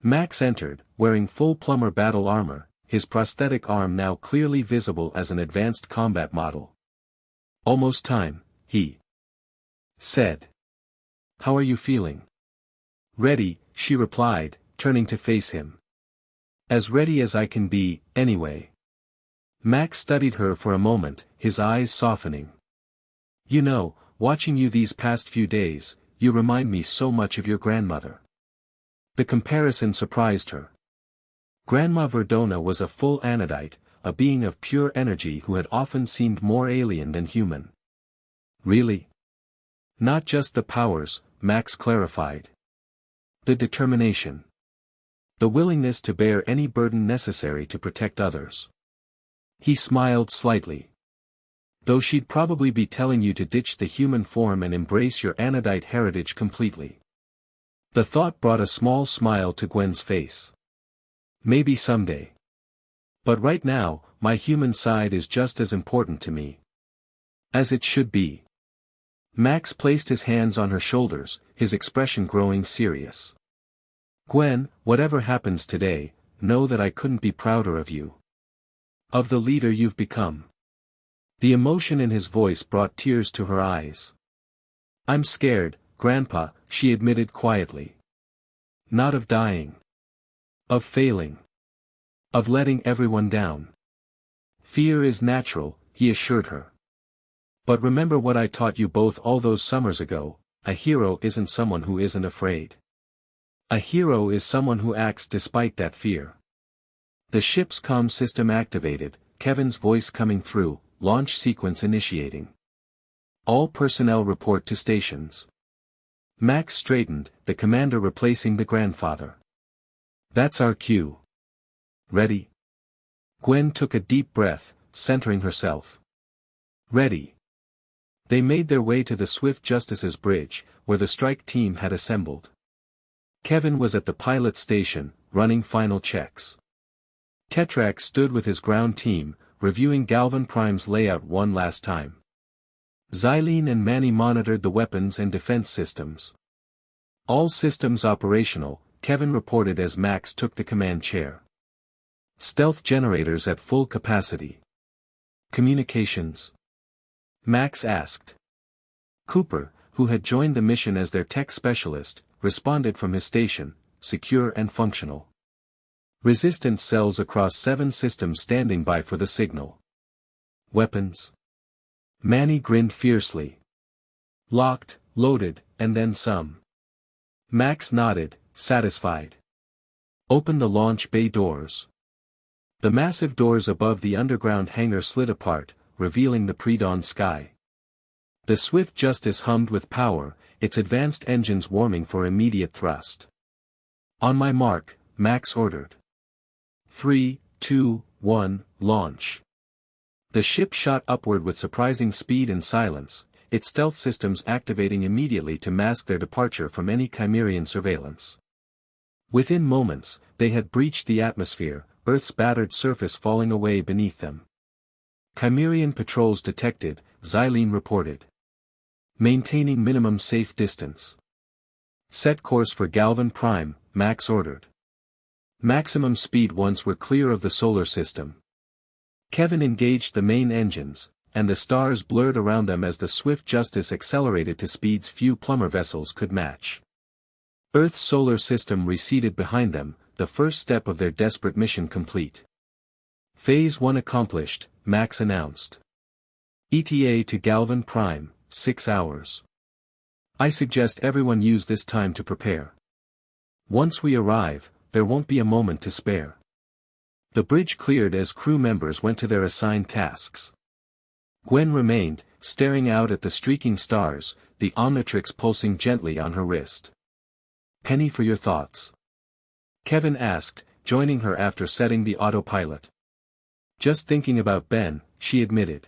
Max entered, wearing full plumber battle armor, his prosthetic arm now clearly visible as an advanced combat model. Almost time, he said. How are you feeling? Ready, she replied, turning to face him. As ready as I can be, anyway. Max studied her for a moment, his eyes softening. You know, watching you these past few days, you remind me so much of your grandmother. The comparison surprised her. Grandma Verdona was a full anodite, a being of pure energy who had often seemed more alien than human. Really? Not just the powers, Max clarified. The determination. The willingness to bear any burden necessary to protect others. He smiled slightly. Though she'd probably be telling you to ditch the human form and embrace your anodite heritage completely. The thought brought a small smile to Gwen's face. Maybe someday. But right now, my human side is just as important to me. As it should be. Max placed his hands on her shoulders, his expression growing serious. Gwen, whatever happens today, know that I couldn't be prouder of you. Of the leader you've become. The emotion in his voice brought tears to her eyes. I'm scared, Grandpa, she admitted quietly. Not of dying. Of failing. Of letting everyone down. Fear is natural, he assured her. But remember what I taught you both all those summers ago, a hero isn't someone who isn't afraid. A hero is someone who acts despite that fear. The ship's comm system activated, Kevin's voice coming through, launch sequence initiating. All personnel report to stations. Max straightened, the commander replacing the grandfather. That's our cue. Ready? Gwen took a deep breath, centering herself. Ready. They made their way to the Swift Justice's bridge, where the strike team had assembled. Kevin was at the pilot station, running final checks. Tetrak stood with his ground team, reviewing Galvan Prime's layout one last time. Xylene and Manny monitored the weapons and defense systems. All systems operational, Kevin reported as Max took the command chair. Stealth generators at full capacity. Communications? Max asked. Cooper, who had joined the mission as their tech specialist, responded from his station, secure and functional. Resistance cells across 7 systems standing by for the signal. Weapons? Manny grinned fiercely. Locked, loaded, and then some. Max nodded, satisfied. Open the launch bay doors. The massive doors above the underground hangar slid apart, revealing the pre-dawn sky. The Swift Justice hummed with power, its advanced engines warming for immediate thrust. On my mark, Max ordered. 3, 2, 1, launch. The ship shot upward with surprising speed and silence, its stealth systems activating immediately to mask their departure from any Chimerian surveillance. Within moments, they had breached the atmosphere, Earth's battered surface falling away beneath them. Chimerian patrols detected, Xylene reported. Maintaining minimum safe distance. Set course for Galvan Prime, Max ordered. Maximum speed once we're clear of the solar system. Kevin engaged the main engines, and the stars blurred around them as the Swift Justice accelerated to speeds few plumber vessels could match. Earth's solar system receded behind them, the first step of their desperate mission complete. Phase 1 accomplished, Max announced. ETA to Galvan Prime, 6 hours. I suggest everyone use this time to prepare. Once we arrive, there won't be a moment to spare. The bridge cleared as crew members went to their assigned tasks. Gwen remained, staring out at the streaking stars, the Omnitrix pulsing gently on her wrist. Penny for your thoughts? Kevin asked, joining her after setting the autopilot. Just thinking about Ben, she admitted.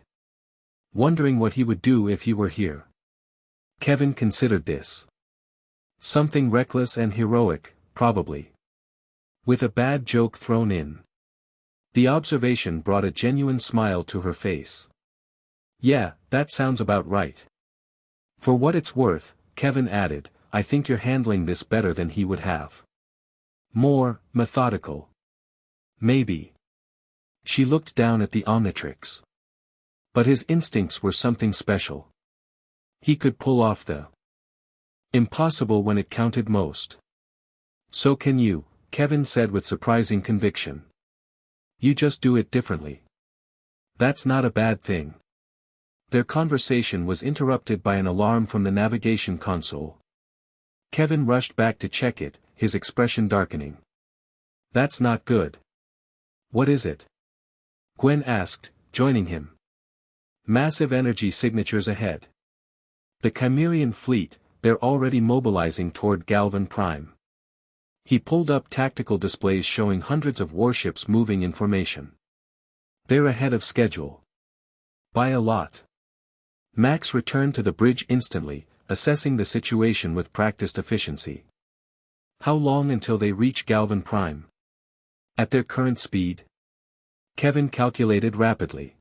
Wondering what he would do if he were here. Kevin considered this. Something reckless and heroic, probably. With a bad joke thrown in. The observation brought a genuine smile to her face. Yeah, that sounds about right. For what it's worth, Kevin added, I think you're handling this better than he would have. More, methodical. Maybe. She looked down at the Omnitrix. But his instincts were something special. He could pull off the impossible when it counted most. So can you, Kevin said with surprising conviction. You just do it differently. That's not a bad thing. Their conversation was interrupted by an alarm from the navigation console. Kevin rushed back to check it, his expression darkening. That's not good. What is it? Gwen asked, joining him. Massive energy signatures ahead. The Chimerian fleet, they're already mobilizing toward Galvan Prime. He pulled up tactical displays showing hundreds of warships moving in formation. They're ahead of schedule. By a lot. Max returned to the bridge instantly, assessing the situation with practiced efficiency. How long until they reach Galvan Prime? At their current speed? Kevin calculated rapidly.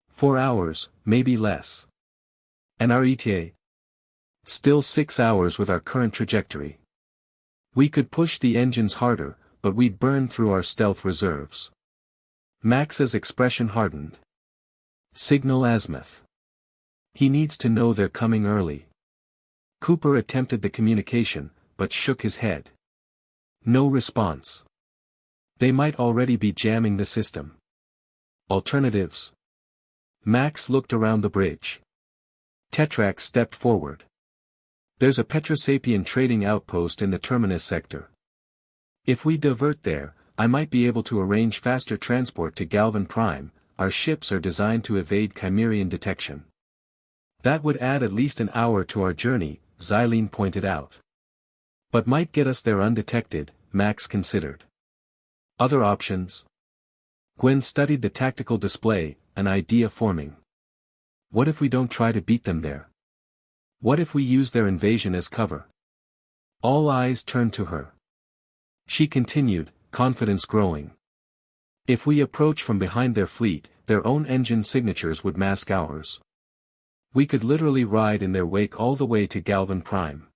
4 hours, maybe less. And our ETA? Still 6 hours with our current trajectory. We could push the engines harder, but we'd burn through our stealth reserves. Max's expression hardened. Signal azimuth. He needs to know they're coming early. Cooper attempted the communication, but shook his head. No response. They might already be jamming the system. Alternatives? Max looked around the bridge. Tetrax stepped forward. There's a Petrosapien trading outpost in the Terminus sector. If we divert there, I might be able to arrange faster transport to Galvan Prime. Our ships are designed to evade Chimerian detection. That would add at least an hour to our journey, Xylene pointed out. But might get us there undetected, Max considered. Other options? Gwen studied the tactical display, an idea forming. What if we don't try to beat them there? What if we use their invasion as cover? All eyes turned to her. She continued, confidence growing. If we approach from behind their fleet, their own engine signatures would mask ours. We could literally ride in their wake all the way to Galvan Prime.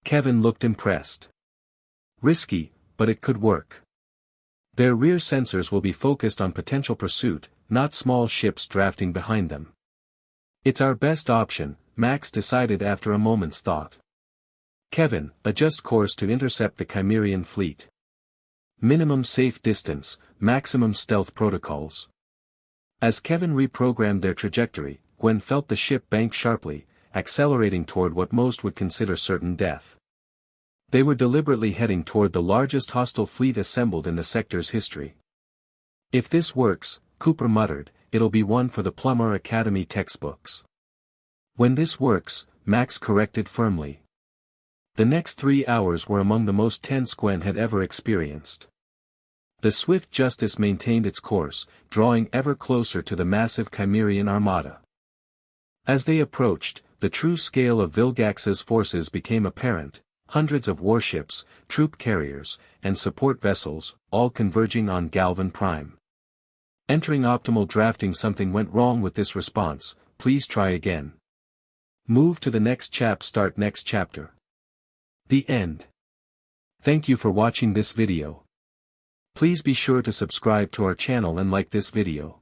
Kevin looked impressed. Risky, but it could work. Their rear sensors will be focused on potential pursuit, not small ships drafting behind them. It's our best option, Max decided after a moment's thought. Kevin, adjust course to intercept the Chimerian fleet. Minimum safe distance, maximum stealth protocols. As Kevin reprogrammed their trajectory, Gwen felt the ship bank sharply, accelerating toward what most would consider certain death. They were deliberately heading toward the largest hostile fleet assembled in the sector's history. If this works, Cooper muttered, it'll be one for the Plumber Academy textbooks. When this works, Max corrected firmly. The next 3 hours were among the most tense Gwen had ever experienced. The Swift Justice maintained its course, drawing ever closer to the massive Chimerian armada. As they approached, the true scale of Vilgax's forces became apparent, hundreds of warships, troop carriers, and support vessels, all converging on Galvan Prime. Entering optimal drafting. Something went wrong with this response, please try again. Move to the next start next chapter. The end. Thank you for watching this video. Please be sure to subscribe to our channel and like this video.